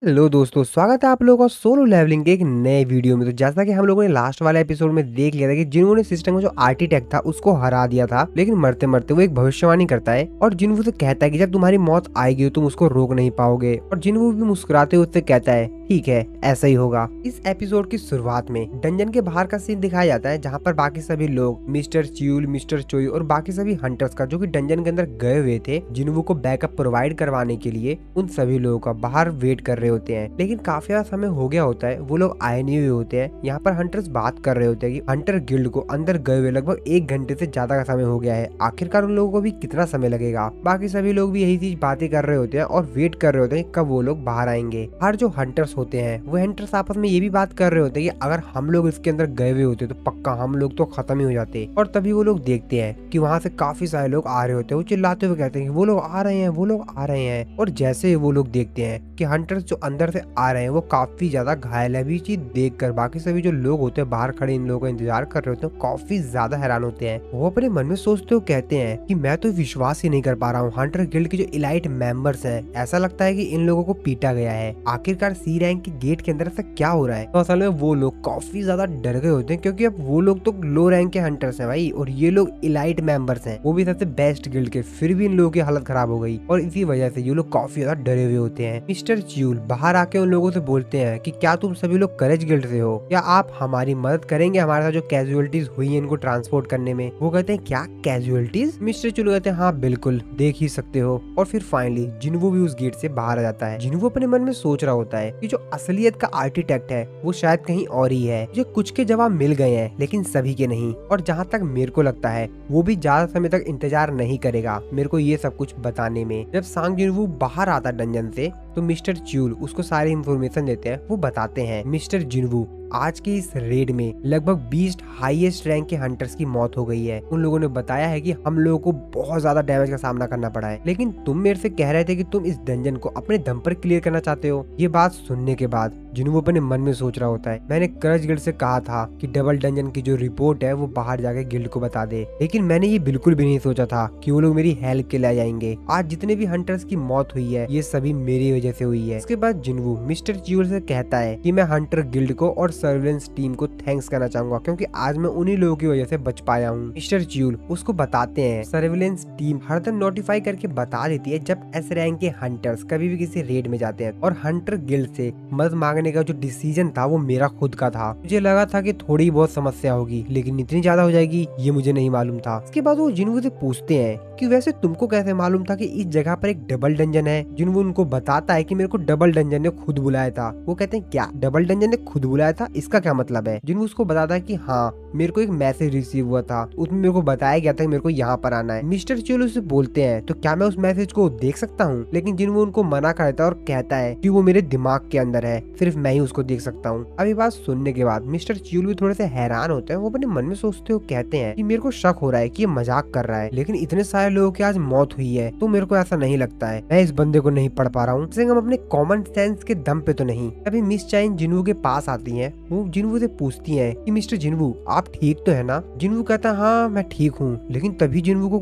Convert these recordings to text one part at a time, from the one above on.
Hello दोस्तों, स्वागत है आप लोगों का सोलो लेवलिंग के एक नए वीडियो में। तो जैसा कि हम लोगों ने लास्ट वाले एपिसोड में देख लिया था कि जिन्हों ने सिस्टम का जो आर्किटेक्ट था उसको हरा दिया था, लेकिन मरते मरते वो एक भविष्यवाणी करता है और जिन्हों से कहता है कि जब तुम्हारी मौत आएगी तुम उसको रोक नहीं पाओगे। और जिन्हों भी मुस्कुराते हुए उससे कहता है ठीक है ऐसा ही होगा। इस एपिसोड की शुरुआत में डंजन के बाहर का सीन दिखाया जाता है, जहाँ पर बाकी सभी लोग मिस्टर च्यूल, मिस्टर चोई और बाकी सभी हंटर्स का जो कि डंजन के अंदर गए हुए थे जिन्हों को बैकअप प्रोवाइड करवाने के लिए, उन सभी लोगों का बाहर वेट कर रहे होते हैं। लेकिन काफी ज्यादा समय हो गया होता है, वो लोग आए नहीं हुए होते हैं। यहाँ पर हंटर्स बात कर रहे होते हैं कि हंटर गिल्ड को अंदर गए हुए लगभग 1 घंटे से ज्यादा का समय हो गया है, आखिरकार उन लोगों को भी कितना समय लगेगा। बाकी सभी लोग भी यही चीज बातें कर रहे होते हैं और वेट कर रहे होते हैं कब वो लोग बाहर आएंगे। हर जो हंटर्स होते हैं वो हंटर्स आपस में ये भी बात कर रहे होते हैं कि अगर हम लोग इसके अंदर गए हुए होते तो पक्का हम लोग तो खत्म ही हो जाते। और तभी वो लोग देखते हैं कि वहाँ से काफी सारे लोग आ रहे होते हैं। वो चिल्लाते हुए कहते हैं कि वो लोग आ रहे हैं, वो लोग आ रहे हैं। और जैसे ही वो लोग देखते हैं कि हंटर्स जो अंदर से आ रहे हैं वो काफी ज्यादा घायल है। अभी चीज देखकर बाकी सभी जो लोग होते हैं बाहर खड़े इन लोगों का इंतजार कर रहे होते हैं काफी ज्यादा हैरान होते हैं। वो अपने मन में सोचते हुए कहते हैं कि मैं तो विश्वास ही नहीं कर पा रहा हूँ, हंटर गिल्ड के जो इलाइट मेंबर्स हैं, ऐसा लगता है कि इन लोगों को पीटा गया है। आखिरकार सी रैंक के गेट के अंदर ऐसा क्या हो रहा है। तो असल में वो लोग काफी ज्यादा डर गए होते हैं, क्योंकि अब वो लोग तो लो रैंक के हंटर्स हैं भाई, और ये लोग इलाइट मेंबर्स हैं, वो भी सबसे बेस्ट गिल्ड के। फिर भी इन लोगों की हालत खराब हो गई और इसी वजह से ये लोग काफी ज्यादा डरे हुए होते हैं। मिस्टर च्यूल बाहर आके उन लोगों से बोलते हैं कि क्या तुम सभी लोग करेज गिल्ड से हो, क्या आप हमारी मदद करेंगे हमारे साथ जो कैजुअलिटीज हुई है इनको ट्रांसपोर्ट करने में। वो कहते हैं क्या कैजुअलिटीज। मिस्टर च्यूल कहते हैं हाँ बिल्कुल, देख ही सकते हो। और फिर फाइनली जिन्वो भी उस गेट से बाहर आ जाता है। जिन्वो अपने मन में सोच रहा होता है कि जो असलियत का आर्किटेक्ट है वो शायद कहीं और ही है। मुझे कुछ के जवाब मिल गए हैं लेकिन सभी के नहीं, और जहाँ तक मेरे को लगता है वो भी ज्यादा समय तक इंतजार नहीं करेगा मेरे को ये सब कुछ बताने में। जब सांग जिन्वो बाहर आता डंजन से तो मिस्टर च्यूल उसको सारी इंफॉर्मेशन देते हैं। वो बताते हैं मिस्टर जिन्वो आज के इस रेड में लगभग 20 हाईएस्ट रैंक के हंटर्स की मौत हो गई है। उन लोगों ने बताया है कि हम लोगों को बहुत ज्यादा डैमेज का सामना करना पड़ा है, लेकिन तुम मेरे से कह रहे थे कि तुम इस डंजन को अपने दम पर क्लियर करना चाहते हो। ये बात सुनने के बाद जिन्वो अपने मन में सोच रहा होता है मैंने करज गिल्ड से कहा था कि डबल डंजन की जो रिपोर्ट है वो बाहर जाके गिल्ड को बता दे, लेकिन मैंने ये बिल्कुल भी नहीं सोचा था कि वो लोग मेरी हेल्प के लिए जाएंगे। आज जितने भी हंटर्स की मौत हुई है ये सभी मेरी वजह से हुई है। इसके बाद जिन्वो मिस्टर च्यूल से कहता है कि मैं हंटर गिल्ड को और सर्वेलेंस टीम को थैंक्स करना चाहूंगा, क्योंकि आज मैं उन्हीं लोगों की वजह से बच पाया हूँ। मिस्टर च्यूल उसको बताते हैं सर्वेलेंस टीम हरदम नोटिफाई करके बता देती है जब एस रैंक के हंटर्स कभी भी किसी रेड में जाते हैं, और हंटर गिल्ड से मदद मांगने का जो डिसीजन था वो मेरा खुद का था। मुझे लगा था कि थोड़ी बहुत समस्या होगी, लेकिन इतनी ज्यादा हो जाएगी ये मुझे नहीं मालूम था। इसके बाद वो जिन्वो से पूछते हैं कि वैसे तुमको कैसे मालूम था कि इस जगह पर एक डबल डंजन है। जिन्वो उनको बताता है कि मेरे को डबल डंजन ने खुद बुलाया था। वो कहते हैं क्या डबल डंजन ने खुद बुलाया था, इसका क्या मतलब है। जिन्वो उसको बताता है कि हाँ मेरे को एक मैसेज रिसीव हुआ था, उसमें मेरे को बताया गया था कि मेरे को यहाँ पर आना है। मिस्टर च्यूल उससे बोलते हैं तो क्या मैं उस मैसेज को देख सकता हूँ, लेकिन जिन्वो उनको मना करता है और कहता है कि वो मेरे दिमाग के अंदर है, सिर्फ मैं ही उसको देख सकता हूँ। अभी बात सुनने के बाद मिस्टर च्यूल भी थोड़े से हैरान होते हैं। वो अपने मन में सोचते हुए कहते हैं कि मेरे को शक हो रहा है कि ये मजाक कर रहा है, लेकिन इतने सारे लोगों की आज मौत हुई है तो मेरे को ऐसा नहीं लगता है। मैं इस बंदे को नहीं पढ़ पा रहा हूँ, हम अपने कॉमन सेंस के दम पे तो नहीं। अभी मिस चाइन जिन्वो के पास आती है। वो जिन्वो से पूछती है कि मिस्टर जिन्वो आप ठीक तो है ना। जिन्वो कहता है हाँ मैं ठीक हूँ, लेकिन तभी जिन्वो को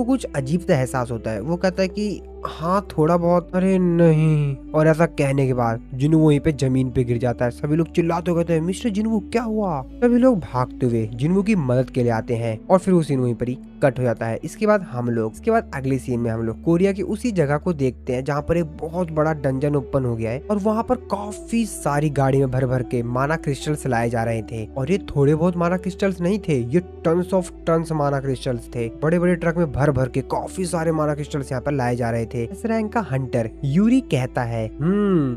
कुछ अजीब सा एहसास होता है। वो कहता है कि हाँ थोड़ा बहुत। अरे नहीं। और ऐसा कहने के बाद जिन्वो वहीं पे जमीन पे गिर जाता है। सभी लोग चिल्लाते हुए कहते हैं मिस्टर जिन्वो क्या हुआ। सभी लोग भागते हुए जिन्वो की मदद के लिए आते हैं और फिर वो सीन वहीं पर ही कट हो जाता है। इसके बाद अगले सीन में हम लोग कोरिया की उसी जगह को देखते हैं जहाँ पर एक बहुत बड़ा डंजन ओपन हो गया है, और वहाँ पर काफी सारी गाड़ी में भर भर के माना क्रिस्टल्स लाए जा रहे थे। और ये थोड़े बहुत माना क्रिस्टल्स नहीं थे, ये टन्स ऑफ टन्स माना क्रिस्टल्स थे। बड़े बड़े ट्रक में भर भर के काफी सारे माना क्रिस्टल्स यहाँ पर लाए जा रहे थे। इस रैंक का हंटर यूरी कहता है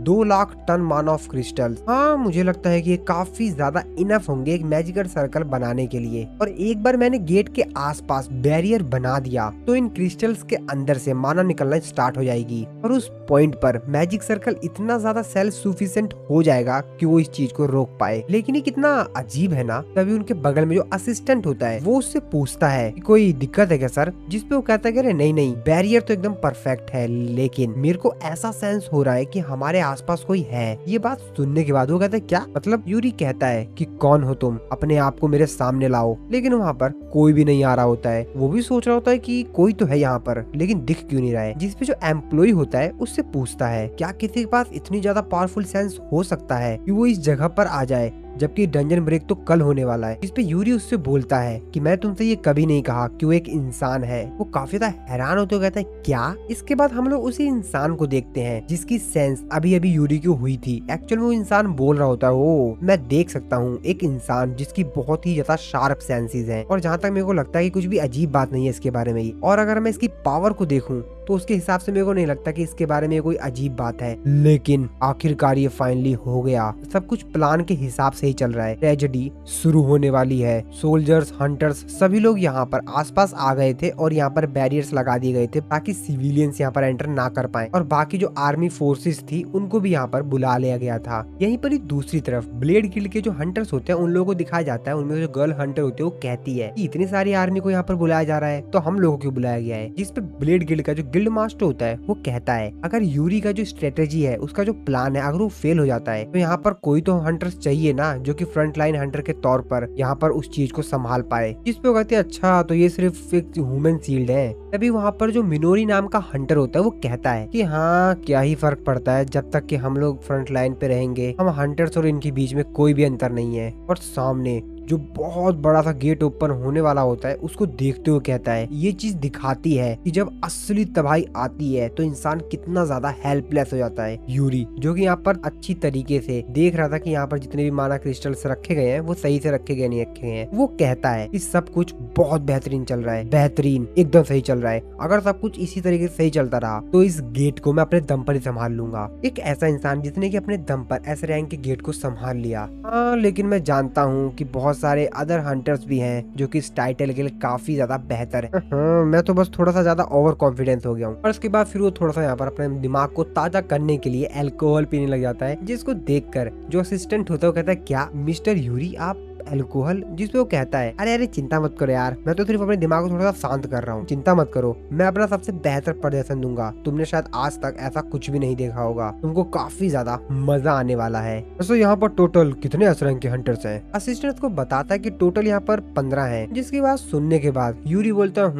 2 लाख टन माना ऑफ क्रिस्टल्स। हाँ मुझे लगता है कि ये काफी ज्यादा इनफ होंगे एक मैजिकल सर्कल बनाने के लिए। और एक बार मैंने गेट के आसपास बैरियर बना दिया तो इन क्रिस्टल्स के अंदर से माना निकलना स्टार्ट हो जाएगी, और उस पॉइंट पर मैजिक सर्कल इतना ज्यादा सेल्फ सफिशिएंट हो जाएगा कि वो इस चीज को रोक पाए। लेकिन ये कितना अजीब है ना। तभी उनके बगल में जो असिस्टेंट होता है वो उससे पूछता है कि कोई दिक्कत है क्या सर, जिसपे वो कहता है कि अरे नहीं नहीं बैरियर तो एकदम परफेक्ट परफेक्ट है, लेकिन मेरे को ऐसा सेंस हो रहा है कि हमारे आसपास कोई है। ये बात सुनने के बाद वो कहता है क्या मतलब? यूरी कहता है कि कौन हो तुम, अपने आप को मेरे सामने लाओ। लेकिन वहाँ पर कोई भी नहीं आ रहा होता है। वो भी सोच रहा होता है कि कोई तो है यहाँ पर, लेकिन दिख क्यों नहीं रहा है। जिसपे जो एम्प्लॉय होता है उससे पूछता है क्या किसी के पास इतनी ज्यादा पावरफुल सेंस हो सकता है कि वो इस जगह पर आ जाए, जबकि डंजन ब्रेक तो कल होने वाला है। इस पे यूरी उससे बोलता है कि मैं तुमसे ये कभी नहीं कहा कि वो एक इंसान है। वो काफी ज्यादा हैरान होते हुए कहता है क्या? इसके बाद हम लोग उसी इंसान को देखते हैं जिसकी सेंस अभी अभी यूरी की हुई थी। एक्चुअल में वो इंसान बोल रहा होता है, ओ मैं देख सकता हूँ एक इंसान जिसकी बहुत ही ज्यादा शार्प सेंसेस हैं, और जहाँ तक मेरे को लगता है कि कुछ भी अजीब बात नहीं है इसके बारे में ही। और अगर मैं इसकी पावर को देखूं तो उसके हिसाब से मेरे को नहीं लगता कि इसके बारे में कोई अजीब बात है। लेकिन आखिरकार ये फाइनली हो गया। सब कुछ प्लान के हिसाब से ही चल रहा है। ट्रेजेडी शुरू होने वाली है। सोल्जर्स, हंटर्स सभी लोग यहाँ पर आसपास आ गए थे और यहाँ पर बैरियर्स लगा दिए गए थे ताकि सिविलियंस यहाँ पर एंटर ना कर पाए, और बाकी जो आर्मी फोर्सेस थी उनको भी यहाँ पर बुला लिया गया था। यहीं पर ही दूसरी तरफ ब्लेड गिल्ड के जो हंटर्स होते हैं उन लोगों को दिखाया जाता है। उनमें जो गर्ल हंटर होती है वो कहती है कि इतनी सारी आर्मी को यहाँ पर बुलाया जा रहा है तो हम लोगों को क्यों बुलाया गया है। जिसपे ब्लेड गिल्ड का जो गिल्ड मास्टर होता है वो कहता है अगर यूरी का जो स्ट्रेटेजी है, उसका जो प्लान है, अगर वो फेल हो जाता है तो यहाँ पर कोई तो हंटर्स चाहिए ना जो कि फ्रंट लाइन हंटर के तौर पर यहाँ पर उस चीज को संभाल पाए। जिस पे वो कहते हैं अच्छा तो ये सिर्फ एक ह्यूमन शील्ड है। तभी वहाँ पर जो मिनोरी नाम का हंटर होता है वो कहता है कि हाँ क्या ही फर्क पड़ता है, जब तक कि हम लोग फ्रंट लाइन पे रहेंगे, हम हंटर्स और इनके बीच में कोई भी अंतर नहीं है। और सामने जो बहुत बड़ा सा गेट ओपन होने वाला होता है उसको देखते हुए कहता है ये चीज दिखाती है कि जब असली तबाही आती है तो इंसान कितना ज्यादा हेल्पलेस हो जाता है। यूरी जो कि यहाँ पर अच्छी तरीके से देख रहा था कि यहाँ पर जितने भी माना क्रिस्टल्स रखे गए हैं वो सही से रखे गए नहीं रखे गए हैं, वो कहता है कि सब कुछ बहुत बेहतरीन चल रहा है, बेहतरीन एकदम सही चल रहा है। अगर सब कुछ इसी तरीके से सही चलता रहा तो इस गेट को मैं अपने दम पर ही संभाल लूंगा। एक ऐसा इंसान जिसने की अपने दम पर एस रैंक के गेट को संभाल लिया। हाँ लेकिन मैं जानता हूँ कि बहुत सारे अदर हंटर्स भी हैं जो कि इस टाइटल के लिए काफी ज्यादा बेहतर है। मैं तो बस थोड़ा सा ज्यादा ओवर कॉन्फिडेंस हो गया हूँ। और उसके बाद फिर वो थोड़ा सा यहाँ पर अपने दिमाग को ताजा करने के लिए अल्कोहल पीने लग जाता है, जिसको देखकर जो असिस्टेंट होता है वो कहता है क्या मिस्टर यूरी आप अल्कोहल? जिसपे वो कहता है अरे अरे चिंता मत करो यार, मैं तो सिर्फ अपने दिमाग को थोड़ा सा शांत कर रहा हूँ, चिंता मत करो, मैं अपना सबसे बेहतर प्रदर्शन दूंगा। तुमने शायद आज तक ऐसा कुछ भी नहीं देखा होगा, तुमको काफी ज्यादा मजा आने वाला है। वैसे यहाँ पर टोटल कितने एस रैंक के हंटर्स हैं? असिस्टेंट को बताता है कि टोटल यहाँ पर 15 हैं। जिसकी बात सुनने के बाद यूरी बोलता है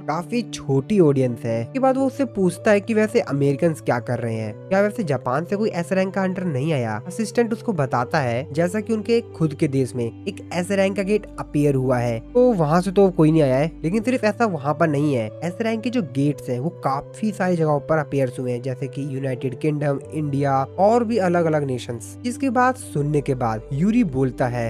काफी छोटी ऑडियंस है। के बाद वो उससे पूछता है कि वैसे अमेरिकन क्या कर रहे हैं, क्या वैसे जापान से कोई एस रैंक का हंटर नहीं आया? असिस्टेंट उसको बताता है जैसा कि उनके खुद के देश में एक एस रैंक का गेट अपीयर हुआ है, तो वहाँ से तो कोई नहीं आया है। लेकिन सिर्फ ऐसा वहाँ पर नहीं है, एस रैंक के जो गेट्स हैं वो काफी सारी जगहों पर अपीयर हुए हैं, जैसे कि यूनाइटेड किंगडम, इंडिया और भी अलग अलग नेशंस। जिसकी बात सुनने के बाद यूरी बोलता है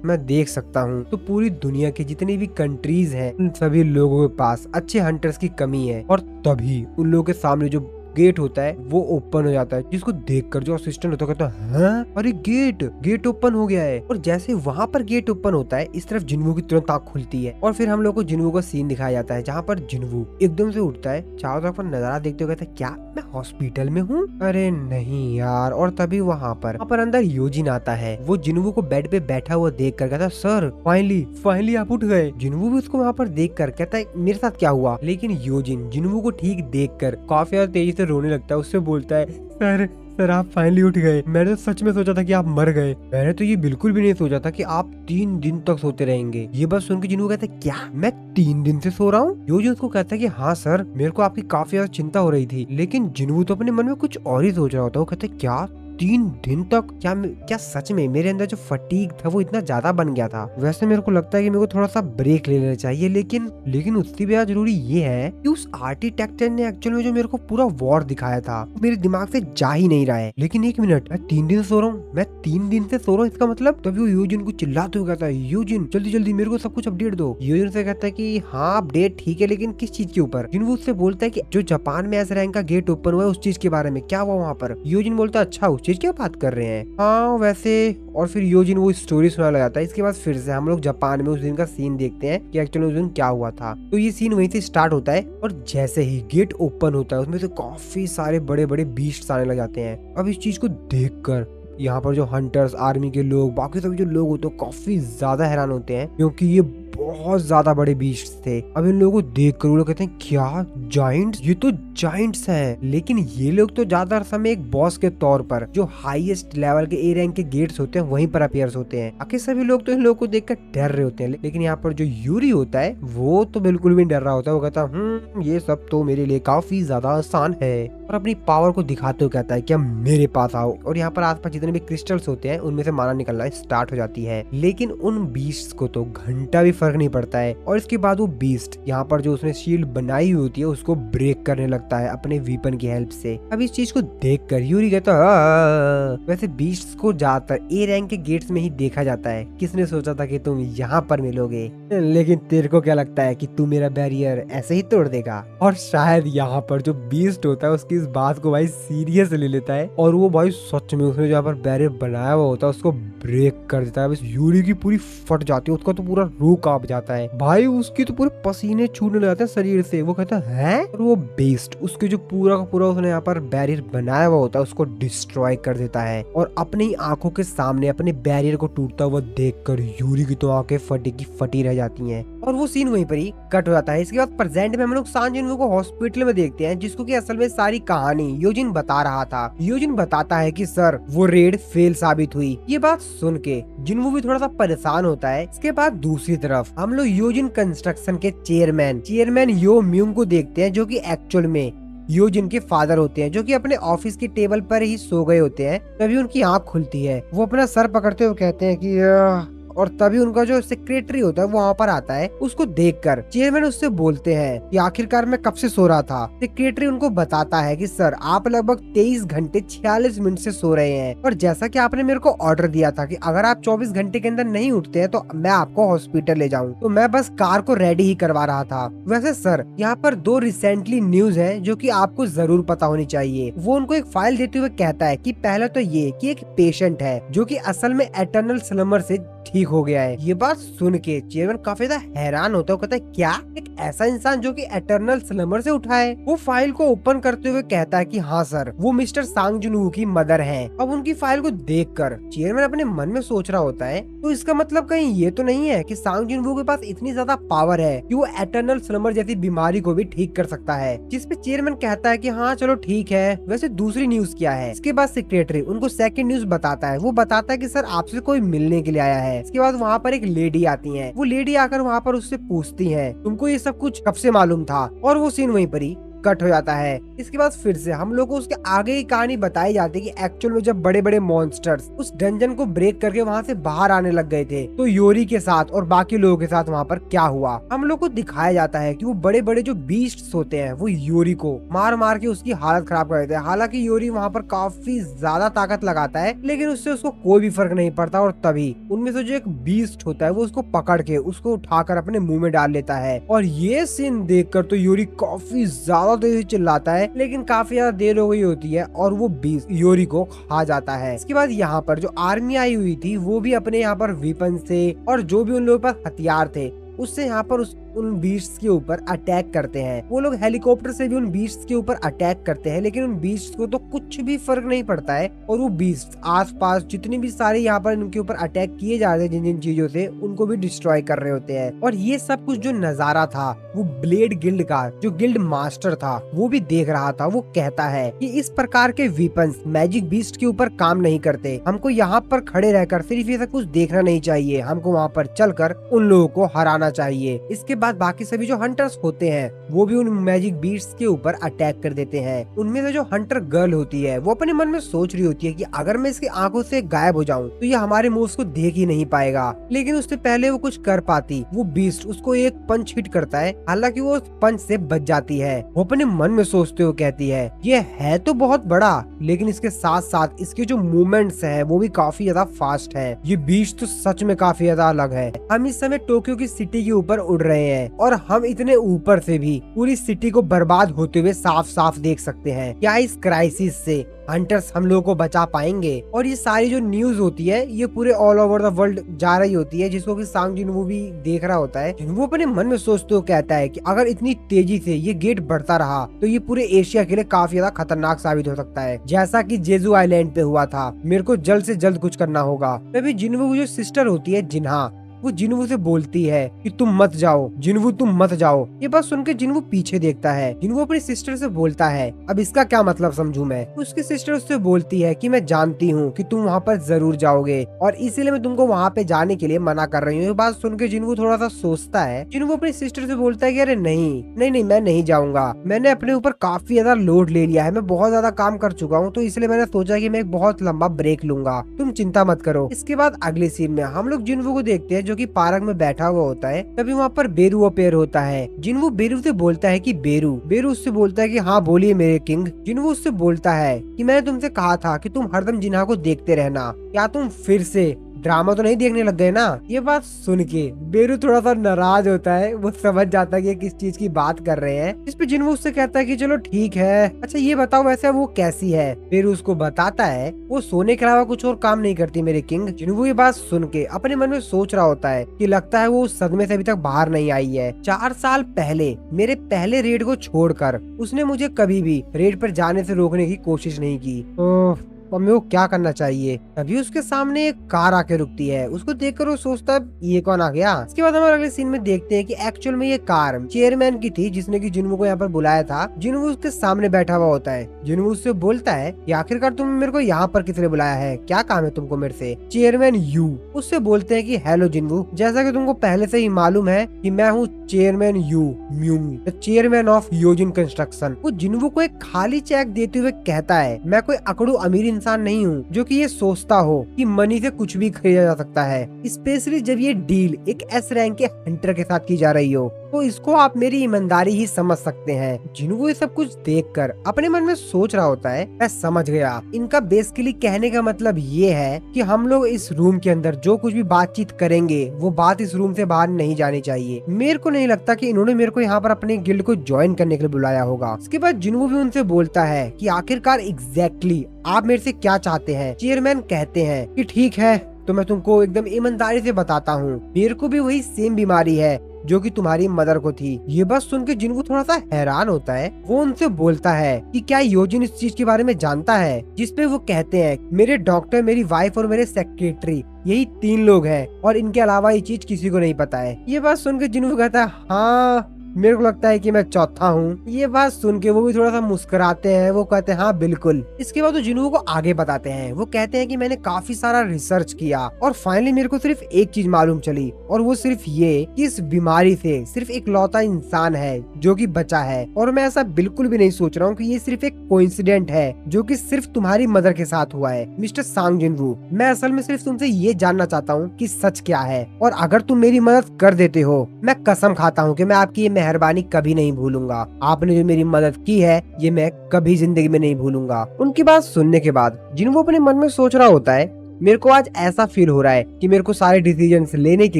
मैं देख सकता हूँ तो पूरी दुनिया के जितनी भी कंट्रीज हैं उन सभी लोगों के पास अच्छे हंटर्स की कमी है। और तभी उन लोगों के सामने जो गेट होता है वो ओपन हो जाता है, जिसको देखकर जो असिस्टेंट होता है कहता है हाँ? अरे गेट ओपन हो गया है। और जैसे वहाँ पर गेट ओपन होता है इस तरफ जिन्वू की तुरंत आँख खुलती है और फिर हम लोग को जिन्वू का सीन दिखाया जाता है, जहाँ पर जिन्वू एकदम से उठता है, चारों तरफ नजारा देखते हुए कहता है क्या मैं हॉस्पिटल में हूँ? अरे नहीं यार। और तभी वहाँ पर अंदर योजिन आता है। वो जिन्वू को बेड पे बैठा हुआ देख कर कहता है सर फाइनली आप उठ गए। जिन्वू भी उसको वहाँ पर देख कर कहता है मेरे साथ क्या हुआ? लेकिन योजिन जिन्वू को ठीक देख कर काफी ज्यादा तेजी से रोने लगता है। उससे बोलता है सर आप फाइनली उठ गए, मैंने तो सच में सोचा था कि आप मर गए, मैंने तो ये बिल्कुल भी नहीं सोचा था कि आप 3 दिन तक सोते रहेंगे। ये बात सुन के जिन्हों कहते हैं क्या मैं 3 दिन से सो रहा हूँ? योजिन उसको कहता है कि हाँ सर मेरे को आपकी काफी ज्यादा चिंता हो रही थी। लेकिन जिन्हू तो अपने मन में कुछ और ही सोच रहा होता है। वो कहते क्या 3 दिन तक? क्या सच में मेरे अंदर जो फटीग था वो इतना ज्यादा बन गया था? वैसे मेरे को लगता है कि मेरे को थोड़ा सा ब्रेक ले लेना चाहिए, लेकिन उससे भी ज्यादा जरूरी ये है कि उस आर्किटेक्चर ने एक्चुअल में जो मेरे को पूरा वॉर दिखाया था मेरे दिमाग से जा ही नहीं रहा है। लेकिन 1 मिनट, मैं 3 दिन से सो रहा हूँ, मैं 3 दिन से सो रहा हूँ, इसका मतलब? तभी वो योजिन को चिल्लाते हुए कहता है योजिन जल्दी मेरे को सब कुछ अपडेट दो। योजिन से कहता है कि हाँ अपडेट ठीक है, लेकिन किस चीज के ऊपर? जिन्हों उससे बोलता है कि जो जापान में एस रैंक का गेट ओपन हुआ है उस चीज के बारे में, क्या हुआ वहाँ पर? योजिन बोलता है अच्छा उस चीज की बात कर रहे हैं? हाँ वैसे। और फिर योजिन वो स्टोरी सुना लगा था। इसके बाद फिर से हम लोग जापान में उस दिन का सीन देखते हैं कि एक्चुअली उस दिन क्या हुआ था। तो ये सीन वहीं से स्टार्ट होता है और जैसे ही गेट ओपन होता है उसमें से काफी सारे बड़े बड़े बीस्ट्स आने लग जाते हैं। अब इस चीज को देखकर यहाँ पर जो हंटर्स, आर्मी के लोग, बाकी सभी जो लोग होते हैं काफी ज्यादा हैरान होते हैं, क्योंकि ये बहुत ज्यादा बड़े बीस्ट थे। अब इन लोगों को देख कर वो लोग कहते हैं क्या जाइंट्स, ये तो जाइंट्स हैं। लेकिन ये लोग तो ज्यादातर समय एक बॉस के तौर पर जो हाईएस्ट लेवल के ए रैंक के गेट्स होते हैं वहीं पर अपीयर्स होते हैं। बाकी सभी लोग तो इन लोगों को देखकर डर रहे होते हैं, लेकिन यहाँ पर जो यूरी होता है वो तो बिल्कुल भी डर रहा होता है। वो कहता है ये सब तो मेरे लिए काफी ज्यादा आसान है, और अपनी पावर को दिखाते हुए कहता है कि अब मेरे पास आओ। और यहाँ पर आसपास जितने भी क्रिस्टल्स होते हैं उनमें से माना निकलना स्टार्ट हो जाती है, लेकिन उन बीस्ट्स को तो घंटा भी फर्क नहीं पड़ता है। और इसके बाद वो बीस्ट यहाँ पर जो उसने शील्ड बनाई हुई होती है उसको ब्रेक करने लगता है अपने वीपन की हेल्प से। अब इस चीज को देख कर यूरी कहता है वैसे बीस्ट्स को ज्यादातर ए रैंक के गेट्स में ही देखा जाता है, किसने सोचा था कि तुम यहाँ पर मिलोगे, लेकिन तेरे को क्या लगता है कि तू मेरा बैरियर ऐसे ही तोड़ देगा। और शायद यहाँ पर जो बीस्ट होता है उसकी इस बात को भाई सीरियस ले लेता है, और वो भाई सच में उसने जहाँ पर बैरियर बनाया हुआ होता है उसको ब्रेक कर देता है। बस यूरी की पूरी फट जाती है, उसका तो पूरा रूह कांप जाता है भाई, उसकी तो पूरे पसीने छूटने लग जाते हैं शरीर से। वो कहता है और वो बीस्ट उसके जो पूरा का पूरा उसने यहाँ पर बैरियर बनाया हुआ होता है उसको डिस्ट्रॉय कर देता है, और अपनी आंखों के सामने अपने बैरियर को टूटता हुआ देखकर यूरी की तो आंखें फटी की फटी रह जाती हैं। और वो सीन वहीं पर ही कट हो जाता है। इसके बाद प्रेजेंट में हम लोग सांग जिनवू को हॉस्पिटल में देखते हैं, जिसको कि असल में सारी कहानी योजिन बता रहा था। योजिन बताता है कि सर वो रेड फेल साबित हुई। ये बात सुन के जिनवू भी थोड़ा सा परेशान होता है। इसके बाद दूसरी तरफ हम लोग योजिन कंस्ट्रक्शन के चेयरमैन यो म्यूंग को देखते हैं, जो कि एक्चुअल में योजिन के फादर होते हैं, जो कि अपने ऑफिस की टेबल पर ही सो गए होते हैं। तभी उनकी आंख खुलती है, वो अपना सर पकड़ते हुए कहते हैं कि और तभी उनका जो सेक्रेटरी होता है वो वहाँ पर आता है। उसको देखकर चेयरमैन उससे बोलते हैं कि आखिरकार मैं कब से सो रहा था। सेक्रेटरी उनको बताता है कि सर आप लगभग 23 घंटे 46 मिनट से सो रहे हैं, और जैसा कि आपने मेरे को ऑर्डर दिया था कि अगर आप 24 घंटे के अंदर नहीं उठते हैं तो मैं आपको हॉस्पिटल ले जाऊँ, तो मैं बस कार को रेडी ही करवा रहा था। वैसे सर यहाँ पर 2 रिसेंटली न्यूज है जो की आपको जरूर पता होनी चाहिए। वो उनको एक फाइल देते हुए कहता है कि पहले तो ये कि एक पेशेंट है जो कि असल में एटर्नल स्लमर से ठीक हो गया है। ये बात सुन के चेयरमैन काफी ज्यादा हैरान होता है, कहता है क्या एक ऐसा इंसान जो कि एटर्नल स्लमर से उठा है। वो फाइल को ओपन करते हुए कहता है कि हाँ सर, वो मिस्टर सांग जुनवू की मदर हैं। अब उनकी फाइल को देखकर चेयरमैन अपने मन में सोच रहा होता है, तो इसका मतलब कहीं ये तो नहीं है कि सांग जुनवू के पास इतनी ज्यादा पावर है कि वो एटर्नल स्लमर जैसी बीमारी को भी ठीक कर सकता है। जिसपे चेयरमैन कहता है कि हाँ चलो ठीक है, वैसे दूसरी न्यूज क्या है। इसके बाद सेक्रेटरी उनको सेकंड न्यूज बताता है। वो बताता है कि सर आपसे कोई मिलने के लिए आया है। इसके बाद वहाँ पर एक लेडी आती है। वो लेडी आकर वहाँ पर उससे पूछती है तुमको ये सब कुछ कब से मालूम था, और वो सीन वहीं पर ही कट हो जाता है। इसके बाद फिर से हम लोग को उसके आगे की कहानी बताई जाती है कि एक्चुअल में जब बड़े बड़े मॉन्स्टर्स उस डंजन को ब्रेक करके वहाँ से बाहर आने लग गए थे, तो योरी के साथ और बाकी लोगों के साथ वहाँ पर क्या हुआ। हम लोग को दिखाया जाता है कि वो बड़े बड़े जो बीस्ट्स होते हैं वो योरी को मार मार के उसकी हालत खराब कर देते हैं। हालांकि योरी वहाँ पर काफी ज्यादा ताकत लगाता है, लेकिन उससे उसको कोई भी फर्क नहीं पड़ता। और तभी उनमें से जो एक बीस्ट होता है वो उसको पकड़ के उसको उठाकर अपने मुंह में डाल लेता है। और ये सीन देखकर तो योरी काफी ज्यादा तेजी चिल्लाता है, लेकिन काफी ज्यादा देर हो गई होती है और वो बीस्ट योरी को खा जाता है। इसके बाद यहाँ पर जो आर्मी आई हुई थी वो भी अपने यहाँ पर वीपन से और जो भी उन लोगों के पास हथियार थे उससे यहाँ पर उन बीस्ट्स के ऊपर अटैक करते हैं। वो लोग हेलीकॉप्टर से भी उन बीस्ट्स के ऊपर अटैक करते हैं, लेकिन उन बीस्ट्स को तो कुछ भी फर्क नहीं पड़ता है। और वो बीस्ट्स आसपास जितनी भी सारे यहाँ पर उनके ऊपर अटैक किए जा रहे हैं जिन जिन चीजों से, उनको भी डिस्ट्रॉय कर रहे होते हैं। और ये सब कुछ जो नजारा था वो ब्लेड गिल्ड का जो गिल्ड मास्टर था वो भी देख रहा था। वो कहता है कि इस प्रकार के वीपन्स मैजिक बीस्ट के ऊपर काम नहीं करते, हमको यहाँ पर खड़े रहकर सिर्फ ये सब कुछ देखना नहीं चाहिए, हमको वहाँ पर चलकर उन लोगों को हराना चाहिए। इसके बाद बाकी सभी जो हंटर्स होते हैं वो भी उन मैजिक बीस्ट्स के ऊपर अटैक कर देते हैं। उनमें से जो हंटर गर्ल होती है वो अपने मन में सोच रही होती है कि अगर मैं इसकी आंखों से गायब हो जाऊं तो ये हमारे मूव्स को देख ही नहीं पाएगा, लेकिन उससे पहले वो कुछ कर पाती। वो बीस्ट उसको एक पंच हिट करता है, हालांकि वो उस पंच से बच जाती है। वो अपने मन में सोचते हुए कहती है ये है तो बहुत बड़ा, लेकिन इसके साथ साथ इसके जो मूवमेंट्स हैं वो भी काफी ज्यादा फास्ट है। ये बीस्ट तो सच में काफी ज्यादा अलग है। हम इस समय टोक्यो की सिटी के ऊपर उड़ रहे हैं और हम इतने ऊपर से भी पूरी सिटी को बर्बाद होते हुए साफ साफ देख सकते हैं। क्या इस क्राइसिस से हंटर्स हम लोगों को बचा पाएंगे? और ये सारी जो न्यूज होती है ये पूरे ऑल ओवर द वर्ल्ड जा रही होती है, जिसको कि सांग जिनवू भी देख रहा होता है। वो अपने मन में सोचते हुए कहता है कि अगर इतनी तेजी से ये गेट बढ़ता रहा तो ये पूरे एशिया के लिए काफी ज्यादा खतरनाक साबित हो सकता है, जैसा कि जेजू आइलैंड पे हुआ था। मेरे को जल्द से जल्द कुछ करना होगा। तभी जिनवू की जो सिस्टर होती है जिन्हा, वो जिन्वू से बोलती है कि तुम मत जाओ जिन्वू, तुम मत जाओ। ये बात सुनकर जिन्वू पीछे देखता है। जिन्वू अपनी सिस्टर से बोलता है अब इसका क्या मतलब समझूं मैं। उसकी सिस्टर उससे बोलती है कि मैं जानती हूँ कि तुम वहाँ पर जरूर जाओगे और इसीलिए मैं तुमको वहाँ पे जाने के लिए मना कर रही हूँ। ये बात सुनकर जिन्वू थोड़ा सा सोचता है। जिन्वू अपनी सिस्टर से बोलता है कि अरे नहीं नहीं नहीं, मैं नहीं जाऊंगा। मैंने अपने ऊपर काफी ज्यादा लोड ले लिया है, मैं बहुत ज्यादा काम कर चुका हूँ, तो इसलिए मैंने सोचा कि मैं एक बहुत लंबा ब्रेक लूंगा, तुम चिंता मत करो। इसके बाद अगले सीन में हम लोग जिन्वू को देखते हैं जो कि पार्क में बैठा हुआ होता है। तभी वहाँ पर बेरू अपेयर होता है। जिन्वू बेरू से बोलता है कि बेरू बेरू उससे बोलता है कि हाँ बोलिए मेरे किंग। जिन्वू उससे बोलता है कि मैंने तुमसे कहा था कि तुम हरदम जिन्हा को देखते रहना, क्या तुम फिर से ड्रामा तो नहीं देखने लग गए ना। ये बात सुन के बेरू थोड़ा सा नाराज होता है। वो समझ जाता है कि किस चीज की बात कर रहे हैं। इस पे जिन्वू उससे कहता है कि चलो ठीक है, अच्छा ये बताओ वैसे वो कैसी है। बेरू उसको बताता है वो सोने के अलावा कुछ और काम नहीं करती मेरे किंग। जिन्वू ये बात सुन के अपने मन में सोच रहा होता है कि लगता है वो उस सदमे से अभी तक बाहर नहीं आई है। 4 साल पहले मेरे पहले रेड को छोड़कर उसने मुझे कभी भी रेड पर जाने से रोकने की कोशिश नहीं की। मम्मी को क्या करना चाहिए। तभी उसके सामने एक कार आके रुकती है। उसको देखकर वो सोचता है ये कौन आ गया। इसके बाद हम अगले सीन में देखते हैं कि एक्चुअल में ये कार चेयरमैन की थी जिसने की जिन्वू को यहाँ पर बुलाया था। जिन्वू उसके सामने बैठा हुआ होता है। जिन्वू उससे बोलता है कि आखिरकार तुमने मेरे को यहाँ पर किसने बुलाया है, क्या काम है तुमको मेरे से। चेयरमैन यू उससे बोलते हैं कि हेलो जिन्वू, जैसा कि तुमको पहले से ही मालूम है कि मैं हूँ chairman Yoo Myung, the chairman of Yoojin Construction. वो जिन्वू को एक खाली चेक देते हुए कहता है मैं कोई अकड़ू अमीर इंसान नहीं हूँ जो कि ये सोचता हो कि मनी से कुछ भी खरीदा जा सकता है, स्पेशली जब ये डील एक एस रैंक के हंटर के साथ की जा रही हो, तो इसको आप मेरी ईमानदारी ही समझ सकते हैं। जिन्वू ये सब कुछ देखकर अपने मन में सोच रहा होता है मैं समझ गया, इनका बेसिकली कहने का मतलब ये है कि हम लोग इस रूम के अंदर जो कुछ भी बातचीत करेंगे वो बात इस रूम से बाहर नहीं जानी चाहिए। मेरे को नहीं लगता कि इन्होंने मेरे को यहाँ पर अपने गिल्ड को ज्वाइन करने के लिए बुलाया होगा। इसके बाद जिन्वू भी उनसे बोलता है कि आखिरकार एग्जैक्टली आप मेरे से क्या चाहते हैं। चेयरमैन कहते हैं कि ठीक है तो मैं तुमको एकदम ईमानदारी से बताता हूँ, मेरे को भी वही सेम बीमारी है जो कि तुम्हारी मदर को थी। ये बात सुन के जिन्वू थोड़ा सा हैरान होता है। वो उनसे बोलता है कि क्या योजिन इस चीज के बारे में जानता है, जिसपे वो कहते हैं मेरे डॉक्टर, मेरी वाइफ और मेरे सेक्रेटरी यही 3 लोग हैं और इनके अलावा ये चीज किसी को नहीं पता है। ये बात सुन के जिन्वू कहता है हाँ मेरे को लगता है कि मैं चौथा हूँ। ये बात सुन के वो भी थोड़ा सा मुस्कुराते हैं। वो कहते हैं हाँ बिल्कुल। इसके बाद वो जिन्वू को आगे बताते हैं। वो कहते हैं कि मैंने काफी सारा रिसर्च किया और फाइनली मेरे को सिर्फ एक चीज मालूम चली और वो सिर्फ ये कि इस बीमारी से सिर्फ एक लौता इंसान है जो कि बचा है। और मैं ऐसा बिल्कुल भी नहीं सोच रहा हूँ कि ये सिर्फ एक कोइंसिडेंट है जो कि सिर्फ तुम्हारी मदर के साथ हुआ है। मिस्टर सांग जिन्वू, मैं असल में सिर्फ तुमसे ये जानना चाहता हूँ कि सच क्या है, और अगर तुम मेरी मदद कर देते हो मैं कसम खाता हूँ कि मैं आपकी ये मेहरबानी कभी नहीं भूलूंगा। आपने जो मेरी मदद की है ये मैं कभी जिंदगी में नहीं भूलूंगा। उनकी बात सुनने के बाद जिन्वू अपने मन में सोच रहा होता है मेरे को आज ऐसा फील हो रहा है कि मेरे को सारे डिसीजंस लेने के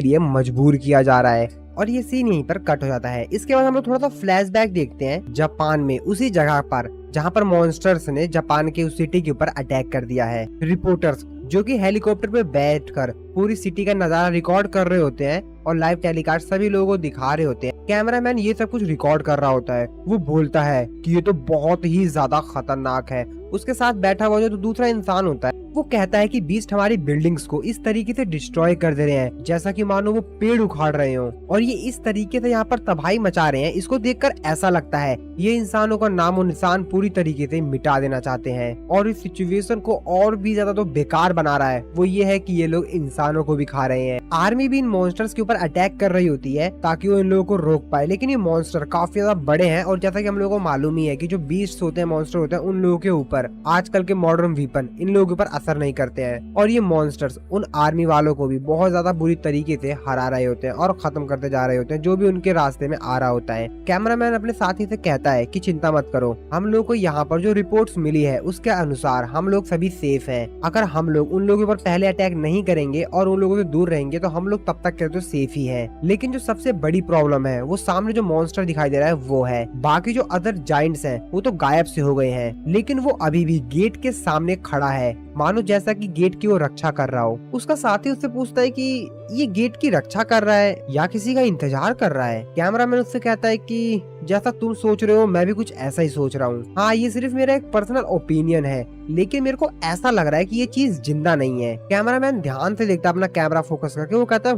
लिए मजबूर किया जा रहा है। और ये सीन यहीं पर कट हो जाता है। इसके बाद हम लोग थोड़ा सा फ्लैशबैक देखते हैं जापान में, उसी जगह पर जहाँ पर मॉन्स्टर्स ने जापान के उस सिटी के ऊपर अटैक कर दिया है। रिपोर्टर्स जो कि हेलीकॉप्टर पे बैठकर पूरी सिटी का नजारा रिकॉर्ड कर रहे होते हैं और लाइव टेलीकास्ट सभी लोगों को दिखा रहे होते हैं। कैमरामैन ये सब कुछ रिकॉर्ड कर रहा होता है। वो बोलता है कि ये तो बहुत ही ज्यादा खतरनाक है। उसके साथ बैठा हुआ जो दूसरा इंसान होता है वो कहता है कि बीस्ट हमारी बिल्डिंग्स को इस तरीके से डिस्ट्रॉय कर दे रहे हैं जैसा कि मानो वो पेड़ उखाड़ रहे हो, और ये इस तरीके से यहाँ पर तबाही मचा रहे हैं। इसको देखकर ऐसा लगता है ये इंसानों का नामो निशान पूरी तरीके से मिटा देना चाहते हैं और इस सिचुएशन को और भी ज्यादा तो बेकार बना रहा है। वो ये है कि ये लोग इंसानों को भी खा रहे हैं। आर्मी भी इन मॉन्स्टर्स के ऊपर अटैक कर रही होती है ताकि वो इन लोगों को रोक पाए, लेकिन ये मॉन्स्टर काफी ज्यादा बड़े हैं और जैसा कि हम लोगों को मालूम ही है कि जो बीस्ट्स होते हैं, मॉन्स्टर होते हैं, उन लोगों के ऊपर आजकल के मॉडर्न वीपन इन लोगों के ऊपर असर नहीं करते हैं। और ये मॉन्स्टर्स उन आर्मी वालों को भी बहुत ज्यादा बुरी तरीके से हरा रहे होते हैं और खत्म करते जा रहे होते हैं जो भी उनके रास्ते में आ रहा होता है। कैमरामैन अपने साथी से कहता है कि चिंता मत करो, हम लोग को यहाँ पर जो रिपोर्ट्स मिली है उसके अनुसार हम लोग सभी सेफ हैं। अगर हम लोग उन लोगों पर पहले अटैक नहीं करेंगे और उन लोगों से दूर रहेंगे तो हम लोग तब तक के तो सेफ ही है। लेकिन जो सबसे बड़ी प्रॉब्लम है वो सामने जो मॉन्स्टर दिखाई दे रहा है वो है। बाकी जो अदर जाइंट्स हैं वो तो गायब से हो गए हैं, लेकिन वो अभी भी गेट के सामने खड़ा है, मानो जैसा कि गेट की वो रक्षा कर रहा हो। उसका साथी उससे पूछता है कि ये गेट की रक्षा कर रहा है या किसी का इंतजार कर रहा है। कैमरामैन उससे कहता है कि जैसा तुम सोच रहे हो मैं भी कुछ ऐसा ही सोच रहा हूँ। हाँ, ये सिर्फ मेरा एक पर्सनल ओपिनियन है, लेकिन मेरे को ऐसा लग रहा है कि ये चीज जिंदा नहीं है। कैमरामैन ध्यान से देखता है अपना कैमरा फोकस करके, वो कहता है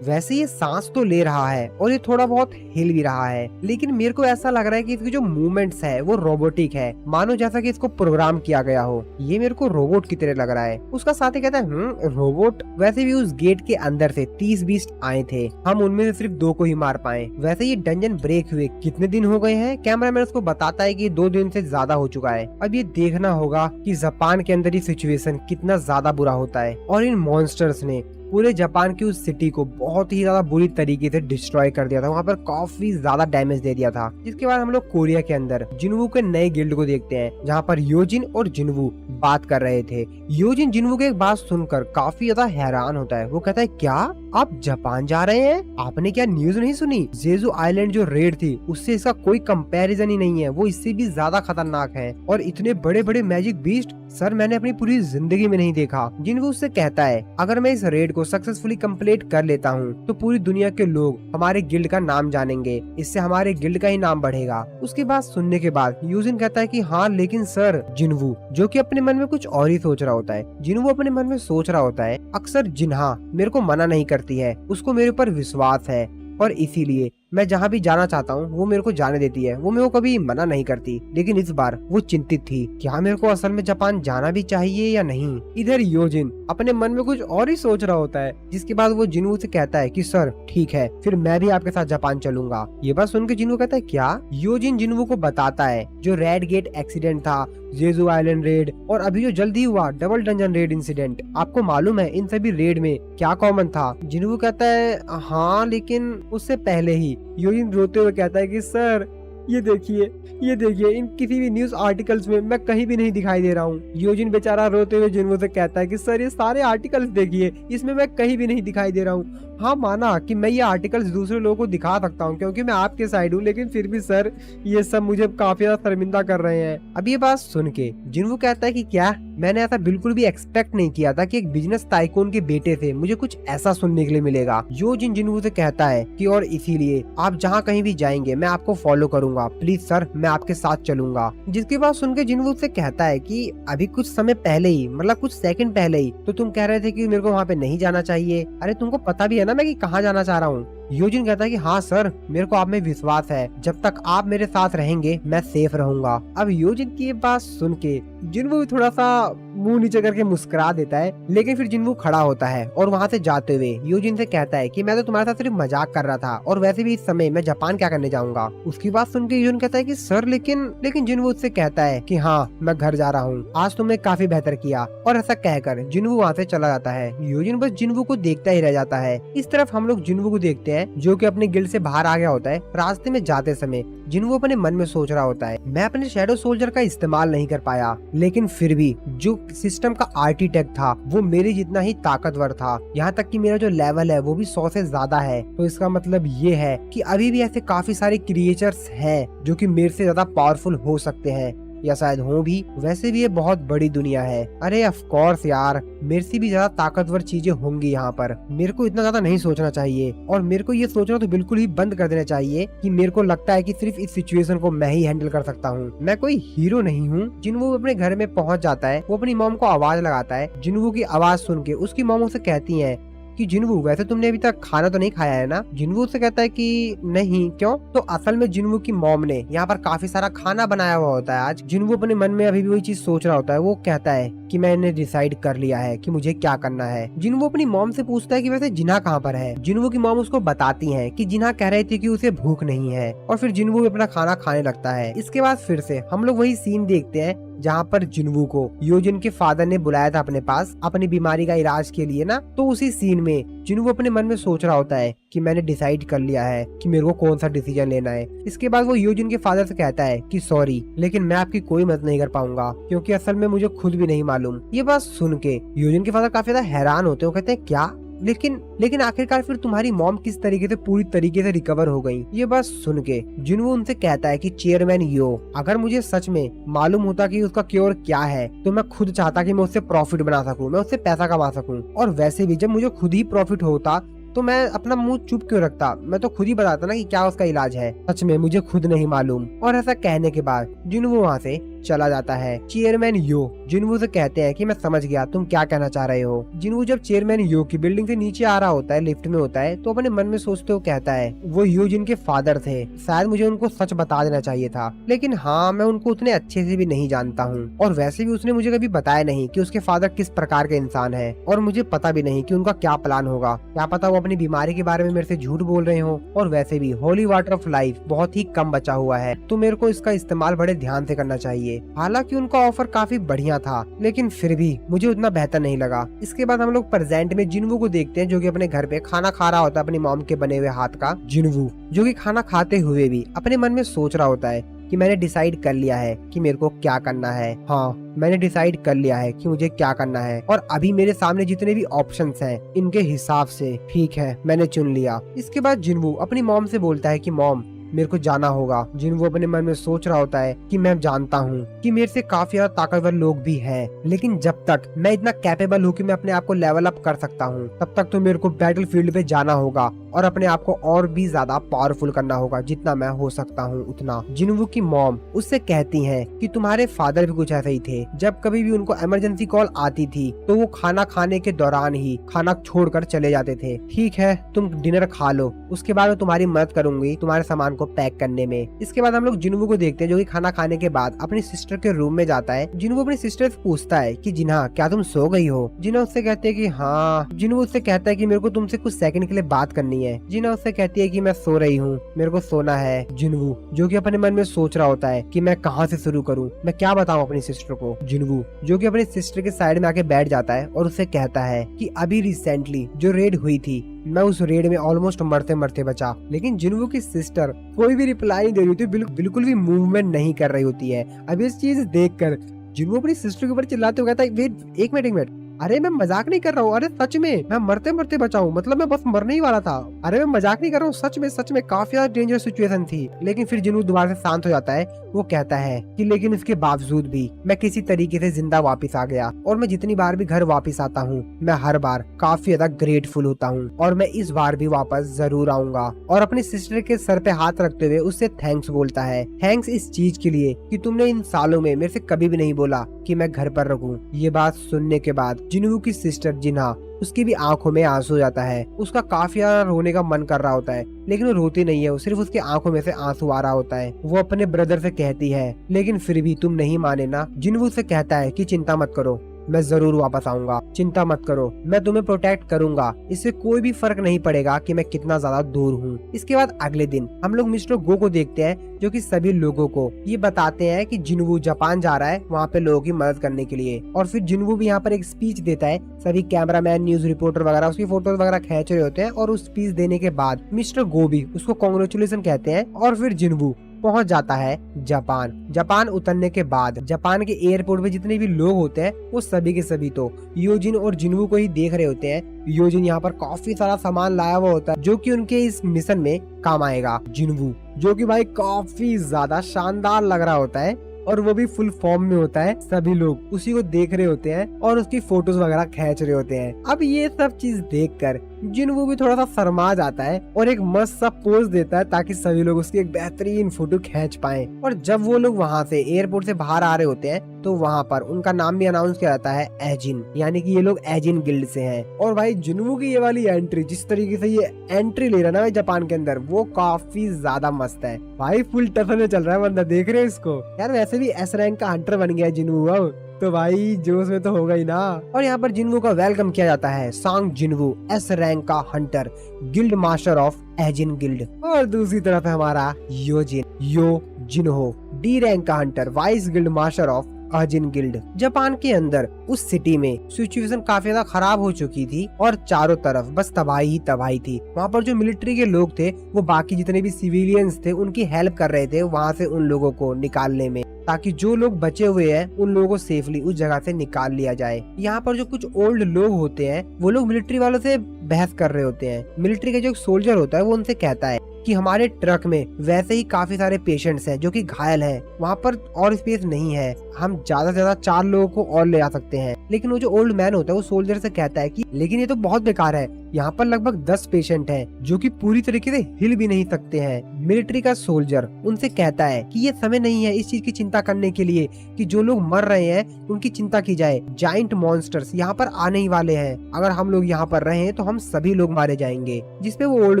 वैसे ये सांस तो ले रहा है और ये थोड़ा बहुत हिल भी रहा है, लेकिन मेरे को ऐसा लग रहा है कि इसकी जो मूवमेंट्स है वो रोबोटिक है, मानो जैसा कि इसको प्रोग्राम किया गया हो। ये मेरे को रोबोट की तरह लग रहा है। उसका साथी कहता है रोबोट? वैसे भी उस गेट के अंदर से 30 बीस्ट आए थे, हम उनमें से सिर्फ 2 को ही मार पाए। वैसे ये डंजन ब्रेक हुए कितने दिन हो गए हैं? कैमरामैन उसको बताता है कि 2 दिन से ज्यादा हो चुका है। अब ये देखना होगा कि जापान के अंदर ये सिचुएशन कितना ज्यादा बुरा होता है, और इन मॉन्स्टर्स ने पूरे जापान की उस सिटी को बहुत ही ज्यादा बुरी तरीके से डिस्ट्रॉय कर दिया था। वहाँ पर काफी ज्यादा डैमेज दे दिया था। जिसके बाद हम लोग कोरिया के अंदर जिनवू के नए गिल्ड को देखते हैं, जहाँ पर योजिन और जिनवू बात कर रहे थे। योजिन जिनवू की एक बात सुनकर काफी ज्यादा हैरान होता है। वो कहता है, क्या आप जापान जा रहे हैं? आपने क्या न्यूज नहीं सुनी? जेजू आइलैंड जो रेड थी उससे इसका कोई कंपैरिजन ही नहीं है, वो इससे भी ज्यादा खतरनाक है। और इतने बड़े बड़े मैजिक बीस्ट सर मैंने अपनी पूरी जिंदगी में नहीं देखा। जिनवू उससे कहता है, अगर मैं इस रेड को सक्सेसफुली कंप्लीट कर लेता हूँ तो पूरी दुनिया के लोग हमारे गिल्ड का नाम जानेंगे, इससे हमारे गिल्ड का ही नाम बढ़ेगा। उसकी बात सुनने के बाद यूजिन कहता है कि हाँ लेकिन सर, जिनवू जो कि अपने मन में कुछ और ही सोच रहा होता है। जिनवू अपने मन में सोच रहा होता है, अक्सर जिन्हा मेरे को मना नहीं करती है, उसको मेरे ऊपर विश्वास है और इसीलिए मैं जहाँ भी जाना चाहता हूँ वो मेरे को जाने देती है, वो मेरे को कभी मना नहीं करती। लेकिन इस बार वो चिंतित थी, क्या मेरे को असल में जापान जाना भी चाहिए या नहीं। इधर योजिन अपने मन में कुछ और ही सोच रहा होता है। जिसके बाद वो जिनवू से कहता है कि सर ठीक है, फिर मैं भी आपके साथ जापान चलूंगा। ये बात सुन के जिनवू कहता है, क्या? योजिन जिनवू को बताता है जो रेड गेट एक्सीडेंट था, जेजू आइलैंड रेड और अभी जो जल्दी हुआ डबल डंजन रेड इंसिडेंट, आपको मालूम है इन सभी रेड में क्या कॉमन था? जिनवू कहता है, हाँ लेकिन उससे पहले ही। योजिन रोते हुए कहता है कि सर ये देखिए इन किसी भी न्यूज आर्टिकल्स में मैं कहीं भी नहीं दिखाई दे रहा हूँ। योजिन बेचारा रोते हुए जिनवू से कहता है कि सर ये सारे आर्टिकल्स देखिए, इसमें मैं कहीं भी नहीं दिखाई दे रहा हूँ। हाँ माना कि मैं ये आर्टिकल्स दूसरे लोगों को दिखा सकता हूँ क्योंकि मैं आपके साइड हूँ, लेकिन फिर भी सर ये सब मुझे काफी ज्यादा शर्मिंदा कर रहे हैं। अब ये बात सुन के जिनवू कहता है कि क्या? मैंने ऐसा बिल्कुल भी एक्सपेक्ट नहीं किया था कि एक बिजनेस टाइकून के बेटे से मुझे कुछ ऐसा सुनने के लिए मिलेगा। योजिन जिनवू से कहता है कि और इसीलिए आप जहाँ कहीं भी जाएंगे मैं आपको फॉलो करूंगा, प्लीज सर मैं आपके साथ चलूंगा। जिसकी बात सुन के जिनवू से कहता है कि अभी कुछ समय पहले ही, मतलब कुछ सेकंड पहले ही तो तुम कह रहे थे कि मेरे को वहाँ पे नहीं जाना चाहिए। अरे तुमको पता भी है ना मैं कि कहाँ जाना चाह रहा हूँ। योजिन कहता है कि हाँ सर मेरे को आप में विश्वास है, जब तक आप मेरे साथ रहेंगे मैं सेफ रहूंगा। अब योजिन की ये बात सुन के जिनवू थोड़ा सा मुंह नीचे करके मुस्कुरा देता है, लेकिन फिर जिनवू खड़ा होता है और वहाँ से जाते हुए योजिन से कहता है कि मैं तो तुम्हारे साथ सिर्फ मजाक कर रहा था और वैसे भी इस समय मैं जापान क्या करने जाऊंगा। उसकी बात सुन के योजिन कहता है कि सर लेकिन जिनवू उससे कहता है कि हाँ मैं घर जा रहा हूँ, आज तुमने काफी बेहतर किया। और ऐसा कहकर जिनवू वहाँ से चला जाता है। योजिन बस जिनवू को देखता ही रह जाता है। इस तरफ हम लोग जिनवू को देखते हैं जो कि अपने गिल्ड से बाहर आ गया होता है। रास्ते में जाते समय जिनवू अपने मन में सोच रहा होता है, मैं अपने शैडो सोल्जर का इस्तेमाल नहीं कर पाया, लेकिन फिर भी जो सिस्टम का आर्किटेक्ट था वो मेरे जितना ही ताकतवर था। यहाँ तक कि मेरा जो लेवल है वो भी 100 से ज्यादा है। तो इसका मतलब ये है कि अभी भी ऐसे काफी सारे क्रिएचर्स हैं जो कि मेरे से ज्यादा पावरफुल हो सकते हैं, या शायद हो भी। वैसे भी ये बहुत बड़ी दुनिया है। अरे ऑफ कोर्स यार, मेरे से भी ज्यादा ताकतवर चीजें होंगी यहाँ पर। मेरे को इतना ज्यादा नहीं सोचना चाहिए और मेरे को ये सोचना तो बिल्कुल ही बंद कर देना चाहिए कि मेरे को लगता है कि सिर्फ इस सिचुएशन को मैं ही हैंडल कर सकता हूँ। मैं कोई हीरो नहीं हूँ। जिनवू अपने घर में पहुँच जाता है, वो अपनी मॉम को आवाज लगाता है। जिनवू की आवाज सुन के उसकी मॉम उसे कहती है कि जिनवू वैसे तुमने अभी तक खाना तो नहीं खाया है ना? जिनवू से कहता है कि नहीं, क्यों? तो असल में जिनवू की मॉम ने यहाँ पर काफी सारा खाना बनाया हुआ होता है आज। जिनवू अपने मन में अभी भी वही चीज सोच रहा होता है। वो कहता है कि मैंने डिसाइड कर लिया है कि मुझे क्या करना है। जिनवू अपनी मॉम से पूछता है कि वैसे जिन्हा कहाँ पर है। जिनवू की मॉम उसको बताती है कि जिन्हा कह रही थी कि उसे भूख नहीं है, और फिर जिनवू अपना खाना खाने लगता है। इसके बाद फिर से हम लोग वही सीन देखते हैं जहाँ पर जिनवू को योजिन के फादर ने बुलाया था अपने पास अपनी बीमारी का इलाज के लिए ना। तो उसी सीन में जिनवू अपने मन में सोच रहा होता है कि मैंने डिसाइड कर लिया है कि मेरे को कौन सा डिसीजन लेना है। इसके बाद वो योजिन के फादर से कहता है कि सॉरी, लेकिन मैं आपकी कोई मदद नहीं कर पाऊंगा क्योंकि असल में मुझे खुद भी नहीं मालूम। ये बात सुन के योजिन के फादर काफी ज्यादा हैरान होते हैं। वो कहते हैं क्या? लेकिन आखिरकार फिर तुम्हारी मॉम किस तरीके से पूरी तरीके से रिकवर हो गई? ये बात सुन के जिनवू उनसे कहता है कि चेयरमैन यो, अगर मुझे सच में मालूम होता कि उसका क्योर क्या है तो मैं खुद चाहता कि मैं उससे प्रॉफिट बना सकूं, मैं उससे पैसा कमा सकूं। और वैसे भी जब मुझे खुद ही प्रॉफिट होता तो मैं अपना मुंह चुप क्यों रखता, मैं तो खुद ही बताता ना कि क्या उसका इलाज है। सच में मुझे खुद नहीं मालूम। और ऐसा कहने के बाद जिनवू वहाँ से चला जाता है। चेयरमैन यो जिनवू से कहते हैं कि मैं समझ गया तुम क्या कहना चाह रहे हो। जिनवू जब चेयरमैन यो की बिल्डिंग से नीचे आ रहा होता है, लिफ्ट में होता है, तो अपने मन में सोचते हुए कहता है वो यो जिनके फादर थे, शायद मुझे उनको सच बता देना चाहिए था, लेकिन हाँ मैं उनको उतने अच्छे से भी नहीं जानता हूँ, और वैसे भी उसने मुझे कभी बताया नहीं कि उसके फादर किस प्रकार के इंसान है, और मुझे पता भी नहीं कि उनका क्या प्लान होगा। क्या पता वो अपनी बीमारी के बारे में मेरे से झूठ बोल रहे हो, और वैसे भी होली वाटर ऑफ लाइफ बहुत ही कम बचा हुआ है, तो मेरे को इसका इस्तेमाल बड़े ध्यान से करना चाहिए। हालांकि उनका ऑफर काफी बढ़िया था, लेकिन फिर भी मुझे उतना बेहतर नहीं लगा। इसके बाद हम लोग प्रेजेंट में जिनवू को देखते हैं, जो कि अपने घर पे खाना खा रहा होता है अपनी मॉम के बने हुए हाथ का। जिनवू जो कि खाना खाते हुए भी अपने मन में सोच रहा होता है कि मैंने डिसाइड कर लिया है कि मेरे को क्या करना है। हाँ मैंने डिसाइड कर लिया है कि मुझे क्या करना है, और अभी मेरे सामने जितने भी ऑप्शंस हैं इनके हिसाब से ठीक है मैंने चुन लिया। इसके बाद जिनवू अपनी मॉम से बोलता है कि मॉम मेरे को जाना होगा। जिनवू अपने मन में सोच रहा होता है कि मैं जानता हूँ कि मेरे से काफी ज्यादा ताकतवर लोग भी हैं, लेकिन जब तक मैं इतना कैपेबल हूँ कि मैं अपने आप को लेवल अप कर सकता हूँ, तब तक तो मेरे को बैटल फील्ड पे जाना होगा और अपने आप को और भी ज्यादा पावरफुल करना होगा, जितना मैं हो सकता हूँ उतना। जिनवू की मॉम उससे कहती है कि तुम्हारे फादर भी कुछ ऐसे ही थे, जब कभी भी उनको इमरजेंसी कॉल आती थी तो वो खाना खाने के दौरान ही खाना छोड़कर चले जाते थे। ठीक है तुम डिनर खा लो, उसके बाद मैं तुम्हारी मदद करूंगी तुम्हारे सामान को पैक करने में। इसके बाद हम लोग जिनवू को देखते हैं, जो कि खाना खाने के बाद अपनी सिस्टर के रूम में जाता है। जिनवू अपनी सिस्टर से पूछता है कि जिन्हा क्या तुम सो गई हो। जिन्हा उससे कहते हैं कि हाँ। जिनवू उससे कहता है कि मेरे को तुमसे कुछ सेकंड के लिए बात करनी है। जिन्हा उससे कहती है कि मैं सो रही हूँ, मेरे को सोना है। जिनवू जो कि अपने मन में सोच रहा होता है कि मैं कहाँ से शुरू करूँ, मैं क्या बताऊँ अपनी सिस्टर को। जिनवू जो कि अपनी सिस्टर के साइड में आके बैठ जाता है और उससे कहता है कि अभी रिसेंटली जो रेड हुई थी, मैं उस रेड में ऑलमोस्ट मरते मरते बचा, लेकिन जिनवू की सिस्टर कोई भी रिप्लाई नहीं दे रही होती, बिल्कुल भी मूवमेंट नहीं कर रही होती है। अब इस चीज देखकर जिनवू अपनी सिस्टर के ऊपर चिल्लाते हुए कहता है वेट एक मिनट, अरे मैं मजाक नहीं कर रहा हूँ, अरे सच में मैं मरते मरते बचा हूँ, मतलब मैं बस मरने ही वाला था, अरे मैं मजाक नहीं कर रहा हूँ, सच में काफी ज्यादा डेंजर सिचुएशन थी। लेकिन फिर जिनवू दोबारा से शांत हो जाता है। वो कहता है कि लेकिन इसके बावजूद भी मैं किसी तरीके से जिंदा वापस आ गया, और मैं जितनी बार भी घर वापस आता हूँ मैं हर बार काफी ज्यादा ग्रेटफुल होता हूँ, और मैं इस बार भी वापस जरूर आऊंगा। और अपनी सिस्टर के सर पे हाथ रखते हुए उससे थैंक्स बोलता है। थैंक्स इस चीज के लिए कि तुमने इन सालों में मेरे से कभी भी नहीं बोला कि मैं घर पर रहूं। ये बात सुनने के बाद जिनवू की सिस्टर जिन्हा उसकी भी आंखों में आंसू जाता है। उसका काफी ज्यादा रोने का मन कर रहा होता है, लेकिन वो रोती नहीं है, वो सिर्फ उसकी आंखों में से आंसू आ रहा होता है। वो अपने ब्रदर से कहती है लेकिन फिर भी तुम नहीं माने ना। जिनवू से कहता है कि चिंता मत करो, मैं जरूर वापस आऊंगा, चिंता मत करो, मैं तुम्हें प्रोटेक्ट करूंगा, इससे कोई भी फर्क नहीं पड़ेगा कि मैं कितना ज्यादा दूर हूँ। इसके बाद अगले दिन हम लोग मिस्टर गो को देखते हैं, जो कि सभी लोगों को ये बताते हैं कि जिनवू जापान जा रहा है वहाँ पे लोगों की मदद करने के लिए। और फिर जिनवू भी यहाँ पर एक स्पीच देता है, सभी कैमरामैन न्यूज रिपोर्टर वगैरह उसकी फोटोज वगैरह खींच रहे होते हैं, और उस स्पीच देने के बाद मिस्टर गो भी उसको कांग्रेचुलेशन कहते हैं। और फिर जिनवू पहुंच जाता है जापान उतरने के बाद जापान के एयरपोर्ट पे जितने भी लोग होते हैं वो सभी के सभी तो योजिन और जिनवू को ही देख रहे होते हैं। योजिन यहाँ पर काफी सारा सामान लाया हुआ होता है जो कि उनके इस मिशन में काम आएगा। जिनवू जो कि भाई काफी ज्यादा शानदार लग रहा होता है, और वो भी फुल फॉर्म में होता है। सभी लोग उसी को देख रहे होते हैं और उसकी फोटोज वगैरह खींच रहे होते हैं। अब ये सब चीज देखकर जिनवू भी थोड़ा सा शर्मा जाता है और एक मस्त सा पोज देता है ताकि सभी लोग उसकी एक बेहतरीन फोटो खींच पाएं। और जब वो लोग वहाँ से एयरपोर्ट से बाहर आ रहे होते हैं तो वहाँ पर उनका नाम भी अनाउंस किया जाता है एजिन, यानी कि ये लोग एजिन गिल्ड से हैं। और भाई जिनवू की ये वाली एंट्री, जिस तरीके से ये एंट्री ले रहा है ना भाई जापान के अंदर, वो काफी ज्यादा मस्त है भाई। फुल टफन में चल रहा है बंदा, देख रहे हैं इसको यार। वैसे भी एस रैंक का हंटर बन गया है जिनवू, अब तो भाई जोश में तो होगा ही ना। और यहाँ पर जिनवू का वेलकम किया जाता है। सांग जिनवू एस रैंक का Hunter, guild master of ageing guild. और दूसरी तरफ है हमारा योजिन यो जिनहो, डी रैंक का Hunter, vice guild master of ageing guild. Japan के अंदर उस सिटी में सिचुएशन काफी ज्यादा खराब हो चुकी थी और चारों तरफ बस तबाही ही तबाही थी। वहाँ पर जो मिलिट्री के लोग थे वो बाकी जितने भी सिविलियंस थे उनकी हेल्प कर रहे थे वहाँ से उन लोगों को निकालने में, ताकि जो लोग बचे हुए हैं उन लोगों को सेफली उस जगह से निकाल लिया जाए। यहाँ पर जो कुछ ओल्ड लोग होते हैं वो लोग मिलिट्री वालों से बहस कर रहे होते हैं। मिलिट्री का जो सोल्जर होता है वो उनसे कहता है कि हमारे ट्रक में वैसे ही काफी सारे पेशेंट्स हैं जो कि घायल हैं, वहाँ पर और स्पेस नहीं है, हम ज्यादा से ज्यादा 4 लोगों को और ले आ सकते हैं। लेकिन वो जो ओल्ड मैन होता है वो सोल्जर से कहता है कि लेकिन ये तो बहुत बेकार है, यहाँ पर लगभग 10 पेशेंट हैं जो कि पूरी तरीके से हिल भी नहीं सकते हैं। मिलिट्री का सोल्जर उनसे कहता है कि ये समय नहीं है इस चीज की चिंता करने के लिए कि जो लोग मर रहे हैं उनकी चिंता की जाए। जाइंट मॉन्स्टर्स यहाँ पर आने ही वाले हैं, अगर हम लोग यहाँ पर रहे तो हम सभी लोग मारे जाएंगे। जिसपे वो ओल्ड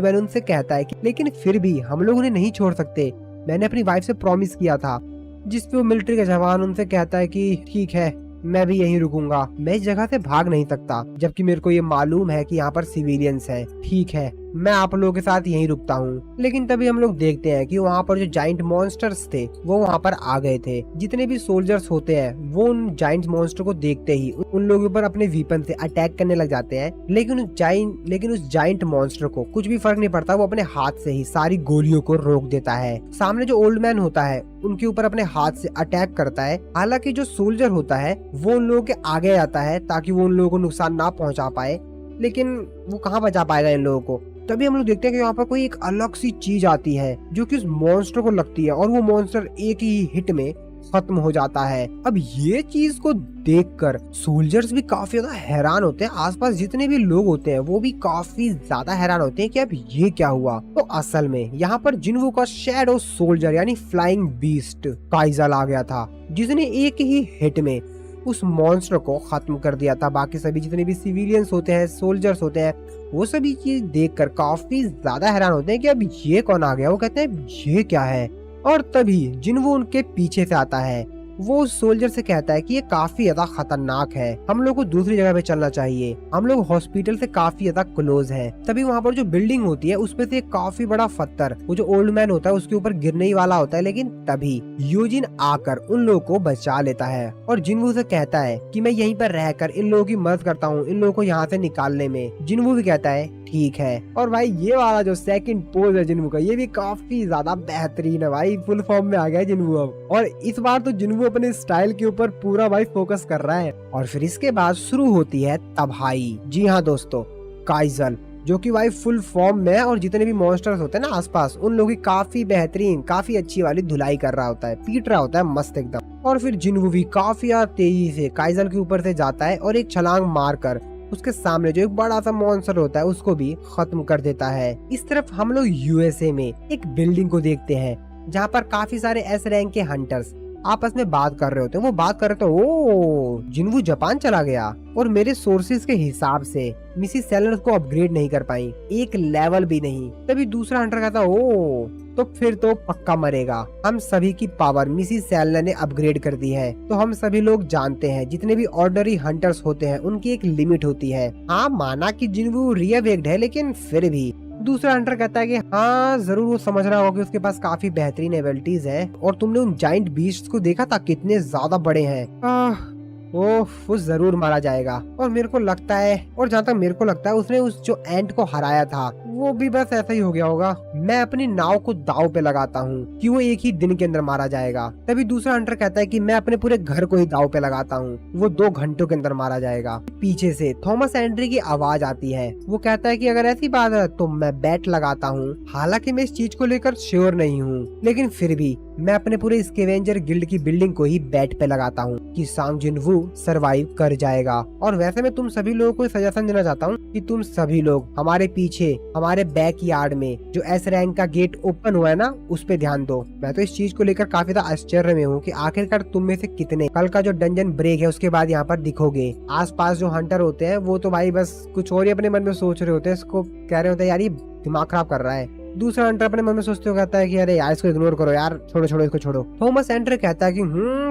मैन उनसे कहता है कि लेकिन फिर भी हम लोग उन्हें नहीं छोड़ सकते, मैंने अपनी वाइफ से प्रॉमिस किया था। जिसपे वो मिलिट्री का जवान उनसे कहता है कि ठीक है, मैं भी यहीं रुकूंगा, मैं इस जगह से भाग नहीं सकता, जबकि मेरे को ये मालूम है कि यहाँ पर सिविलियंस हैं। ठीक है, मैं आप लोगों के साथ यहीं रुकता हूँ। लेकिन तभी हम लोग देखते हैं कि वहाँ पर जो जाइंट मॉन्स्टर्स थे वो वहाँ पर आ गए थे। जितने भी सोल्जर्स होते हैं वो उन जाइंट मॉन्स्टर को देखते ही उन लोगों पर अपने वीपन से अटैक करने लग जाते हैं। लेकिन उस जाइंट मॉन्स्टर को कुछ भी फर्क नहीं पड़ता, वो अपने हाथ से ही सारी गोलियों को रोक देता है। सामने जो ओल्ड मैन होता है उनके ऊपर अपने हाथ से अटैक करता है। हालांकि जो सोल्जर होता है वो उन लोगों के आगे आता है ताकि वो उन लोगों को नुकसान ना पहुंचा पाए, लेकिन वो कहाँ बचा पाएगा इन लोगों को। तभी हम लोग देखते हैं कि यहाँ पर कोई एक अलग सी चीज आती है जो कि उस मॉन्स्टर को लगती है और वो मॉन्स्टर एक ही हिट में खत्म हो जाता है। अब ये चीज को देखकर सोल्जर्स भी काफी ज्यादा हैरान होते हैं, आसपास जितने भी लोग होते हैं वो भी काफी ज्यादा हैरान होते हैं कि अब ये क्या हुआ। तो असल में यहाँ पर जिन्वू का शैडो सोल्जर यानी फ्लाइंग बीस्ट काइजल आ गया था, जिसने एक ही हिट में उस मॉन्स्टर को खत्म कर दिया था। बाकी सभी जितने भी सिविलियंस होते हैं, सोल्जर्स होते हैं, वो सभी चीज देखकर काफी ज्यादा हैरान होते हैं कि अब ये कौन आ गया। वो कहते हैं ये क्या है, और तभी जिन्वू उनके पीछे से आता है। वो उस सोल्जर से कहता है कि ये काफी ज्यादा खतरनाक है, हम लोग को दूसरी जगह पे चलना चाहिए, हम लोग हॉस्पिटल से काफी ज्यादा क्लोज हैं। तभी वहाँ पर जो बिल्डिंग होती है उसपे से काफी बड़ा पत्थर वो जो ओल्ड मैन होता है उसके ऊपर गिरने ही वाला होता है, लेकिन तभी यूजिन आकर उन लोगों को बचा लेता है और जिन्वू से कहता है कि मैं यहीं पर रहकर इन लोगों की मदद करता हूँ, इन लोगों को यहाँ से निकालने में। जिन्वू भी कहता है ठीक है। और भाई ये वाला जो सेकंड पोज है जिन्वू का, ये भी काफी ज्यादा बेहतरीन है भाई, फुल फॉर्म में आ गया है जिन्वू अब। और इस बार तो जिन्वू अपने स्टाइल के ऊपर पूरा भाई फोकस कर रहा है। और फिर इसके बाद शुरू होती है तबाही। जी हाँ दोस्तों, काइजल जो कि भाई फुल फॉर्म में है और जितने भी मॉन्स्टर्स होते हैं ना आसपास उन लोगों की काफी बेहतरीन काफी अच्छी वाली धुलाई कर रहा होता है, पीट रहा होता है मस्त एकदम। और फिर जिन्वू भी काफी तेजी से काइजल के ऊपर से जाता है और एक छलांग मारकर उसके सामने जो एक बड़ा सा मॉन्स्टर होता है उसको भी खत्म कर देता है। इस तरफ हम लोग यूएसए में एक बिल्डिंग को देखते हैं जहाँ पर काफी सारे एस रैंक के हंटर्स आपस में बात कर रहे होते हैं। वो बात कर रहे थे ओ जिन्वू जापान चला गया और मेरे सोर्सेज के हिसाब से मिसिस सेलर को अपग्रेड नहीं कर पाई, एक लेवल भी नहीं। तभी दूसरा हंटर कहता ओ तो फिर तो पक्का मरेगा, हम सभी की पावर मिसिस सेलर ने अपग्रेड कर दी है। तो हम सभी लोग जानते हैं जितने भी ऑर्डनरी हंटर्स होते हैं उनकी एक लिमिट होती है। हाँ माना कि जिन्वू रीअवेक्ड है, लेकिन फिर भी दूसरा हंटर कहता है कि हाँ जरूर वो समझ रहा होगा कि उसके पास काफी बेहतरीन एबिलिटीज है और तुमने उन जाइंट बीस्ट्स को देखा था कितने ज्यादा बड़े हैं। वो जरूर मारा जाएगा। और मेरे को लगता है, और जहाँ तक मेरे को लगता है उसने उस जो एंट को हराया था वो भी बस ऐसा ही हो गया होगा। मैं अपनी नाव को दाव पे लगाता हूँ कि वो एक ही दिन के अंदर मारा जाएगा। तभी दूसरा हंटर कहता है कि मैं अपने पूरे घर को ही दाव पे लगाता हूँ, वो 2 घंटों के अंदर मारा जाएगा। पीछे से थॉमस एंड्री की आवाज आती है। वो कहता है कि अगर ऐसी बात है तो मैं बैट लगाता हूँ। हालांकि मैं इस चीज को लेकर श्योर नहीं हूँ, लेकिन फिर भी मैं अपने पूरे स्कैवेंजर गिल्ड की बिल्डिंग को ही बैट पे लगाता हूँ कि सांग जिन्वू सरवाइव कर जाएगा। और वैसे मैं तुम सभी लोगों को सजेशन देना चाहता हूँ कि तुम सभी लोग हमारे पीछे हमारे बैक यार्ड में जो एस रैंक का गेट ओपन हुआ है ना उस पे ध्यान दो। मैं तो इस चीज को लेकर काफी ज्यादा आश्चर्य में हूँ कि आखिरकार तुम में से कितने कल का जो डंजन ब्रेक है उसके बाद यहाँ पर दिखोगे। आसपास जो हंटर होते हैं वो तो भाई बस कुछ और ही अपने मन में सोच रहे होते हैं, इसको कह रहे होते हैं यार ये दिमाग खराब कर रहा है। दूसरा हंटर अपने मन में सोचते हुए कहता है कि अरे यार इसको इग्नोर करो यार, छोड़ो छोड़ो इसको छोड़ो। थॉमस एंड्रे कहता है कि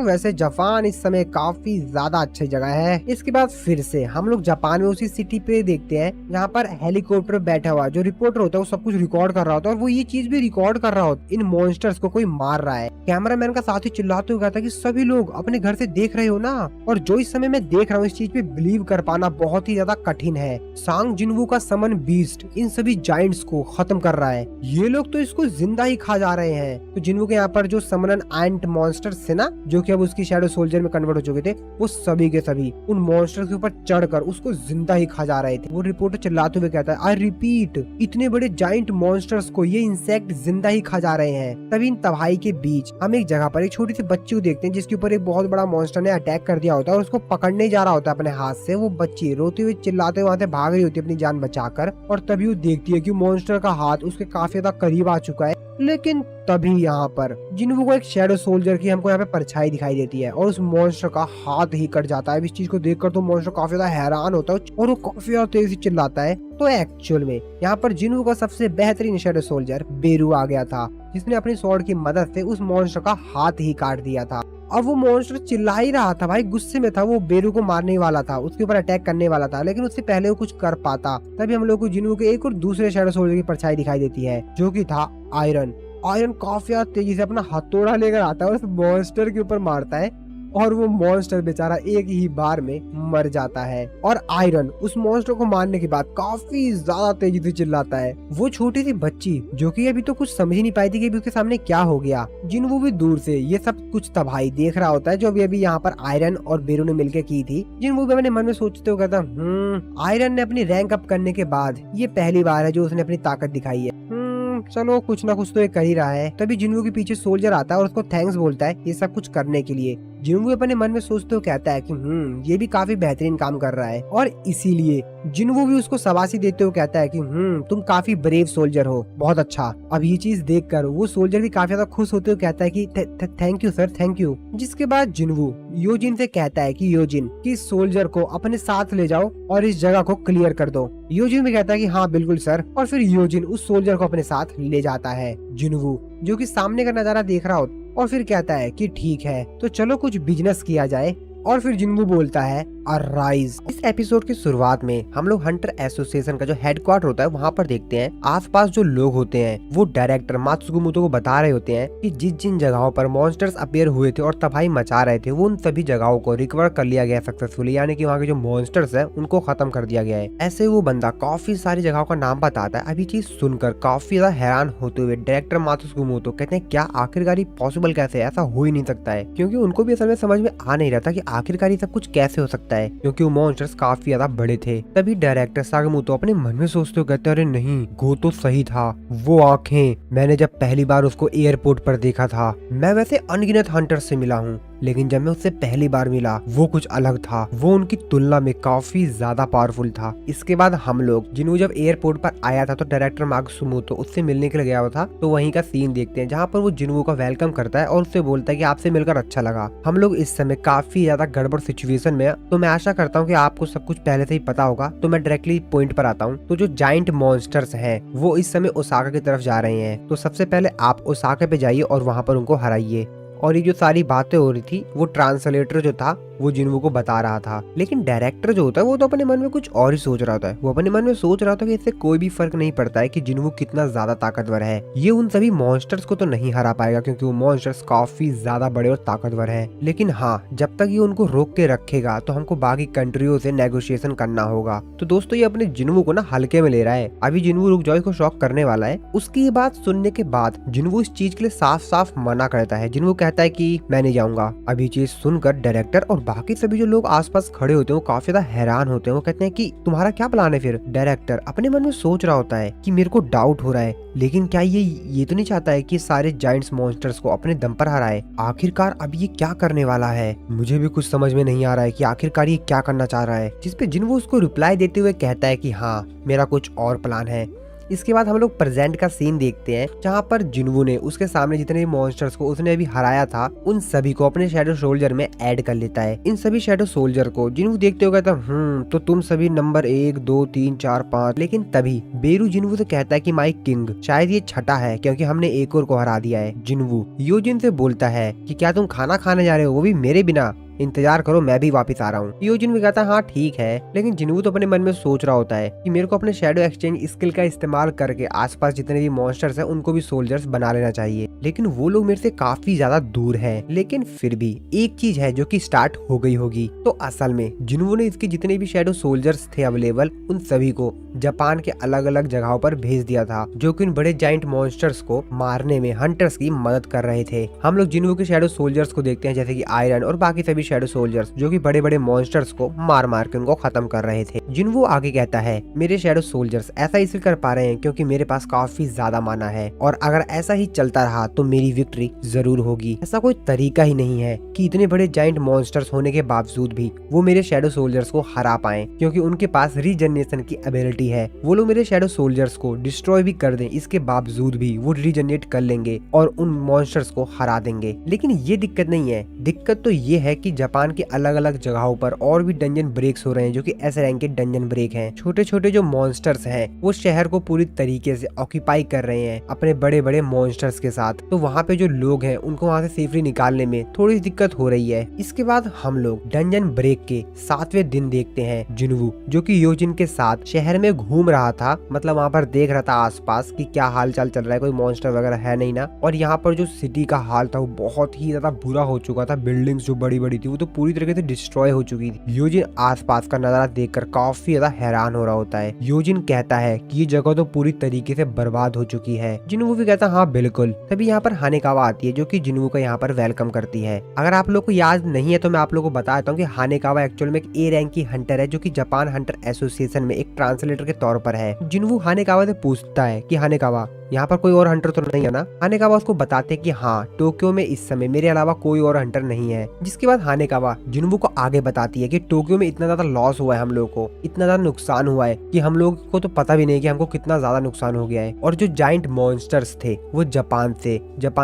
वैसे जापान इस समय काफी ज्यादा अच्छी जगह है। इसके बाद फिर से हम लोग जापान में उसी सिटी पे देखते हैं जहाँ पर हेलीकॉप्टर बैठा हुआ जो रिपोर्टर होता है वो सब कुछ रिकॉर्ड कर रहा होता है और वो ये चीज भी रिकॉर्ड कर रहा होता है इन मॉन्स्टर्स को कोई मार रहा है। कैमरामैन का साथ ही चिल्लाते हुए कहता है कि सभी लोग अपने घर से देख रहे हो ना, और जो इस समय मैं देख रहा हूँ इस चीज पे बिलीव कर पाना बहुत ही ज्यादा कठिन है। सांग जिन्वू का समन बीस्ट इन सभी जायंट्स को खत्म कर रहा है। ये लोग तो इसको जिंदा ही खा जा रहे हैं। तो जिन्हों के यहाँ पर जो समनन एंट मॉन्स्टर्स थे ना, जो कि अब उसकी शैडो सोल्जर में कन्वर्ट हो चुके थे, वो सभी के सभी उन मॉन्स्टर्स के ऊपर चढ़कर उसको जिंदा ही खा जा रहे थे। वो रिपोर्टर चिल्लाते हुए कहता है, आई रिपीट, इतने बड़े जाइंट मॉन्स्टर्स को ये इंसेक्ट जिंदा ही खा जा रहे हैं। तभी इन तबाही के बीच हम एक जगह पर एक छोटी सी बच्ची को देखते हैं, जिसके ऊपर एक बहुत बड़ा मॉन्स्टर ने अटैक कर दिया होता है और उसको पकड़ने जा रहा होता है अपने हाथ से। वो बच्ची रोते हुए चिल्लाते हुए वहां से भाग रही होती है अपनी जान बचाकर, और तभी वो देखती है कि मॉन्स्टर का हाथ उसके काफी ज्यादा करीब आ चुका है। लेकिन तभी यहाँ पर जिन्हों को एक शैडो सोल्जर की हमको यहाँ पे परछाई दिखाई देती है और उस मॉन्स्टर का हाथ ही कट जाता है। इस चीज को देखकर तो मॉन्स्टर काफी ज्यादा हैरान होता है और वो काफी ज्यादा तेजी से चिल्लाता है। तो एक्चुअल में यहाँ पर जिन्हों का सबसे बेहतरीन शैडो सोल्जर बेरू आ गया था, जिसने अपनी स्वॉर्ड की मदद से उस मॉन्स्टर का हाथ ही काट दिया था। अब वो मॉन्स्टर चिल्ला ही रहा था भाई, गुस्से में था, वो बेरू को मारने वाला था, उसके ऊपर अटैक करने वाला था, लेकिन उससे पहले वो कुछ कर पाता। तभी हम लोग को जिन्हों के एक और दूसरे शैडो सोल्जर की परछाई दिखाई देती है, जो कि था आयरन। आयरन काफी तेजी से अपना हथौड़ा लेकर आता है और उस मॉन्स्टर के ऊपर मारता है और वो मॉन्स्टर बेचारा एक ही बार में मर जाता है। और आयरन उस मॉन्स्टर को मारने के बाद काफी ज्यादा तेजी से चिल्लाता है। वो छोटी सी बच्ची जो कि अभी तो कुछ समझ ही नहीं पाई थी कि अभी उसके सामने क्या हो गया, जिन्हों भी दूर से ये सब कुछ तबाही देख रहा होता है जो अभी यहाँ पर आयरन और बेरू ने मिलकर की थी। जिन्हों भी अपने मन में सोचते हुए कहता, आयरन ने अपनी रैंक अप करने के बाद ये पहली बार है जो उसने अपनी ताकत दिखाई है। चलो कुछ ना कुछ तो ये कर ही रहा है। तभी जिन्हों के पीछे सोल्जर आता है और उसको थैंक्स बोलता है ये सब कुछ करने के लिए। जिन्हों अपने मन में सोचते हुए कहता है कि ये भी काफी बेहतरीन काम कर रहा है, और इसीलिए जिन्हों भी उसको शाबाशी देते हुए कहता है कि तुम काफी ब्रेव सोल्जर हो, बहुत अच्छा। अब ये चीज देखकर वो सोल्जर भी काफी ज्यादा खुश होते हुए कहता है कि thank you sir, thank you. जिसके बाद जिन्हों योजिन से कहता है कि योजिन कि सोल्जर को अपने साथ ले जाओ और इस जगह को क्लियर कर दो। योजिन भी कहता है कि हाँ बिल्कुल सर, और फिर योजिन उस सोल्जर को अपने साथ ले जाता है। जिन्हों जो कि सामने का नजारा देख रहा होता और फिर कहता है कि ठीक है तो चलो कुछ बिजनेस किया जाए। और फिर जिन्हों बोलता है अराइज। इस एपिसोड की शुरुआत में हम लोग हंटर एसोसिएशन का जो हेडक्वार्टर होता है वहाँ पर देखते हैं। आसपास जो लोग होते हैं वो डायरेक्टर मात्सुगुमोतो को बता रहे होते हैं कि जिन जगहों पर मॉन्स्टर्स अपीयर हुए थे और तबाही मचा रहे थे वो उन सभी जगहों को रिकवर कर लिया गया सक्सेसफुली, यानी कि वहाँ के जो मॉन्स्टर्स है उनको खत्म कर दिया गया है। ऐसे वो बंदा काफी सारी जगहों का नाम बताता है। अभी चीज सुनकर काफी ज्यादा हैरान होते हुए डायरेक्टर मात्सुगुमोतो कहते हैं क्या आखिरकार ये पॉसिबल कैसे, ऐसा हो ही नहीं सकता है, क्योंकि उनको भी असल में समझ में आ नहीं रहा था कि आखिरकार ये सब कुछ कैसे हो सकता है, क्योंकि वो मॉन्स्टर्स काफी ज्यादा बड़े थे। तभी डायरेक्टर सागमोतो अपने मन में सोचते हुए कहते हैं अरे नहीं, गो तो सही था, वो आंखें मैंने जब पहली बार उसको एयरपोर्ट पर देखा था। मैं वैसे अनगिनत हंटर्स से मिला हूँ, लेकिन जब मैं उससे पहली बार मिला वो कुछ अलग था, वो उनकी तुलना में काफी ज्यादा पावरफुल था। इसके बाद हम लोग जिन्हों जब एयरपोर्ट पर आया था तो डायरेक्टर मात्सुगुमोतो उससे मिलने के लिए गया हुआ था, तो वहीं का सीन देखते हैं जहाँ पर वो जिन्हों का वेलकम करता है और उससे बोलता है कि आपसे मिलकर अच्छा लगा। हम लोग इस समय काफी ज्यादा गड़बड़ सिचुएशन में, तो मैं आशा करता हूँ कि आपको सब कुछ पहले से ही पता होगा, तो मैं डायरेक्टली पॉइंट पर आता हूँ। तो जो जाइंट मॉन्स्टर्स हैं वो इस समय ओसाका की तरफ जा रहे हैं, तो सबसे पहले आप ओसाका पे जाइए और वहाँ पर उनको हराइए। और ये जो सारी बातें हो रही थी वो ट्रांसलेटर जो था वो जिन्हों को बता रहा था, लेकिन डायरेक्टर जो होता है वो तो अपने मन में कुछ और ही सोच रहा था। वो अपने मन में सोच रहा था कि इससे कोई भी फर्क नहीं पड़ता है कि जिन्हों कितना ज्यादा ताकतवर है, ये उन सभी मॉन्स्टर्स को तो नहीं हरा पाएगा क्योंकि वो मॉन्स्टर्स काफी ज्यादा बड़े और ताकतवर हैं। लेकिन हाँ, जब तक ये उनको रोक के रखेगा तो हमको बाकी कंट्रियों से नेगोशिएशन करना होगा। तो दोस्तों ये अपने जिन्हों को ना हल्के में ले रहा है। अभी जिन्हों रुक जाओ को शॉक करने वाला है। उसकी ये बात सुनने के बाद जिन्हों इस चीज के लिए साफ साफ मना करता है। जिन्हों कहता है कि मैं नहीं जाऊंगा। अभी चीज सुनकर डायरेक्टर और बाकी सभी जो लोग आसपास खड़े होते हैं वो काफी ज्यादा हैरान होते हैं। वो कहते हैं कि तुम्हारा क्या प्लान है फिर? डायरेक्टर अपने मन में सोच रहा होता है कि मेरे को डाउट हो रहा है, लेकिन क्या ये तो नहीं चाहता है कि सारे जायंट्स मॉन्स्टर्स को अपने दम पर हराए? आखिरकार अब ये क्या करने वाला है? मुझे भी कुछ समझ में नहीं आ रहा है कि आखिरकार ये क्या करना चाह रहा है। जिसपे जिन्हों उसको रिप्लाई देते हुए कहता है कि हाँ मेरा कुछ और प्लान है। इसके बाद हम लोग प्रेजेंट का सीन देखते हैं जहाँ पर जिन्हों ने उसके सामने जितने भी मॉन्स्टर्स को उसने अभी हराया था उन सभी को अपने शैडो सोल्जर में ऐड कर लेता है। इन सभी शैडो सोल्जर को जिन्हों देखते हुए कहता तो तुम सभी नंबर 1, 2, 3, 4, 5। लेकिन तभी बेरू जिन्हों से कहता है कि माई किंग शायद ये छठा है क्योंकि हमने एक और को हरा दिया है। जिन्हों योजिन से बोलता है कि क्या तुम खाना खाने जा रहे हो, वो भी मेरे बिना? इंतजार करो, मैं भी वापस आ रहा हूँ। योजिन भी कहता है हाँ ठीक है, लेकिन जिनवू तो अपने मन में सोच रहा होता है कि मेरे को अपने शैडो एक्सचेंज स्किल का इस्तेमाल करके आसपास जितने भी मॉन्स्टर्स हैं उनको भी सोल्जर्स बना लेना चाहिए, लेकिन वो लोग मेरे से काफी ज्यादा दूर हैं। लेकिन फिर भी एक चीज है जो कि स्टार्ट हो गई होगी। तो असल में जिनवू ने इसके जितने भी शैडो सोल्जर्स थे अवेलेबल उन सभी को जापान के अलग अलग जगहों पर भेज दिया था, जो कि उन बड़े जाइंट मॉन्स्टर्स को मारने में हंटर्स की मदद कर रहे थे। हम लोग जिनवू के शैडो सोल्जर्स को देखते हैं, जैसे कि आयरन और बाकी सभी शैडो सोल्जर्स जो कि बड़े बड़े मॉन्स्टर्स को मार मार के उनको खत्म कर रहे थे। जिनवू आगे कहता है मेरे शैडो सोल्जर्स ऐसा इसलिए कर पा रहे हैं क्योंकि मेरे पास काफी ज्यादा माना है, और अगर ऐसा ही चलता रहा तो मेरी विक्ट्री जरूर होगी। ऐसा कोई तरीका ही नहीं है कि इतने बड़े जाइंट मॉन्स्टर्स होने के बावजूद भी वो मेरे शैडो सोल्जर्स को हरा पाए, क्योंकि उनके पास रीजनरेशन की एबिलिटी है। वो लोग मेरे शैडो सोल्जर्स को डिस्ट्रॉय भी कर दें, इसके बावजूद भी वो रीजनरेट कर लेंगे और उन मॉन्स्टर्स को हरा देंगे। लेकिन ये दिक्कत नहीं है, दिक्कत तो ये है कि जापान के अलग अलग जगहों पर और भी डंजन ब्रेक्स हो रहे हैं, जो कि एस रैंक के डंजन ब्रेक हैं। छोटे छोटे जो मॉन्स्टर्स हैं वो शहर को पूरी तरीके से ऑक्यूपाई कर रहे हैं अपने बड़े बड़े मॉन्स्टर्स के साथ। तो वहाँ पे जो लोग हैं उनको वहाँ से सेफली निकालने में थोड़ी दिक्कत हो रही है। इसके बाद हम लोग डंजन ब्रेक के 7वें दिन देखते हैं जिनवू, जो कि योजिन के साथ शहर में घूम रहा था, मतलब वहाँ पर देख रहा था आसपास कि क्या हाल चाल चल रहा है, कोई मॉन्स्टर वगैरह है नहीं ना। और यहाँ पर जो सिटी का हाल था वो बहुत ही ज्यादा बुरा हो चुका था। बिल्डिंग्स जो बड़ी बड़ी थी वो तो पूरी तरीके से डिस्ट्रॉय हो चुकी थी। योजिन आसपास का नजारा देखकर काफी ज्यादा हैरान हो रहा होता है। योजिन कहता है कि ये जगह तो पूरी तरीके से बर्बाद हो चुकी है। जिनवू भी कहता है हाँ बिल्कुल। तभी यहाँ पर हानेकावा आती है, जो कि जिनवू का यहाँ पर वेलकम करती है। अगर आप लोग को याद नहीं है तो मैं आप लोग को बता देता हूँ कि हानेकावा एक्चुअल में एक ए रैंक की हंटर है, जो कि जापान हंटर एसोसिएशन में एक ट्रांसलेटर के तौर पर है। जिनवू हानेकावा से पूछता है कि हानेकावा यहाँ पर कोई और हंटर तो नहीं है ना। हानेकावा उसको बताते कि हाँ टोक्यो में इस समय मेरे अलावा कोई और हंटर नहीं है। जिसके बाद हानेकावा जिनवू को आगे बताती है कि टोक्यो में इतना ज्यादा लॉस हुआ है, हम लोग को इतना ज्यादा नुकसान हुआ है कि हम लोग को तो पता भी नहीं कि हमको कितना ज्यादा नुकसान हो गया है। और जो जाइंट मॉन्स्टर्स थे वो जापान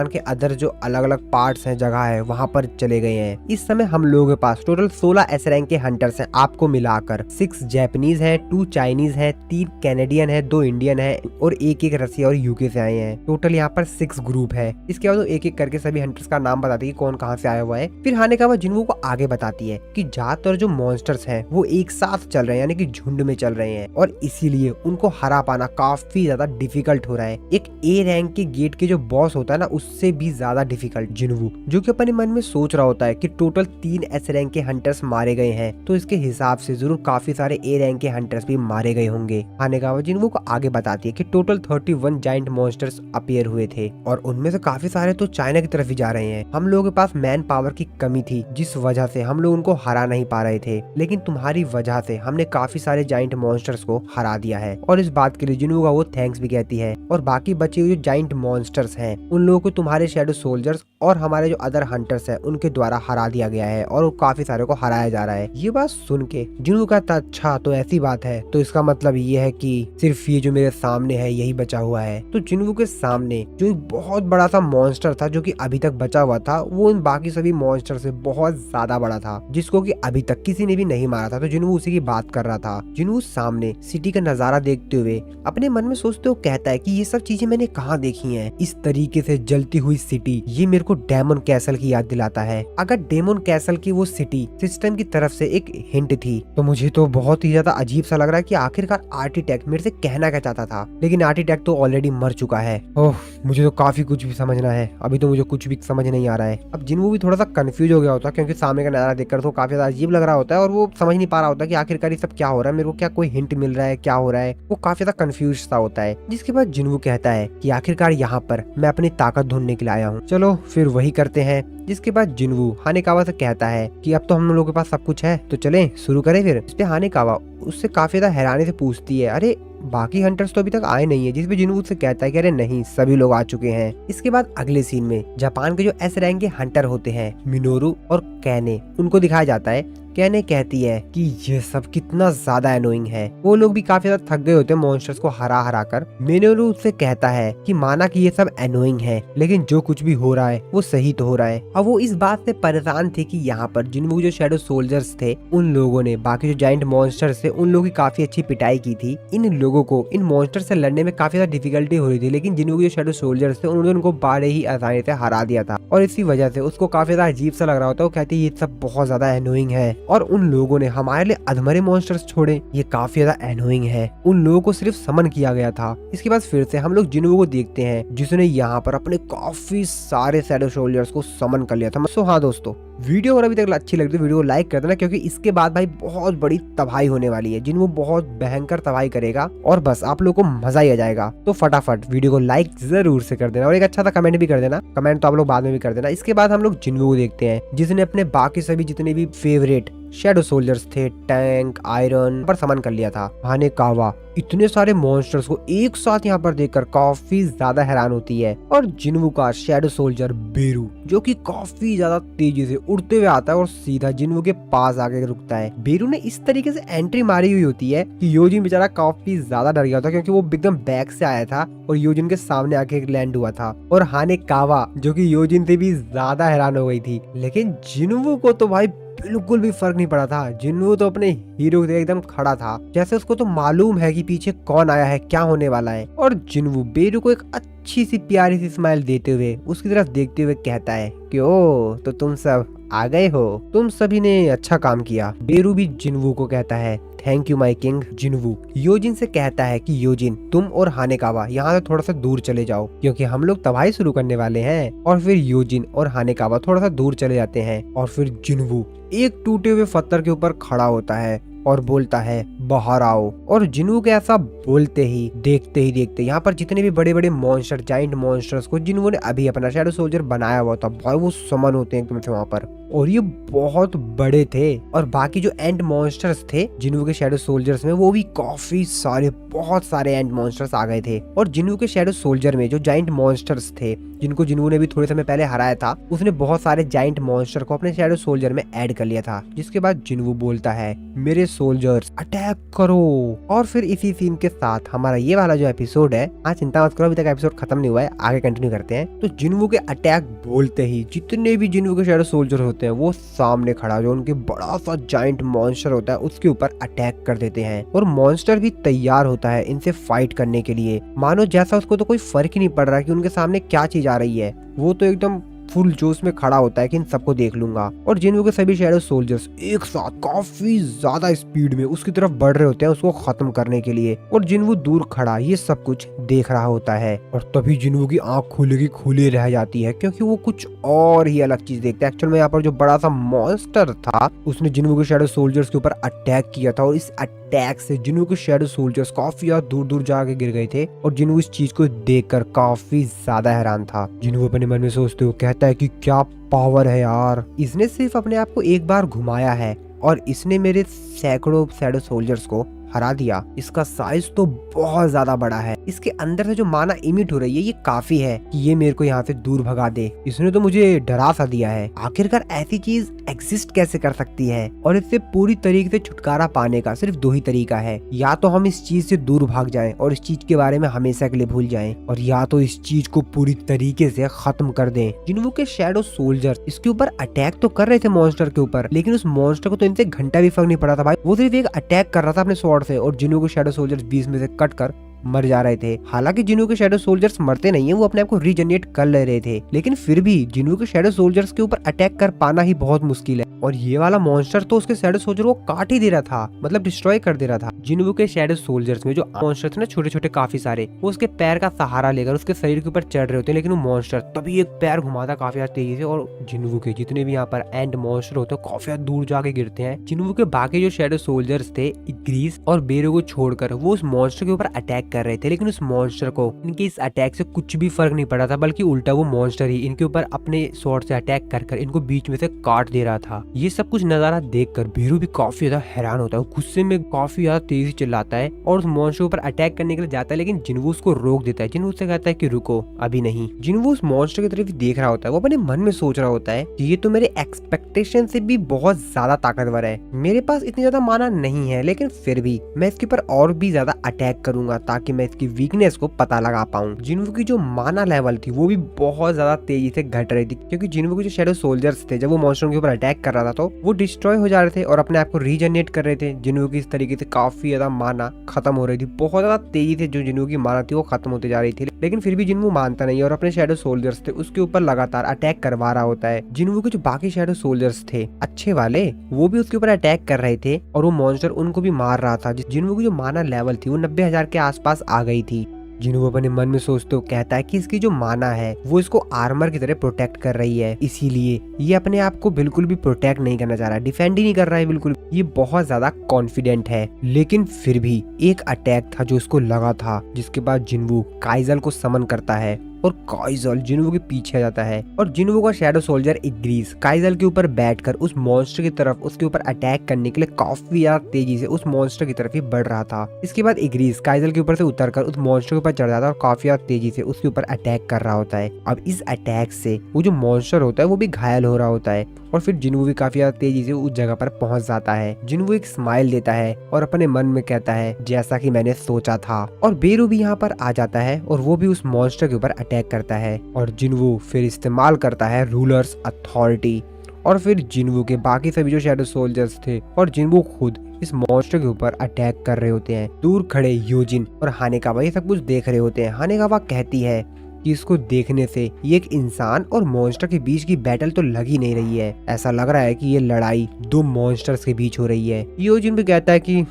के अदर जो अलग अलग पार्ट्स हैं, जगह है, वहाँ पर चले गए हैं। इस समय हम लोगों के पास टोटल 16 एस रैंक के हंटर्स हैं, आपको मिलाकर 6 जापानीज है, 2 चाइनीज है, 3 कैनेडियन है, 2 इंडियन है और एक रसिया और यूके से आए हैं। टोटल यहाँ पर 6 ग्रुप है। इसके बाद वो एक एक करके सभी हंटर्स का नाम बताती है कि कौन कहाँ से आया हुआ है। फिर हानेकावा जिनवू को आगे बताती है कि ज्यादातर जो मॉन्स्टर्स हैं वो एक साथ चल रहे हैं, यानी कि झुंड में चल रहे हैं, और इसीलिए उनको हरा पाना काफी ज्यादा डिफिकल्ट हो रहा है। एक ए रैंक के गेट के जो बॉस होता है ना, उससे भी ज्यादा डिफिकल्ट। जिनवू जो कि अपने मन में सोच रहा होता है कि टोटल 3 एस रैंक के हंटर्स मारे गए हैं, तो इसके हिसाब से जरूर काफी सारे ए रैंक के हंटर्स भी मारे गए होंगे। हानेकावा जिनवू को आगे बताती है कि टोटल 31 जाइंट मॉन्स्टर्स अपीयर हुए थे, और उनमें से काफी सारे तो चाइना की तरफ ही जा रहे हैं। हम लोगों के पास मैन पावर की कमी थी, जिस वजह से हम लोग उनको हरा नहीं पा रहे थे, लेकिन तुम्हारी वजह से हमने काफी सारे जाइंट मॉन्स्टर्स को हरा दिया है, और इस बात के लिए जिनवू का वो थैंक्स भी कहती है। और बाकी बचे हुए जो जाइंट मॉन्स्टर्स हैं उन लोगों को तुम्हारे शैडो सोल्जर्स और हमारे जो अदर हंटर्स हैं उनके द्वारा हरा दिया गया है, और काफी सारे को हराया जा रहा है। ये बात सुन के जिनवू कहता अच्छा तो ऐसी बात है, तो इसका मतलब ये है कि सिर्फ ये जो मेरे सामने है यही बचा हुआ है। तो जिनवू के सामने जो एक बहुत बड़ा सा मॉन्स्टर था जो कि अभी तक बचा हुआ था, वो इन बाकी सभी मॉन्स्टर से बहुत ज्यादा बड़ा था, जिसको कि अभी तक किसी ने भी नहीं मारा था। तो जिनवू उसी की बात कर रहा था। जिनवू सामने सिटी का नजारा देखते हुए अपने मन में सोचते हुए कहता है कि ये सब चीजें मैंने कहाँ देखी हैं। इस तरीके से जलती हुई सिटी, ये मेरे को डेमन कैसल की याद दिलाता है। अगर डेमन कैसल की वो सिटी सिस्टम की तरफ से एक हिंट थी, तो मुझे तो बहुत ही ज्यादा अजीब सा लग रहा है कि आखिरकार आर्किटेक्ट मेरे से कहना क्या चाहता था। लेकिन आर्किटेक्ट तो ऑलरेडी मर चुका है। ओह, मुझे तो काफी कुछ भी समझना है, अभी तो मुझे कुछ भी समझ नहीं आ रहा है। अब जिनवू भी थोड़ा सा कंफ्यूज हो गया होता है, क्योंकि सामने का नजारा देखकर तो काफी ज्यादा अजीब लग रहा होता है, और वो समझ नहीं पा रहा होता कि आखिरकार ये सब क्या हो रहा है, मेरे को क्या कोई हिंट मिल रहा है, क्या हो रहा है। वो काफी ज्यादा कंफ्यूज सा होता है। जिसके बाद जिनवू कहता है कि आखिरकार यहाँ पर मैं अपनी ताकत ढूंढने के लिए आया हूँ, चलो फिर वही करते हैं। जिसके बाद जिनवू हानेकावा से कहता है कि अब तो हम लोगों के पास सब कुछ है, तो चलें शुरू करें फिर। इस पे हानेकावा उससे काफी ज्यादा हैरानी से पूछती है, अरे बाकी हंटर्स तो अभी तक आए नहीं है। जिसपे जिनवू से कहता है कि अरे नहीं, सभी लोग आ चुके हैं। इसके बाद अगले सीन में जापान के जो एस रैंक के हंटर होते हैं, मिनोरू और कैने, उनको दिखाया जाता है कहने कहती है कि ये सब कितना ज्यादा एनोइंग है। वो लोग भी काफी ज्यादा थक गए होते हैं मॉन्स्टर्स को हरा हरा कर। मिनोरू उससे कहता है कि माना कि ये सब एनोइंग है, लेकिन जो कुछ भी हो रहा है वो सही तो हो रहा है। अब वो इस बात से परेशान थे कि यहाँ पर जिनवू जो शैडो सोल्जर्स थे उन लोगों ने बाकी जो जाइंट मॉन्स्टर्स थे उन लोगों की काफी अच्छी पिटाई की थी। इन लोगों को इन मॉन्स्टर से लड़ने में काफी ज्यादा डिफिकल्टी हो रही थी, लेकिन जिनवू जो शैडो सोल्जर्स थे उन्होंने उनको बड़े ही आसानी से हरा दिया था और इसी वजह से उसको काफी ज्यादा अजीब सा लग रहा होता है। वो कहते ये सब बहुत ज्यादा एनोइंग है और उन लोगों ने हमारे लिए अधमरे मॉन्स्टर्स छोड़े, ये काफी ज्यादा एनोइंग है। उन लोगों को सिर्फ समन किया गया था। इसके बाद फिर से हम लोग जिनवू को देखते हैं जिसने यहाँ पर अपने काफी सारे शैडो सोल्जर्स को समन कर लिया था। सो हाँ दोस्तों, वीडियो अगर अभी तक अच्छी लगी तो वीडियो को लाइक कर देना, क्योंकि इसके बाद भाई बहुत बड़ी तबाही होने वाली है। जिनवू बहुत भयंकर तबाही करेगा और बस आप लोगों को मजा ही आ जाएगा। तो फटाफट वीडियो को लाइक जरूर से कर देना और एक अच्छा सा कमेंट भी कर देना। कमेंट तो आप लोग बाद में भी कर देना। इसके बाद हम लोग जिनवू को देखते हैं जिसने अपने बाकी सभी जितने भी फेवरेट शैडो सोल्जर्स थे, टैंक, आयरन पर समन कर लिया था। हानेकावा इतने सारे मॉन्स्टर्स को एक साथ यहाँ पर देखकर काफी ज्यादा हैरान होती है। और जिनवू का शैडो सोल्जर बेरू जो कि काफी ज्यादा तेजी से उड़ते हुए आता है और सीधा जिनवू के पास आके रुकता है। बेरू ने इस तरीके से एंट्री मारी हुई होती है कि योजिन बेचारा काफी ज्यादा डर गया था, क्योंकि वो एकदम बैक से आया था और योजिन के सामने आके लैंड हुआ था। और हानेकावा जो कि योजिन से भी ज्यादा हैरान हो गई थी, लेकिन जिनवू को तो भाई बिल्कुल भी फर्क नहीं पड़ा था। जिनवू तो अपने हीरो के एकदम खड़ा था, जैसे उसको तो मालूम है कि पीछे कौन आया है, क्या होने वाला है। और जिनवू बेरू को एक अच्छी सी प्यारी सी स्माइल देते हुए उसकी तरफ देखते हुए कहता है कि ओ तो तुम सब आ गए हो, तुम सभी ने अच्छा काम किया। बेरू भी जिनवू को कहता है thank you my king. Jinwoo Yoojin से कहता है कि योजिन तुम और हानेकावा यहाँ से थोड़ा सा दूर चले जाओ, क्योंकि हम लोग तबाही शुरू करने वाले हैं। और फिर योजिन और हानेकावा थोड़ा सा दूर चले जाते हैं और फिर जिनवू एक टूटे हुए पत्थर के ऊपर खड़ा होता है और बोलता है बाहर आओ। और जिनवू के ऐसा बोलते ही देखते यहाँ पर जितने भी बड़े बड़े मॉन्स्टर, जाइंट मॉन्स्टर्स को जिनवू ने अभी अपना शैडो सोल्जर बनाया हुआ था, भाई वो समन होते हैं एकदम से वहाँ पर। और ये बहुत बड़े थे और बाकी जो एंड मॉन्स्टर्स थे जिनवू के शैडो सोल्जर्स में, वो भी काफी सारे, बहुत सारे एंड मॉन्स्टर्स आ गए थे। और जिनवू के शैडो सोल्जर में जो जाइंट मॉन्स्टर्स थे जिनको जिनवू ने भी थोड़े समय पहले हराया था, उसने बहुत सारे जाइंट मॉन्स्टर को अपने शैडो सोल्जर में ऐड कर लिया था। जिसके बाद जिनवू बोलता है मेरे सोल्जर्स अटैक करो। और फिर इसी सीन के साथ हमारा ये वाला जो एपिसोड है, आज चिंता मत करो अभी तक एपिसोड खत्म नहीं हुआ है, आगे कंटिन्यू करते हैं। तो जिनवू के अटैक बोलते ही जितने भी जिनवू के शैडो सोल्जर होते हैं वो सामने खड़ा जो उनके बड़ा सा जाइंट मॉन्स्टर होता है उसके ऊपर अटैक कर देते हैं। और मॉन्स्टर भी तैयार होता है इनसे फाइट करने के लिए, मानो जैसा उसको तो कोई फर्क ही नहीं पड़ रहा कि उनके सामने क्या चीज आ रही है। वो तो एकदम फुल जोश में खड़ा होता है कि इन सबको देख लूंगा। और जिनवू के सभी शैडो सोल्जर्स एक साथ काफी ज्यादा स्पीड में उसकी तरफ बढ़ रहे होते हैं उसको खत्म करने के लिए। और जिनवू दूर खड़ा ये सब कुछ देख रहा होता है और तभी जिनवू की आंख खुली की खुली रह जाती है, क्योंकि वो कुछ और ही अलग चीज देखता है। एक्चुअल में यहाँ पर जो बड़ा सा मॉन्स्टर था उसने जिनवू के शैडो सोल्जर्स के ऊपर अटैक किया था और इस अटैक से जिनवू के शैडो सोल्जर्स काफी ज्यादा दूर दूर जाके गिर गए थे। और जिनवू इस चीज को देखकर काफी ज्यादा हैरान था। जिनवू अपने मन में सोचते हुए कहता है कि क्या पावर है यार, इसने सिर्फ अपने आप को एक बार घुमाया है और इसने मेरे सैकड़ों शैडो सोल्जर्स को हरा दिया। इसका साइज तो बहुत ज्यादा बड़ा है, इसके अंदर से जो माना इमिट हो रही है ये काफी है कि ये मेरे को यहाँ से दूर भगा दे। इसने तो मुझे डरा सा दिया है। आखिरकार ऐसी चीज एग्जिस्ट कैसे कर सकती है? और इससे पूरी तरीके से छुटकारा पाने का सिर्फ दो ही तरीका है, या तो हम इस चीज से दूर भाग जाएं और इस चीज के बारे में हमेशा के लिए भूल जाएं, और या तो इस चीज को पूरी तरीके से खत्म कर दें। जिनवू के शैडो सोल्जर इसके ऊपर अटैक तो कर रहे थे मॉन्स्टर के ऊपर, लेकिन उस मॉन्स्टर को तो इनसे घंटा भी फर्क नहीं पड़ा था भाई। वो सिर्फ एक अटैक कर रहा था अपने स्वॉर्ड से और जिनवू के शैडो सोल्जर्स बीच में से कट कर मर जा रहे थे। हालांकि जिनवू के शैडो सोल्जर्स मरते नहीं है, वो अपने आप को रीजनरेट कर ले रहे थे, लेकिन फिर भी जिनवू के शैडो सोल्जर्स के ऊपर अटैक कर पाना ही बहुत मुश्किल है। और ये वाला मॉन्स्टर तो उसके शैडो सोल्जर को काट ही दे रहा था, मतलब डिस्ट्रॉय कर दे रहा था। जिनवू के शैडो सोल्जर्स में जो मॉन्स्टर थे ना छोटे छोटे काफी सारे, वो उसके पैर का सहारा लेकर उसके शरीर के ऊपर चढ़ रहे होते हैं, लेकिन वो मॉन्स्टर तभी एक पैर घुमाता काफी तेजी से और जिनवू के जितने भी यहाँ पर एंड मॉन्स्टर होते हैं काफी दूर जाके गिरते हैं। जिनवू के बाकी जो शैडो सोल्जर्स थे ग्रीस और बेरो को छोड़कर वो उस मॉन्स्टर के ऊपर अटैक कर रहे थे, लेकिन उस मॉन्स्टर को इनके इस अटैक से कुछ भी फर्क नहीं पड़ा था, बल्कि उल्टा वो मॉन्स्टर ही इनके ऊपर अपने स्वॉर्ड से अटैक कर कर इनको बीच में से काट दे रहा था। ये सब कुछ नजारा देखकर बीरू भी काफी ज्यादा हैरान होता है, गुस्से में काफी ज्यादा तेजी चिल्लाता है और उस मॉन्स्टर के ऊपर अटैक करने के लिए जाता है, लेकिन जिन्वू उसको रोक देता है। जिन्वू उससे कहता है कि रुको, अभी नहीं। जिन्वू उस मॉन्स्टर की तरफ देख रहा होता है, वो अपने मन में सोच रहा होता है कि ये तो मेरे एक्सपेक्टेशन से भी बहुत ज्यादा ताकतवर है, मेरे पास इतनी ज्यादा माना नहीं है, लेकिन फिर भी मैं इसके ऊपर और भी ज्यादा अटैक करूंगा ताकि मैं इसकी वीकनेस को पता लगा पाऊं। जिन्वू की जो माना लेवल थी वो भी बहुत ज्यादा तेजी से घट रही थी, क्योंकि जिन्वू के जो शैडो सोल्जर्स थे जब वो मॉन्स्टर के ऊपर अटैक कर रहा था तो वो डिस्ट्रॉय हो जा रहे थे और अपने आप को रीजनरेट कर रहे थे। जिन्वू की इस तरीके से काफी ज्यादा माना खत्म हो रही थी, बहुत ज्यादा तेजी से जो जिन्वू की माना थी वो खत्म होती जा रही थी, लेकिन फिर भी जिन्वू मानता नहीं और अपने शैडो सोल्जर्स थे उसके ऊपर लगातार अटैक करवा रहा होता है। जिन्वू के जो बाकी शैडो सोल्जर्स थे अच्छे वाले, वो भी उसके ऊपर अटैक कर रहे थे और वो मॉन्स्टर उनको भी मार रहा था। जिन्वू की जो माना लेवल थी वो 90,000 के आसपास आ गई थी। जिन्वू अपने मन में सोचते हो कहता है कि इसकी जो माना है वो इसको आर्मर की तरह प्रोटेक्ट कर रही है, इसीलिए ये अपने आप को बिल्कुल भी प्रोटेक्ट नहीं करना चाह रहा, डिफेंड ही नहीं कर रहा है बिल्कुल। ये बहुत ज्यादा कॉन्फिडेंट है, लेकिन फिर भी एक अटैक था जो इसको लगा था, जिसके बाद जिन्वू काइजल को समन करता है और काइजल जिन्वू के पीछे आ जाता है और जिन्वू का शैडो सोल्जर इग्रीस काइजल के ऊपर बैठकर उस मॉन्स्टर की तरफ उसके ऊपर अटैक करने के लिए काफी ज्यादा तेजी से उस मॉन्स्टर की तरफ ही बढ़ रहा था। इसके बाद इग्रीस काइजल के ऊपर से उतरकर उस मॉन्स्टर के ऊपर चढ़ जाता है और काफी ज्यादा तेजी से उसके ऊपर अटैक कर रहा होता है। अब इस अटैक से वो जो मॉन्स्टर होता है वो भी घायल हो रहा होता है और फिर जिन्वू भी काफी ज्यादा तेजी से उस जगह पर पहुंच जाता है। जिन्वू एक स्माइल देता है और अपने मन में कहता है जैसा कि मैंने सोचा था, और बेरू भी यहाँ पर आ जाता है और वो भी उस मॉन्स्टर के ऊपर अटैक करता है और जिन्वू फिर इस्तेमाल करता है रूलर्स अथॉरिटी और फिर जिन्वू के बाकी सभी जो शैडो सोल्जर्स थे और जिन्वू खुद इस मॉन्स्टर के ऊपर अटैक कर रहे होते हैं। दूर खड़े यूजिन और हानेकावा ये सब कुछ देख रहे होते हैं। हानेकावा कहती है कि इसको देखने से ये एक इंसान और मॉन्स्टर के बीच की बैटल तो लग ही नहीं रही है, ऐसा लग रहा है कि ये लड़ाई दो मॉन्स्टर्स के बीच हो रही है। यूजिन भी कहता है कि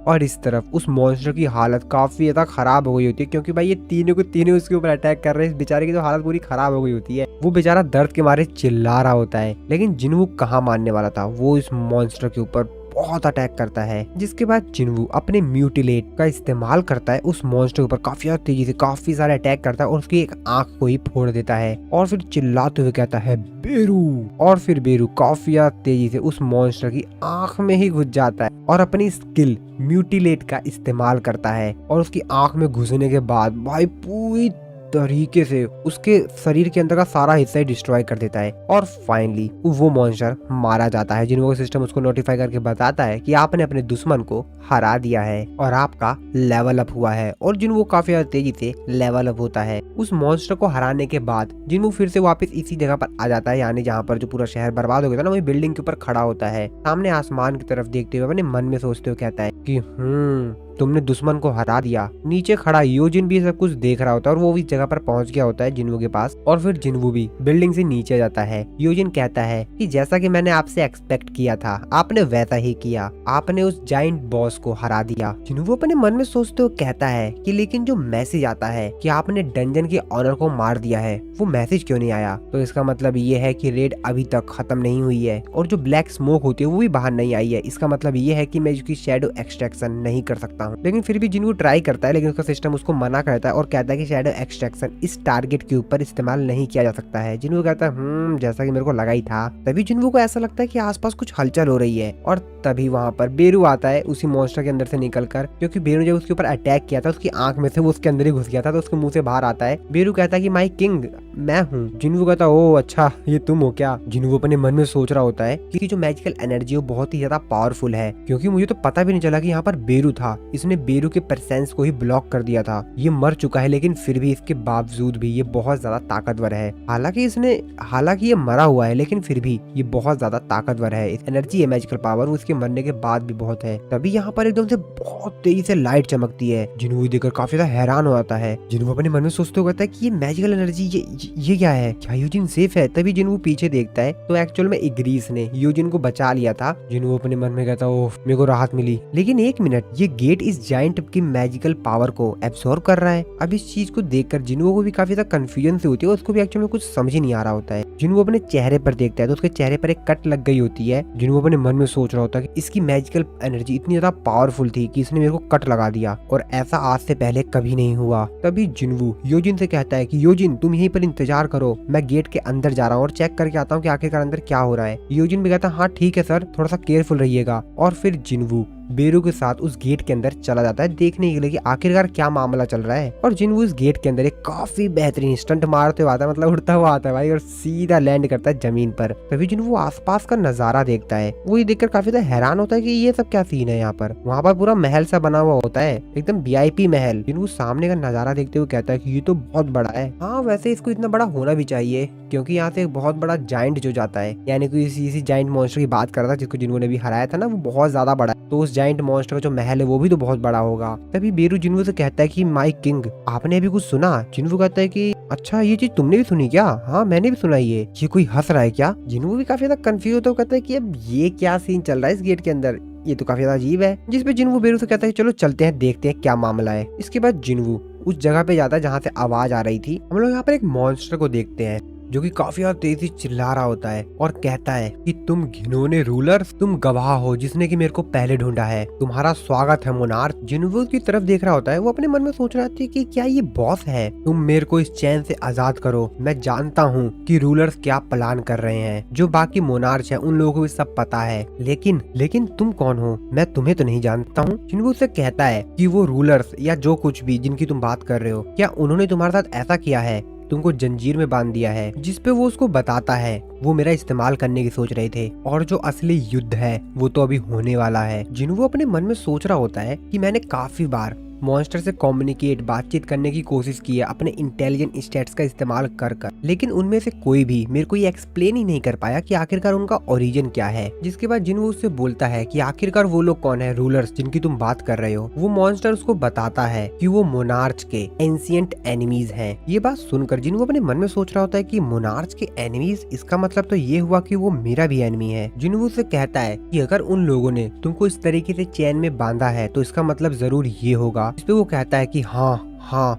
और इस तरफ उस मॉन्स्टर की हालत काफी ज्यादा खराब हो गई होती है, क्योंकि भाई ये तीनों के तीनों उसके ऊपर अटैक कर रहे हैं। इस बेचारे की तो हालत पूरी खराब हो गई होती है, वो बेचारा दर्द के मारे चिल्ला रहा होता है। लेकिन जिन्वू कहाँ मानने वाला था, वो इस मॉन्स्टर के ऊपर बहुत अटैक करता है, जिसके बाद जिन्वू अपने म्यूटिलेट का इस्तेमाल करता है उस मॉन्स्टर के ऊपर काफी ज्यादा तेजी से काफी सारे अटैक करता है और उसकी एक आंख को ही फोड़ देता है और फिर चिल्लाते हुए कहता है बेरू, और फिर बेरू काफी ज्यादा तेजी से उस मॉन्स्टर की आंख में ही घुस जाता है और अपनी स्किल म्यूटिलेट का इस्तेमाल करता है और उसकी आंख में घुसने के बाद भाई पूरी तरीके से उसके शरीर के अंदर का सारा हिस्सा ही डिस्ट्रॉय कर देता है और फाइनली वो मॉन्स्टर मारा जाता है। जिन्वू का सिस्टम उसको नोटिफाई करके बताता है कि आपने अपने दुश्मन को हरा दिया है और आपका लेवल अप हुआ है और जिन्वू काफी ज्यादा तेजी से लेवल अप होता है। उस मॉन्स्टर को हराने के बाद जिन्वू फिर से वापस इसी जगह पर आ जाता है, यानी जहाँ पर जो पूरा शहर बर्बाद हो गया था ना, वही बिल्डिंग के ऊपर खड़ा होता है, सामने आसमान की तरफ देखते हुए अपने मन में सोचते हुए कहता है कि तुमने दुश्मन को हरा दिया। नीचे खड़ा यूजिन भी सब कुछ देख रहा होता है और वो भी जगह पर पहुंच गया होता है जिन्वू के पास और फिर जिन्वू भी बिल्डिंग से नीचे जाता है। यूजिन कहता है कि जैसा कि मैंने आपसे एक्सपेक्ट किया था आपने वैसा ही किया, आपने उस जाइंट बॉस को हरा दिया। जिन्वू अपने मन में सोचते हुए कहता है कि लेकिन जो मैसेज आता है कि आपने डंजन के ऑनर को मार दिया है, वो मैसेज क्यों नहीं आया? तो इसका मतलब ये है कि रेड अभी तक खत्म नहीं हुई है और जो ब्लैक स्मोक होती है वो भी बाहर नहीं आई है। इसका मतलब ये है कि मैं इसकी शैडो एक्सट्रैक्शन नहीं कर सकता हूँ। लेकिन फिर भी जिन्वू ट्राई करता है, लेकिन उसका सिस्टम उसको मना करता है और कहता है कि शैडो एक्सट्रैक्शन इस टारगेट के ऊपर इस्तेमाल नहीं किया जा सकता है। जिन्वू कहता है जैसा कि मेरे को लगा ही था। तभी जिन्वू को ऐसा लगता है कि आसपास कुछ हलचल हो रही है और तभी वहां पर बेरू आता है उसी मॉन्स्टर के अंदर से निकलकर, क्योंकि बेरू जब उसके ऊपर अटैक किया था उसकी आंख में से वो उसके अंदर ही घुस गया था, तो उसके मुंह से बाहर आता है। बेरू कहता है कि माय किंग मैं हूँ। जिन्वू कहता है ओ अच्छा ये तुम हो क्या? जिन्वू अपने मन में सोच रहा होता है कि जो मैजिकल एनर्जी है वो बहुत ही ज्यादा पावरफुल है, क्योंकि मुझे तो पता भी नहीं चला कि यहाँ पर बेरू था। इसने बेरू के परसेंस को ही ब्लॉक कर दिया था। ये मर चुका है लेकिन फिर भी इसके बावजूद भी ये बहुत ज्यादा ताकतवर है। हालांकि ये मरा हुआ है लेकिन फिर भी ये बहुत ज्यादा ताकतवर है। इस एनर्जी है मैजिकल पावर वो इसके मरने के बाद भी बहुत है। तभी यहाँ पर एकदम से बहुत तेजी से लाइट चमकती है। जिन्वू देखकर काफी ज्यादा हैरान हो जाता है। जिन्वू अपने मन में सोचते हुए कहता है कि ये मैजिकल एनर्जी ये क्या है? क्या यूजिन सेफ है? तभी जिन्वू पीछे देखता है तो एक्चुअल में इग्रीस ने यूजिन को बचा लिया था। जिन्वू अपने मन में कहता है ओह मेरे को राहत मिली। लेकिन एक मिनट, ये गेट इस जाइंट की मैजिकल पावर को एब्सॉर्ब कर रहा है। अब इस चीज को देखकर जिन्वो को भी काफी ज्यादा कंफ्यूजन से होती है, उसको भी एक्चुअली में कुछ समझ ही नहीं आ रहा होता है। जिन्वो अपने चेहरे पर देखता है तो उसके चेहरे पर एक कट लग गई होती है। जिन्वो अपने मन में सोच रहा होता है कि इसकी मैजिकल एनर्जी इतनी ज्यादा पावरफुल थी कि इसने मेरे को कट लगा दिया और ऐसा आज से पहले कभी नहीं हुआ। तभी जिन्वो योजिन से कहता है कि योजिन तुम यहीं पर इंतजार करो, मैं गेट के अंदर जा रहा हूँ और चेक करके आता हूँ कि आखिरकार अंदर क्या हो रहा है। योजिन भी कहता है हाँ ठीक है सर, थोड़ा सा केयरफुल रहिएगा। और फिर जिन्वो बेरू के साथ उस गेट के अंदर चला जाता है देखने के लिए कि आखिरकार क्या मामला चल रहा है। और जिन्वो इस गेट के अंदर एक काफी बेहतरीन स्टंट मारते हुए आता है, मतलब उड़ता हुआ आता है भाई, और सीधा लैंड करता है जमीन पर। तभी जिन्वो आसपास का नजारा देखता है, वो ये देखकर काफी ज्यादा हैरान होता है कि ये सब क्या सीन है यहाँ पर। वहाँ पर पूरा महल सा बना हुआ होता है, एकदम VIP महल। जिन्वो सामने का नजारा देखते हुए कहता है कि ये तो बहुत बड़ा है। हाँ वैसे इसको इतना बड़ा होना भी चाहिए, क्योंकि यहाँ से एक बहुत बड़ा जाइंट जो जाता है, यानी कि इसी जाइंट मॉन्स्टर की बात कर रहा था जिसको जिन्वो ने भी हराया था ना, वो बहुत ज्यादा बड़ा है। तो उस जाइंट मॉन्स्टर का जो महल है वो भी तो बहुत बड़ा होगा। तभी बेरू जिन्वो से कहता है कि माय किंग आपने अभी कुछ सुना? जिन्वो कहता है कि अच्छा ये चीज तुमने भी सुनी क्या? हाँ मैंने भी सुना। ये कोई हंस रहा है क्या? जिन्वो भी काफी ज्यादा कंफ्यूज होता है, कहता है कि अब ये क्या सीन चल रहा है इस गेट के अंदर, ये तो काफी ज्यादा अजीब है। जिसपे जिन्वो बेरू से कहता है कि चलो चलते हैं देखते हैं क्या मामला है। इसके बाद जिन्वो उस जगह पे जाता है जहाँ से आवाज आ रही थी। हम लोग यहाँ पर एक मॉन्स्टर को देखते हैं जो कि काफी ज्यादा तेजी चिल्ला रहा होता है और कहता है कि तुम घिनौने रूलर, तुम गवाह हो जिसने कि मेरे को पहले ढूंढा है, तुम्हारा स्वागत है मोनार्क। जिन्वो की तरफ देख रहा होता है, वो अपने मन में सोच रहा था कि क्या ये बॉस है? तुम मेरे को इस चैन से आजाद करो, मैं जानता हूँ कि रूलर्स क्या प्लान कर रहे हैं, जो बाकी मोनार्क है उन लोगों को भी सब पता है, लेकिन तुम कौन हो? मैं तुम्हें तो नहीं जानता हूँ। जिन्वो से कहता है कि वो रूलर्स या जो कुछ भी जिनकी तुम बात कर रहे हो, क्या उन्होंने तुम्हारे साथ ऐसा किया है, तुमको जंजीर में बांध दिया है? जिसपे वो उसको बताता है वो मेरा इस्तेमाल करने की सोच रहे थे और जो असली युद्ध है वो तो अभी होने वाला है। जिन्वो अपने मन में सोच रहा होता है कि मैंने काफी बार मॉन्स्टर से कम्युनिकेट बातचीत करने की कोशिश की है अपने इंटेलिजेंट स्टेट्स का इस्तेमाल कर लेकिन उनमें से कोई भी मेरे को ये एक्सप्लेन ही नहीं कर पाया कि आखिरकार उनका ओरिजिन क्या है। जिसके बाद जिन्वो उससे बोलता है कि आखिरकार वो लोग कौन है रूलर्स जिनकी तुम बात कर रहे हो। वो मॉन्स्टर उसको बताता है कि वो मोनार्क के एंशिएंट एनिमीज हैं। ये बात सुनकर जिन्वो अपने मन में सोच रहा होता है कि मोनार्क के एनिमीज, इसका मतलब तो ये हुआ कि वो मेरा भी एनिमी है। जिन्वो उससे कहता है कि अगर उन लोगों ने तुमको इस तरीके से चैन में बांधा है तो इसका मतलब जरूर ये होगा। इस पे वो कहता है कि हाँ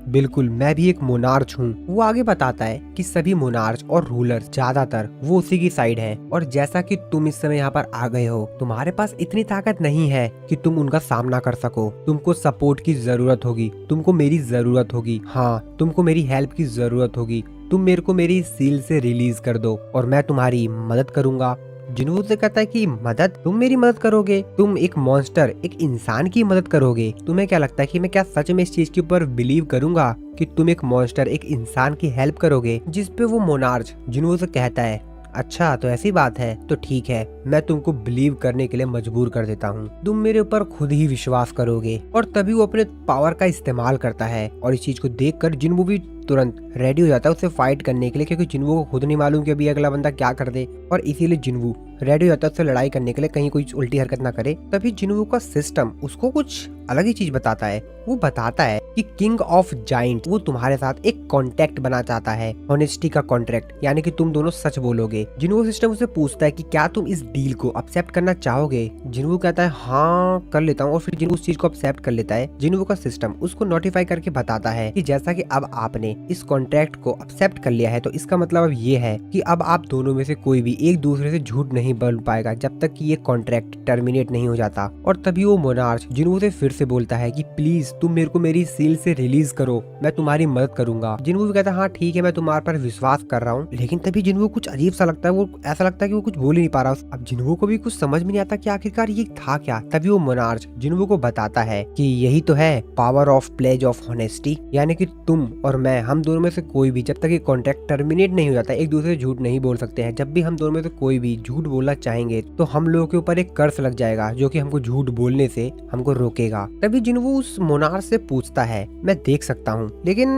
बिल्कुल, मैं भी एक मोनार्क हूँ। वो आगे बताता है कि सभी मोनार्क और रूलर्स ज्यादातर वो उसी की साइड हैं और जैसा कि तुम इस समय यहाँ पर आ गए हो, तुम्हारे पास इतनी ताकत नहीं है कि तुम उनका सामना कर सको। तुमको सपोर्ट की जरूरत होगी, तुमको मेरी जरूरत होगी, हाँ तुमको मेरी हेल्प की जरूरत होगी। तुम मेरे को मेरी सील से रिलीज कर दो और मैं तुम्हारी मदद करूंगा। जिन्वो से कहता है कि मदद? तुम मेरी मदद करोगे? तुम एक मॉन्स्टर, एक इंसान की मदद करोगे? तुम्हें क्या लगता है कि मैं क्या सच में इस चीज के ऊपर बिलीव करूंगा कि तुम एक मॉन्स्टर, एक इंसान की हेल्प करोगे? जिसपे वो मोनार्क जिन्वो से कहता है अच्छा तो ऐसी बात है, तो ठीक है, मैं तुमको बिलीव करने के लिए मजबूर कर देता हूँ, तुम मेरे ऊपर खुद ही विश्वास करोगे। और तभी वो अपने पावर का इस्तेमाल करता है और इस चीज को देखकर जिन्वो भी तुरंत रेडी हो जाता है उससे फाइट करने के लिए, क्योंकि जिन्वो को खुद नहीं मालूम कि अभी अगला बंदा क्या कर दे, और इसीलिए जिन्वो रेडी हो जाता है उससे लड़ाई करने के लिए, कहीं कोई उल्टी हरकत ना करे। तभी जिन्वो का सिस्टम उसको कुछ अलग ही चीज बताता है। वो बताता है कि किंग ऑफ जाइंट वो तुम्हारे साथ एक कॉन्ट्रैक्ट बना चाहता है, ऑनेस्टी का कॉन्ट्रैक्ट, यानी कि तुम दोनों सच बोलोगे। जिन्वो सिस्टम उसे पूछता है कि क्या तुम इस डील को एक्सेप्ट करना चाहोगे? जिन्वो कहता है हाँ कर लेता हूँ, और फिर जिन्वो उस चीज को एक्सेप्ट कर लेता है। जिन्वो का सिस्टम उसको नोटिफाई करके बताता है कि जैसा कि अब आपने इस कॉन्ट्रैक्ट को एक्सेप्ट कर लिया है, तो इसका मतलब अब ये है कि अब आप दोनों में से कोई भी एक दूसरे से झूठ नहीं बोल पाएगा जब तक कि ये कॉन्ट्रैक्ट टर्मिनेट नहीं हो जाता। और तभी वो मोनार्क जिन्वो से फिर से बोलता है कि प्लीज तुम मेरे को मेरी सील से रिलीज करो, मैं तुम्हारी मदद करूंगा। जिन्वो भी कहता है हाँ ठीक है, मैं तुम्हारे पर विश्वास कर रहा हूँ। लेकिन तभी जिन्वो कुछ अजीब सा लगता है, वो ऐसा लगता है कि वो कुछ बोल ही नहीं पा रहा। अब जिन्वो को भी कुछ समझ में नहीं आता कि आखिरकार ये था क्या। तभी वो मोनार्क जिन्वो को बताता है कि यही तो है power of pledge of honesty, यानी कि तुम और मैं, हम दोनों में से कोई भी जब तक ये कॉन्ट्रैक्ट टर्मिनेट नहीं हो जाता एक दूसरे से झूठ नहीं बोल सकते हैं। जब भी हम दोनों में से कोई भी झूठ बोलना चाहेंगे तो हम लोगों के ऊपर एक कर्ज लग जाएगा जो कि हमको झूठ बोलने से हमको रोकेगा। तभी जिन्वो उस मोनार्क से पूछता है मैं देख सकता हूँ, लेकिन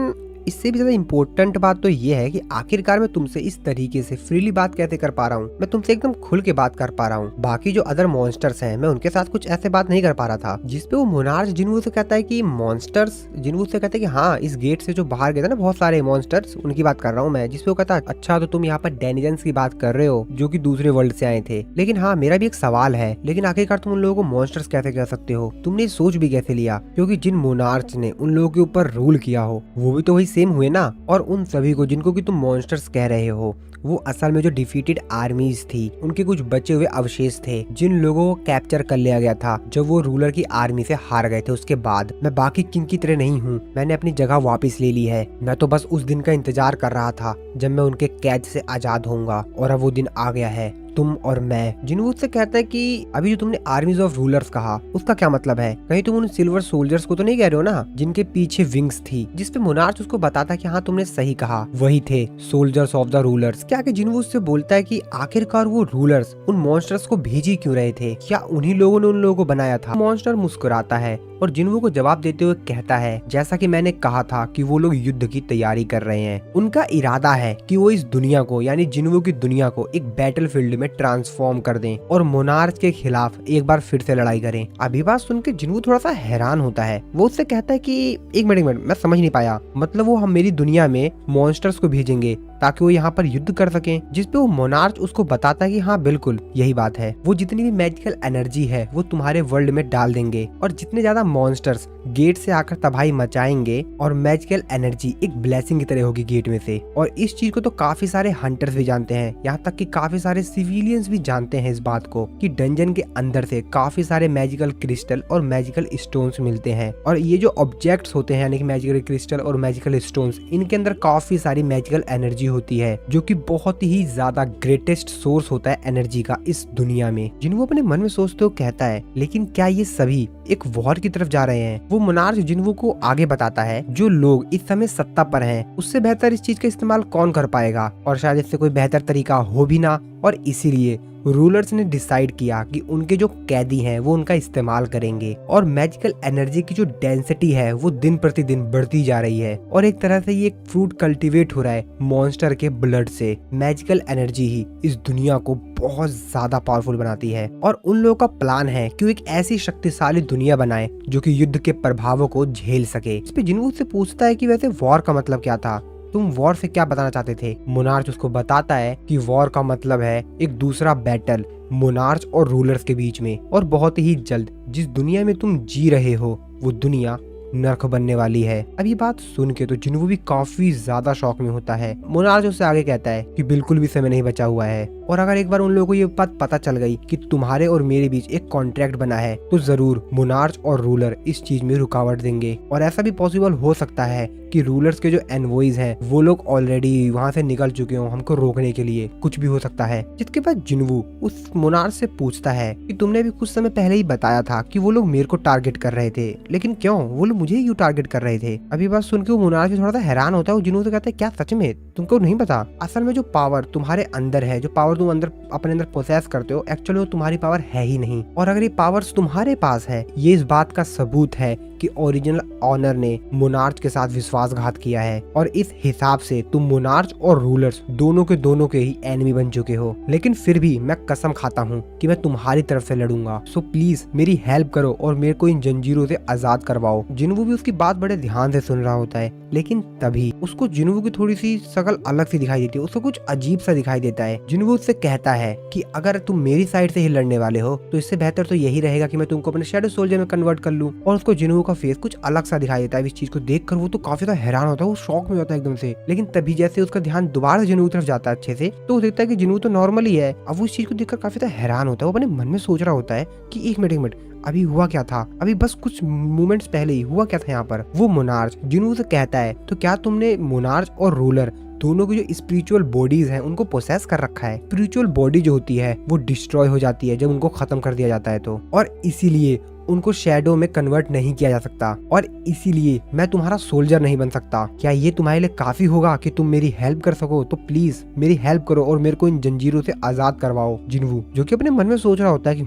इससे भी ज्यादा इम्पोर्टेंट बात तो ये है कि आखिरकार मैं तुमसे इस तरीके से फ्रीली बात कैसे कर पा रहा हूँ, मैं तुमसे एकदम खुल के बात कर पा रहा हूँ। बाकी जो अदर मॉन्स्टर्स हैं मैं उनके साथ कुछ ऐसे बात नहीं कर पा रहा था। जिसपे वो मोनार्च जिन्वू से कहता है कि मॉन्स्टर्स, जिन्वू से कहता है कि हाँ इस गेट से जो बाहर गए थे ना बहुत सारे मॉन्स्टर्स, उनकी बात कर रहा हूँ मैं। जिसपे वो कहता है अच्छा तो तुम यहाँ पर डेनिजन्स की बात कर रहे हो जो कि दूसरे वर्ल्ड से आए थे। लेकिन हाँ मेरा भी एक सवाल है, लेकिन आखिरकार तुम उन लोगों को मॉन्स्टर्स कैसे कह सकते हो? तुमने सोच भी कैसे लिया? क्योंकि जिन मोनार्च ने उन लोगों के ऊपर रूल किया हो वो भी तो वही सेम हुए ना। और उन सभी को जिनको कि तुम मॉन्स्टर्स कह रहे हो वो असल में जो डिफीटेड आर्मीज थी, उनके कुछ बचे हुए अवशेष थे जिन लोगों को कैप्चर कर लिया गया था जब वो रूलर की आर्मी से हार गए थे। उसके बाद मैं बाकी किंग की तरह नहीं हूँ, मैंने अपनी जगह वापस ले ली है। मैं तो बस उस दिन का इंतजार कर रहा था जब मैं उनके कैद से आजाद होऊंगा, और अब वो दिन आ गया है, तुम और मैं। जिन्वू से कहता है कि अभी जो तुमने आर्मीज ऑफ रूलर्स कहा उसका क्या मतलब है? कहीं तुम उन सिल्वर सोल्जर्स को तो नहीं कह रहे हो ना जिनके पीछे विंग्स थी? जिसपे मोनार्च उसको बताता कि हाँ तुमने सही कहा, वही थे सोल्जर्स ऑफ द रूलर्स। क्या कि जिन्वू उससे बोलता है कि आखिरकार वो रूलर्स उन मॉन्स्टर्स को भेज ही क्यों रहे थे? क्या उन्हीं लोगों ने उन लोगों को बनाया था? मॉन्स्टर मुस्कुराता है और जिन्वू को जवाब देते हुए कहता है जैसा कि मैंने कहा था कि वो लोग युद्ध की तैयारी कर रहे हैं। उनका इरादा है कि वो इस दुनिया को यानी जिन्वू की दुनिया को एक बैटलफील्ड में ट्रांसफॉर्म कर दें और मोनार्च के खिलाफ एक बार फिर से लड़ाई करें। अभी बात सुन के जिन्वू थोड़ा सा हैरान होता है। वो उससे कहता है कि एक मिनट मैं समझ नहीं पाया, मतलब वो हम मेरी दुनिया में मॉन्स्टर्स को भेजेंगे ताकि वो यहाँ पर युद्ध कर सकें? जिसपे वो मोनार्च उसको बताता है कि हाँ बिल्कुल यही बात है, वो जितनी भी मैजिकल एनर्जी है वो तुम्हारे वर्ल्ड में डाल देंगे और जितने ज्यादा मॉन्स्टर्स गेट से आकर तबाही मचाएंगे और मैजिकल एनर्जी एक ब्लेसिंग की तरह होगी गेट में से। और इस चीज को तो काफी सारे हंटर्स भी जानते हैं, यहाँ तक कि काफी सारे सिविलियंस भी जानते हैं इस बात को कि डंजन के अंदर से काफी सारे मैजिकल क्रिस्टल और मैजिकल स्टोन्स मिलते हैं। और ये जो ऑब्जेक्ट्स होते हैं यानी कि मैजिकल क्रिस्टल और मैजिकल स्टोन्स, इनके अंदर काफी सारी मैजिकल एनर्जी होती है जो कि बहुत ही ज्यादा ग्रेटेस्ट सोर्स होता है एनर्जी का इस दुनिया में। जिन्हों अपने मन में सोचते हो कहता है लेकिन क्या ये सभी एक वॉर की तरफ जा रहे हैं? वो मोनार्च जिन्वू को आगे बताता है जो लोग इस समय सत्ता पर हैं उससे बेहतर इस चीज का इस्तेमाल कौन कर पाएगा, और शायद इससे कोई बेहतर तरीका हो भी ना। और इसीलिए रूलर्स ने डिसाइड किया कि उनके जो कैदी हैं वो उनका इस्तेमाल करेंगे और मैजिकल एनर्जी की जो डेंसिटी है वो दिन प्रतिदिन बढ़ती जा रही है। और एक तरह से ये एक फ्रूट कल्टीवेट हो रहा है मॉन्स्टर के ब्लड से। मैजिकल एनर्जी ही इस दुनिया को बहुत ज्यादा पावरफुल बनाती है और उन लोगों का प्लान है कि वो एक ऐसी शक्तिशाली दुनिया बनाए जो कि युद्ध के प्रभावों को झेल सके। इस पे जिन्वू से पूछता है कि वैसे वॉर का मतलब क्या था, तुम वॉर से क्या बताना चाहते थे? मोनार्च उसको बताता है कि वॉर का मतलब है एक दूसरा बैटल मोनार्च और रूलर्स के बीच में, और बहुत ही जल्द जिस दुनिया में तुम जी रहे हो वो दुनिया नर्क बनने वाली है। अब ये बात सुन के तो जिन्वू भी काफी ज्यादा शॉक में होता है। मोनार्च उससे आगे कहता है कि बिल्कुल भी समय नहीं बचा हुआ है, और अगर एक बार उन लोगों को ये बात पता चल गई कि तुम्हारे और मेरे बीच एक कॉन्ट्रैक्ट बना है तो जरूर मोनार्च और रूलर इस चीज में रुकावट देंगे। और ऐसा भी पॉसिबल हो सकता है कि रूलर्स के जो एनवॉइज हैं वो लोग ऑलरेडी वहाँ से निकल चुके हो हमको रोकने के लिए, कुछ भी हो सकता है। जिसके बाद जिन्वू उस मोनार्च से पूछता है कि तुमने भी कुछ समय पहले ही बताया था कि वो लोग मेरे को टारगेट कर रहे थे, लेकिन क्यों? वो लोग मुझे क्यों टारगेट कर रहे थे? अभी बात सुन के वो मोनार्च थोड़ा सा हैरान होता है। वो जिन्वू से कहता है क्या सच में तुमको नहीं पता? असल में जो पावर तुम्हारे अंदर है, जो पावर तुम अंदर अपने अंदर प्रोसेस करते हो, एक्चुअली वो तुम्हारी पावर है ही नहीं। और अगर ये पावर्स तुम्हारे पास है, ये इस बात का सबूत है कि ओरिजिनल ऑनर ने मोनार्च के साथ विश्वासघात किया है, और इस हिसाब से तुम मोनार्च और रूलर्स दोनों के ही एनिमी बन चुके हो। लेकिन फिर भी मैं कसम खाता हूँ कि मैं तुम्हारी तरफ से लड़ूंगा, सो प्लीज मेरी हेल्प करो और मेरे को इन जंजीरों से आजाद करवाओ। जिन्वू भी उसकी बात बड़े ध्यान से सुन रहा होता है, लेकिन तभी उसको जिन्वू की थोड़ी सी शकल अलग सी दिखाई देती है, उसको कुछ अजीब सा दिखाई देता है। जिन्वू उससे कहता है कि अगर तुम मेरी साइड से ही लड़ने वाले हो तो इससे बेहतर तो यही रहेगा कि मैं तुमको अपने शैडो सोल्जर में कन्वर्ट कर लूं। और उसको जिन्वू का फेस कुछ अलग सा दिखाई देता है। इस चीज को देखकर वो तो काफी ज्यादा हैरान होता है, वो शॉक में होता है एकदम से। लेकिन तभी जैसे उसका ध्यान दोबारा जिन्वू की तरफ जाता है अच्छे से, तो वो देखता है कि जिन्वू तो नॉर्मल ही है। अब वो इस चीज को देखकर काफी ज्यादा हैरान होता है। वो अपने मन में सोच रहा होता है कि एक मिनट अभी हुआ क्या था, अभी बस कुछ मोमेंट्स पहले ही हुआ क्या था यहाँ पर। वो मोनार्च जिन्वू से कहता है तो क्या तुमने मोनार्च और रूलर दोनों की जो स्पिरिचुअल बॉडीज हैं उनको पोसेस कर रखा है? स्पिरिचुअल बॉडी जो होती है वो डिस्ट्रॉय हो जाती है जब उनको खत्म कर दिया जाता है तो, और इसीलिए उनको शैडो में कन्वर्ट नहीं किया जा सकता, और इसीलिए मैं तुम्हारा सोल्जर नहीं बन सकता। क्या ये तुम्हारे लिए काफी होगा कि तुम मेरी हेल्प कर सको? तो प्लीज मेरी हेल्प करो और मेरे को इन जंजीरों से आजाद करवाओ। जिन्वू जो कि अपने मन में सोच रहा होता है कि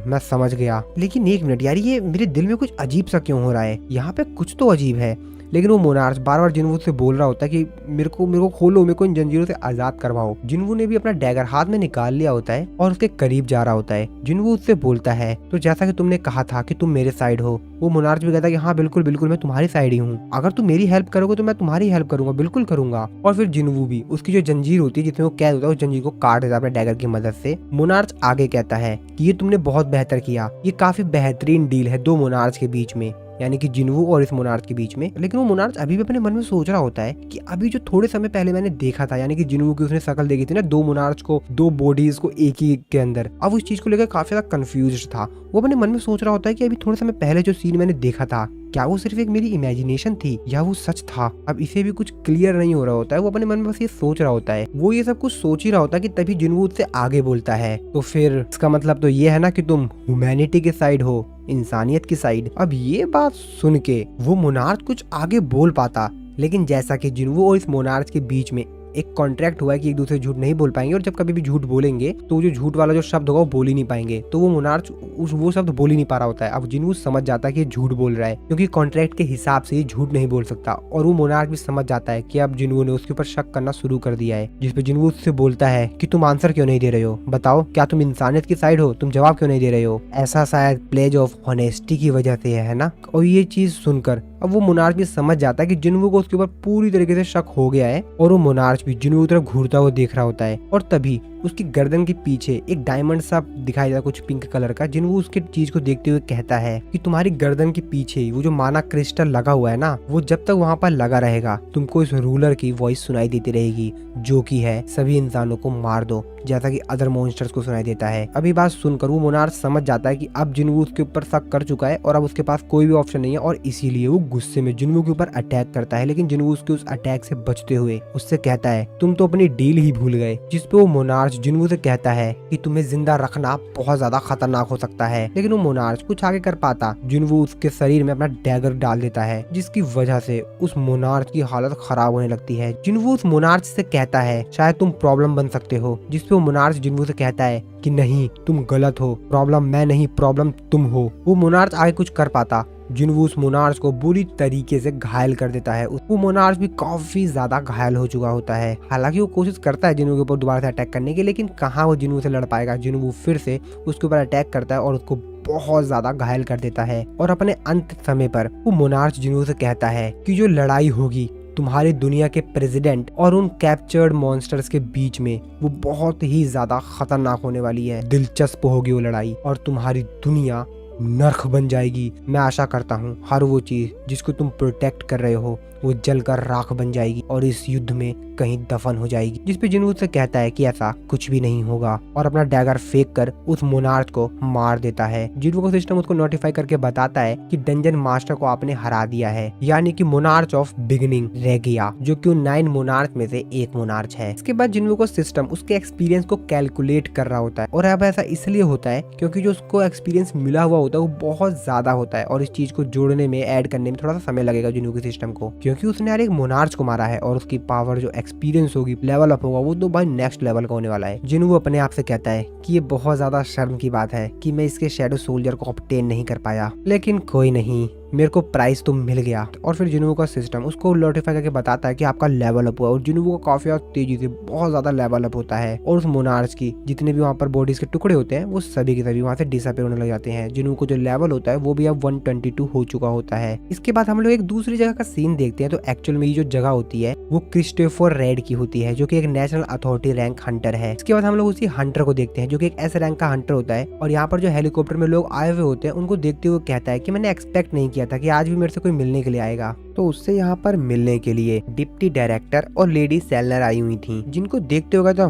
मैं समझ गया, लेकिन एक मिनट यार, ये मेरे दिल में कुछ अजीब सा क्यों हो रहा है? यहाँ पे कुछ तो अजीब है, लेकिन वो मोनार्च बार बार जिनवू से बोल रहा होता है कि मेरे को खोलो, मेरे को इन जंजीरों से आजाद करवाओ। जिनवू ने भी अपना डैगर हाथ में निकाल लिया होता है और उसके करीब जा रहा होता है। जिनवू उससे बोलता है तो जैसा कि तुमने कहा था कि तुम मेरे साइड हो। वो मोनार्च भी कहता है कि हाँ बिल्कुल बिल्कुल मैं तुम्हारी साइड ही हूँ, अगर तुम मेरी हेल्प करोगे तो मैं तुम्हारी हेल्प करूंगा, बिल्कुल करूंगा। और फिर जिनवू भी उसकी जो जंजीर होती है जिसमें वो कैद होता है उस जंजीर को काट देता है अपने डैगर की मदद से। मोनार्च आगे कहता है कि ये तुमने बहुत बेहतर किया, ये काफी बेहतरीन डील है दो मोनार्च के बीच में, यानी कि जिनवू और इस मोनार्च के बीच में। लेकिन वो मोनार्च अभी भी अपने मन में सोच रहा होता है कि अभी जो थोड़े समय पहले मैंने देखा था, यानी कि जिनवू की उसने शक्ल देखी थी ना, दो मोनार्च को, दो बॉडीज को एक ही के अंदर, अब उस चीज को लेकर काफी ज्यादा कंफ्यूज था। वो अपने मन में सोच रहा होता है कि अभी थोड़े समय पहले जो सीन मैंने देखा था, क्या वो सिर्फ एक मेरी इमेजिनेशन थी या वो सच था। अब इसे भी कुछ क्लियर नहीं हो रहा होता है, वो अपने मन में बस ये सोच रहा होता है। वो ये सब कुछ सोच ही रहा होता है कि तभी जिनवू उससे आगे बोलता है, तो फिर इसका मतलब तो ये है ना कि तुम ह्यूमैनिटी के साइड हो, इंसानियत की साइड। अब ये बात सुन के वो मोनार्च कुछ आगे बोल पाता, लेकिन जैसा कि जिनवू और इस मोनार्च के बीच में एक कॉन्ट्रैक्ट हुआ है कि एक दूसरे झूठ नहीं बोल पाएंगे, और जब कभी भी झूठ बोलेंगे तो जो झूठ वाला जो शब्द होगा वो बोल ही नहीं पाएंगे, तो वो मोनार्च वो शब्द बोल ही नहीं पा रहा होता है। अब जिनवू समझ जाता है कि ये झूठ बोल रहा है, क्योंकि कॉन्ट्रैक्ट के हिसाब से ये झूठ नहीं बोल सकता, और वो मोनार्च भी समझ जाता है कि अब जिनवू ने उसके ऊपर शक करना शुरू कर दिया है। जिसपे जिनवू उससे बोलता है कि तुम आंसर क्यों नहीं दे रहे हो, बताओ क्या तुम इंसानियत की साइड हो, तुम जवाब क्यों नहीं दे रहे हो। ऐसा शायद प्लेज ऑफ ऑनेस्टी की वजह से है ना। और ये चीज सुनकर अब वो मोनार्च भी समझ जाता है कि जिनवू को उसके ऊपर पूरी तरीके से शक हो गया है, और वो मोनार्च भी जिनवू की तरफ घूरता हुआ देख रहा होता है। और तभी उसकी गर्दन के पीछे एक डायमंड सा दिखाई देता है, कुछ पिंक कलर का। जिनवू उसके चीज को देखते हुए कहता है कि तुम्हारी गर्दन के पीछे वो जो माना क्रिस्टल लगा हुआ है ना, वो जब तक वहाँ पर लगा रहेगा तुमको इस रूलर की वॉइस सुनाई देती रहेगी, जो कि है सभी इंसानों को मार दो, जैसा कि अदर मॉन्स्टर्स को सुनाई देता है। अभी बात सुनकर वो मोनार्च समझ जाता है कि अब जिनवू उसके ऊपर शक कर चुका है और अब उसके पास कोई भी ऑप्शन नहीं है, और इसीलिए वो गुस्से में जिनवू के ऊपर अटैक करता है। लेकिन जिनवू उसके उस अटैक से बचते हुए उससे कहता है तुम तो अपनी डील ही भूल गए। जिसपे वो मोनार्च जिनवू से कहता है कि तुम्हें जिंदा रखना बहुत ज्यादा खतरनाक हो सकता है। लेकिन वो मोनार्च कुछ आगे कर पाता, जिनवू उसके शरीर में अपना डैगर डाल देता है, जिसकी वजह से उस मोनार्च की हालत खराब होने लगती है। जिनवू उस मोनार्च से कहता है शायद तुम प्रॉब्लम बन सकते हो, जिसपे वो मोनार्च जिनवू से कहता है कि नहीं तुम गलत हो, प्रॉब्लम मैं नहीं, प्रॉब्लम तुम हो। वो मोनार्च आगे कुछ कर पाता, जिनवू उस मोनार्च को बुरी तरीके से घायल कर देता है। वो मोनार्च भी काफी ज्यादा घायल हो चुका होता है। हालांकि वो कोशिश करता है जिनवू के ऊपर दोबारा से अटैक करने की, लेकिन कहाँ वो जिनवू से लड़ पाएगा। जिनवू फिर से उसके ऊपर अटैक करता है और उसको बहुत ज्यादा घायल कर देता है। और अपने अंत समय पर वो मोनार्च जिनवू से कहता है कि जो लड़ाई होगी तुम्हारी दुनिया के प्रेसिडेंट और उन कैप्चर्ड मॉन्स्टर्स के बीच में, वो बहुत ही ज्यादा खतरनाक होने वाली है। दिलचस्प होगी वो लड़ाई और तुम्हारी दुनिया नर्क बन जाएगी। मैं आशा करता हूँ हर वो चीज जिसको तुम प्रोटेक्ट कर रहे हो वो जलकर राख बन जाएगी और इस युद्ध में कहीं दफन हो जाएगी। जिसपे जिनवू से कहता है कि ऐसा कुछ भी नहीं होगा, और अपना डैगर फेंक कर उस मोनार्च को मार देता है। जिनवू का सिस्टम उसको नोटिफाई करके बताता है कि डंजन मास्टर को आपने हरा दिया है, यानी कि मोनार्च ऑफ बिगिनिंग रह गया, जो कि 9 मोनार्च में से एक मोनार्च है। इसके बाद जिनवू का सिस्टम उसके एक्सपीरियंस को कैलकुलेट कर रहा होता है, और अब ऐसा इसलिए होता है क्योंकि जो उसको एक्सपीरियंस मिला हुआ होता है वो बहुत ज्यादा होता है, और इस चीज को जोड़ने में, ऐड करने में थोड़ा सा समय लगेगा जिनवू के सिस्टम को, क्योंकि उसने यार एक मोनार्च को मारा है और उसकी पावर जो एक्सपीरियंस होगी, लेवल अप होगा, वो तो भाई नेक्स्ट लेवल का होने वाला है। जिनवू अपने आप से कहता है कि ये बहुत ज्यादा शर्म की बात है कि मैं इसके शैडो सोल्जर को ऑब्टेन नहीं कर पाया, लेकिन कोई नहीं, मेरे को प्राइस तो मिल गया। और फिर जिनवू का सिस्टम उसको नोटिफाई करके बताता है कि आपका लेवल अप हुआ, और जिनवू का काफी तेजी से बहुत ज्यादा लेवल अप होता है, और उस मोनार्च की जितने भी वहाँ पर बॉडीज के टुकड़े होते हैं वो सभी के सभी वहाँ से डिसअपीयर होने लग जाते हैं। जिनवू को जो लेवल होता है वो भी अब 122 हो चुका होता है। इसके बाद हम लोग एक दूसरी जगह का सीन देखते हैं, तो एक्चुअल में ये जो जगह होती है वो क्रिस्टोफर रेड की होती है, जो कि एक नेशनल अथॉरिटी रैंक हंटर है। इसके बाद हम लोग उसी हंटर को देखते हैं जो कि एक एस रैंक का हंटर होता है, और यहाँ पर जो हेलीकॉप्टर में लोग आए हुए होते हैं उनको देखते हुए कहता है कि मैंने एक्सपेक्ट नहीं किया था कि आज भी मेरे से कोई मिलने के लिए आएगा। तो उससे यहाँ पर मिलने के लिए डिप्टी डायरेक्टर और लेडी सेलनर आई हुई थी, जिनको देखते हुए था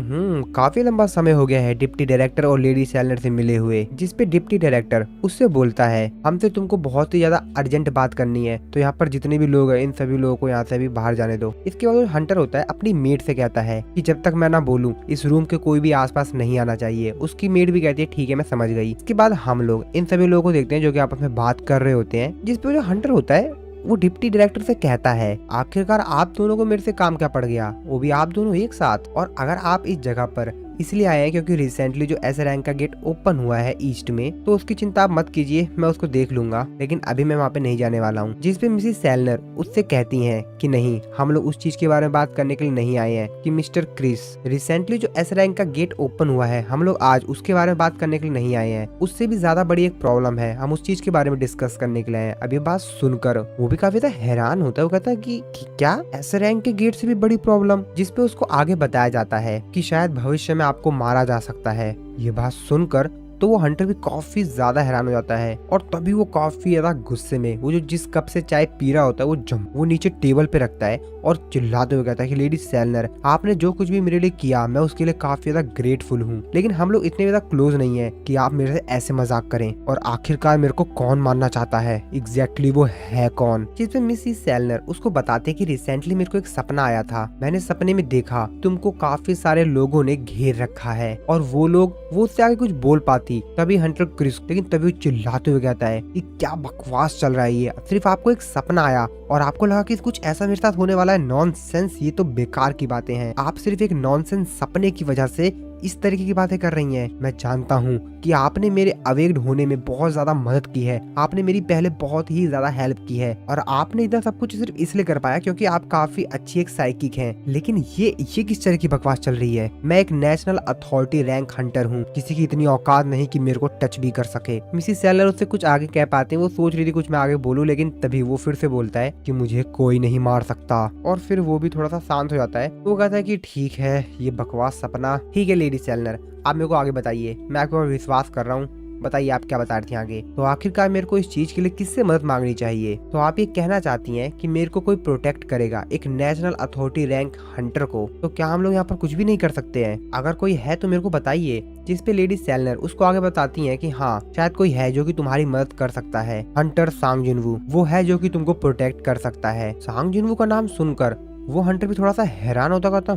काफी लंबा समय हो गया है डिप्टी डायरेक्टर और लेडी सेलनर से मिले हुए। जिसपे डिप्टी डायरेक्टर उससे बोलता है हमसे तुमको बहुत ही ज्यादा अर्जेंट बात करनी है, तो यहाँ पर जितने भी लोग हैं इन सभी लोगों को यहाँ से भी बाहर जाने दो। इसके बाद हंटर होता है अपनी मेड से कहता है कि जब तक मैं ना बोलूं इस रूम के कोई भी आसपास नहीं आना चाहिए। उसकी मेड भी कहती है ठीक है मैं समझ गई। इसके बाद हम लोग इन सभी लोगों को देखते हैं जो कि आपस में बात कर रहे होते हैं, जिसपे जो हंटर होता है वो डिप्टी डायरेक्टर से कहता है आखिरकार आप दोनों को मेरे से काम क्या पड़ गया, वो भी आप दोनों एक साथ, और अगर आप इस जगह पर इसलिए आए हैं क्योंकि रिसेंटली जो एस रैंक का गेट ओपन हुआ है ईस्ट में, तो उसकी चिंता आप मत कीजिए, मैं उसको देख लूंगा, लेकिन अभी मैं वहाँ पे नहीं जाने वाला हूँ। जिसपे मिसेस सेलनर उससे कहती हैं कि नहीं, हम लोग उस चीज के बारे में बात करने के लिए नहीं आए हैं कि मिस्टर क्रिस, रिसेंटली जो एस रैंक का गेट ओपन हुआ है, हम लोग आज उसके बारे में बात करने के लिए नहीं आए हैं। उससे भी ज्यादा बड़ी एक प्रॉब्लम है, हम उस चीज के बारे में डिस्कस करने के लिए आए हैं। अब ये बात सुनकर वो भी काफी ज्यादा हैरान होता है। वो कहता है कि क्या एस रैंक के गेट से भी बड़ी प्रॉब्लम, जिसपे उसको आगे बताया जाता है कि शायद भविष्य में आपको मारा जा सकता है। ये बात सुनकर तो वो हंटर भी काफी ज्यादा हैरान हो जाता है और तभी वो काफी ज्यादा गुस्से में वो जो जिस कप से चाय पी रहा होता है वो नीचे टेबल पे रखता है और चिल्लाते हुए कहता है कि लेडी सेलनर, आपने जो कुछ भी मेरे लिए किया मैं उसके लिए काफी ज्यादा ग्रेटफुल हूँ, लेकिन हम लोग इतने ज्यादा क्लोज नहीं है कि आप मेरे से ऐसे मजाक करें। और आखिरकार मेरे को कौन मारना चाहता है, एग्जैक्टली वो है कौन? जिसमें मिसेस सेलनर उसको बताते कि रिसेंटली मेरे को एक सपना आया था, मैंने सपने में देखा तुमको काफी सारे लोगों ने घेर रखा है और वो लोग वो उससे आगे कुछ बोल पाती। तभी हंटर क्रिस, लेकिन तभी वो चिल्लाते हुए कहता है कि क्या बकवास चल रहा है, ये सिर्फ आपको एक सपना आया और आपको लगा कि कुछ ऐसा मेरे साथ होने वाला है। नॉनसेंस, ये तो बेकार की बातें हैं। आप सिर्फ एक नॉनसेंस सपने की वजह से इस तरीके की बातें कर रही हैं। मैं जानता हूँ कि आपने मेरे अवेक्ड होने में बहुत ज्यादा मदद की है, आपने मेरी पहले बहुत ही ज्यादा हेल्प की है और आपने इतना सब कुछ सिर्फ इसलिए कर पाया क्योंकि आप काफी अच्छी एक साइकिक हैं। लेकिन ये किस तरह की बकवास चल रही है? मैं एक नेशनल अथॉरिटी रैंक हंटर हूँ, किसी की इतनी औकात नहीं कि मेरे को टच भी कर सके। मिसेस सेलर उससे कुछ आगे कह पाते हैं, वो सोच रही थी कुछ मैं आगे बोलूं, लेकिन तभी वो फिर से बोलता है कि मुझे कोई नहीं मार सकता और फिर वो भी थोड़ा सा शांत हो जाता है। वो कहता है कि ठीक है, ये बकवास सपना ठीक है लेडी सेलनर, आप मेरे को आगे बताइए, मैं आपके ऊपर विश्वास कर रहा हूँ, बताइए आप क्या बता रही थी आगे। तो आखिरकार मेरे को इस चीज के लिए किससे मदद मांगनी चाहिए? तो आप ये कहना चाहती हैं कि मेरे को कोई प्रोटेक्ट करेगा, एक नेशनल अथॉरिटी रैंक हंटर को, तो क्या हम लोग यहाँ पर कुछ भी नहीं कर सकते हैं? अगर कोई है तो मेरे को बताइए। जिस पे लेडी सेलनर उसको आगे बताती हैं कि हाँ, शायद कोई है जो कि तुम्हारी मदद कर सकता है। हंटर सांग जिनवू वो है जो कि तुमको प्रोटेक्ट कर सकता है। सांग जिनवू का नाम सुनकर वो हंटर भी थोड़ा सा हैरान होता कहता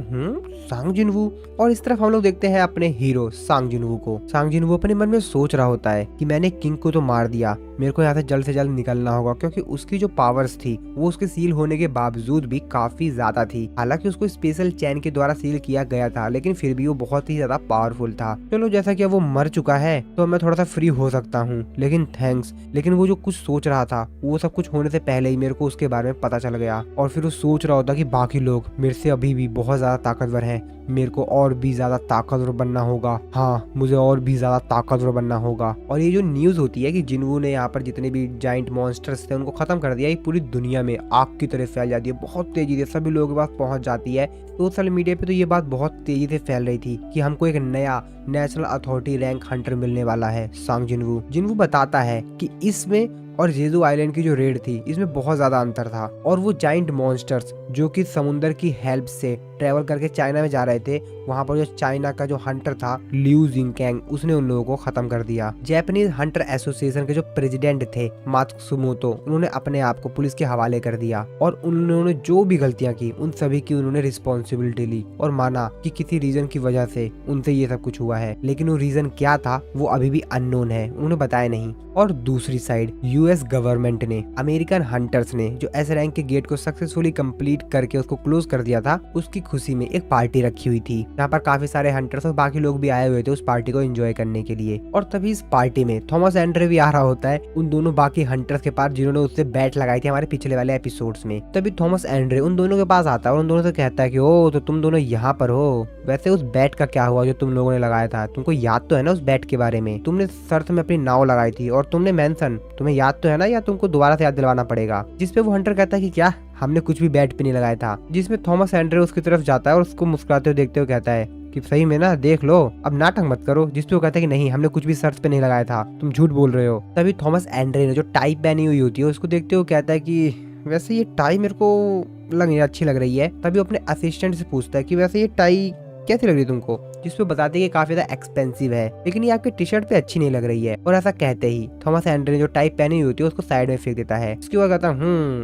सांग जिनवू। और इस तरफ हम लोग देखते हैं अपने हीरो सांग जिनवू को। सांग जिनवू अपने मन में सोच रहा होता है कि मैंने किंग को तो मार दिया, मेरे को यहाँ से जल्द निकलना होगा, क्योंकि उसकी जो पावर्स थी वो उसके सील होने के बावजूद भी काफी ज्यादा थी। हालांकि उसको स्पेशल चैन के द्वारा सील किया गया था, लेकिन फिर भी वो बहुत ही ज्यादा पावरफुल था। चलो, जैसा कि वो मर चुका है तो मैं थोड़ा सा फ्री हो सकता हूँ, लेकिन थैंक्स। लेकिन वो जो कुछ सोच रहा था वो सब कुछ होने से पहले ही मेरे को उसके बारे में पता चल गया और फिर वो सोच रहा होता कि बाकी लोग मेरे से अभी भी बहुत ज्यादा ताकतवर हैं, मेरे को और भी ज्यादा ताकतवर बनना होगा। हाँ, मुझे और भी ज्यादा ताकतवर बनना होगा। और ये जो न्यूज होती है कि जिनवू ने यहाँ पर जितने भी जाइंट मॉन्स्टर्स थे उनको खत्म कर दिया, ये पूरी दुनिया में आग की तरह फैल जाती है, बहुत तेजी से सभी लोगों के पास पहुंच जाती है। सोशल मीडिया पे तो ये बात बहुत तेजी से फैल रही थी कि हमको एक नया नेशनल अथॉरिटी रैंक हंटर मिलने वाला है, सांग जिनवू। जिनवू बताता है कि इसमें और जेजू आइलैंड की जो रेड थी इसमें बहुत ज्यादा अंतर था और वो जाइंट मॉन्स्टर्स जो कि समुंदर की हेल्प से ट्रेवल करके चाइना में जा रहे थे, वहाँ पर जो चाइना का जो हंटर था लिू जिंगकैंग, उसने उन लोगों को खत्म कर दिया। जापानीज हंटर एसोसिएशन के जो प्रेसिडेंट थे मात्सुमोतो, उन्होंने अपने आप को पुलिस के हवाले कर दिया और उन्होंने जो भी गलतियां की उन सभी की उन्होंने रिस्पॉन्सिबिलिटी ली और माना कि किसी रीजन की वजह से उनसे ये सब कुछ हुआ है, लेकिन वो रीजन क्या था वो अभी भी अननोन है, उन्होंने बताया नहीं। और दूसरी साइड यूएस गवर्नमेंट ने, अमेरिकन हंटर्स ने जो एस रैंक के गेट को सक्सेसफुली कंप्लीट करके उसको क्लोज कर दिया था, उसकी खुशी में एक पार्टी रखी हुई थी जहाँ पर काफी सारे हंटर्स और बाकी लोग भी आए हुए थे उस पार्टी को एंजॉय करने के लिए। और तभी इस पार्टी में थॉमस एंड्रे भी आ रहा होता है उन दोनों बाकी हंटर्स के पास जिन्होंने उससे बैट लगाई थी हमारे पिछले वाले एपिसोड्स में। तभी थॉमस एंड्रे उन दोनों के पास आता है और उन दोनों से कहता है कि ओ, तो तुम दोनों यहाँ पर हो, वैसे उस बैट का क्या हुआ जो तुम लोगों ने लगाया था? तुमको याद तो है ना उस बैट के बारे में? तुमने शर्त में अपनी नाव लगाई थी और तुमने मेंशन, तुम्हें याद तो है ना, या तुमको दोबारा से याद दिलवाना पड़ेगा? जिसपे वो हंटर कहता है कि क्या, हमने कुछ भी बैट पे नहीं लगाया था। जिसमें थॉमस एंड्रे उसकी तरफ जाता है और उसको मुस्कुराते हुए देखते हुए कहता है कि सही में ना, देख लो, अब नाटक मत करो। जिसपे वो कहता है कि नहीं, हमने कुछ भी शर्त पे नहीं लगाया था, तुम झूठ बोल रहे हो। तभी थॉमस एंड्रे ने जो टाई पहनी हुई होती है उसको देखते हुए कहता है कि वैसे ये टाई मेरे को अच्छी लग रही है। तभी अपने असिस्टेंट से पूछता है कि वैसे ये टाई कैसी लग रही है तुमको? जिसपे बताते हैं कि काफी ज्यादा एक्सपेंसिव है, लेकिन ये आपके टी शर्ट पे अच्छी नहीं लग रही है। और ऐसा कहते ही थॉमस एंड्रे ने जो टाई पहनी हुई होती है उसको साइड में फेंक देता है। उसके बाद कहता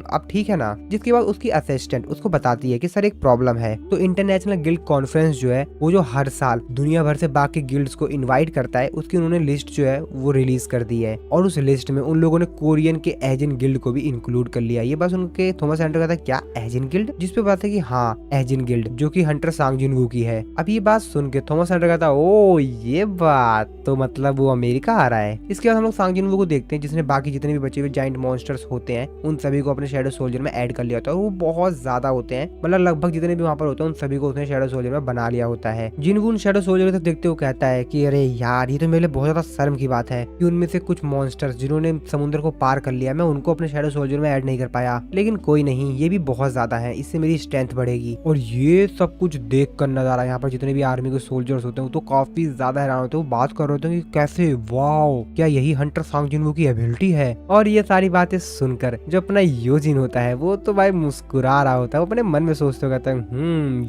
अब ठीक है ना। जिसके बाद उसकी असिस्टेंट उसको बताती है कि सर एक प्रॉब्लम है। तो इंटरनेशनल गिल्ड कॉन्फ्रेंस जो है वो जो हर साल दुनिया भर से बाकी गिल्ड्स को इन्वाइट करता है, उसकी उन्होंने लिस्ट जो है वो रिलीज कर दी है और उस लिस्ट में उन लोगों ने कोरियन के एजिन गिल्ड को भी इंक्लूड कर लिया। ये बस उनके थॉमस एंड्रे कहता है क्या एजिन गिल्ड? जिसपे बात है कि हाँ, एजिन गिल्ड जो कि हंटर सांग जिनवू की है। अब ये बात सुन के थॉमस सेंटर कहता है ओ ये बात, तो मतलब वो अमेरिका आ रहा है। इसके बाद हम लोग सांग जिनवू को देखते हैं जिसने बाकी जितने भी बचे हुए जाइंट मॉन्स्टर्स होते हैं उन सभी को अपने शैडो सोल्जर में ऐड कर लिया होता है, और वो बहुत ज्यादा होते हैं, मतलब लगभग जितने भी वहाँ पर होते हैं उन सभी को उसने शैडो सोल्जर में बना लिया होता है। जिनवू उन शैडो सोल्जर को देखते हुए कहता है कि अरे यार ये तो मेरे लिए बहुत ज्यादा शर्म की बात है कि उनमें से कुछ मॉन्स्टर्स जिन्होंने समुद्र को पार कर लिया मैं उनको अपने शैडो सोल्जर में ऐड नहीं कर पाया, लेकिन कोई नहीं, ये भी बहुत ज्यादा है, इससे मेरी स्ट्रेंथ बढ़ेगी। और ये सब कुछ देख कर नजारा यहाँ पर जितने भी आर्मी के सोल्जर्स होते हैं वो तो काफी ज्यादा हैरान होते हैं, वो बात कर रहे होते हैं कि कैसे, वाओ क्या यही हंटर सांग जिनवू की एबिलिटी है। और ये सारी बातें सुनकर जो अपना योजिन होता है वो तो भाई मुस्कुरा रहा होता है, वो अपने मन में सोचते कहता है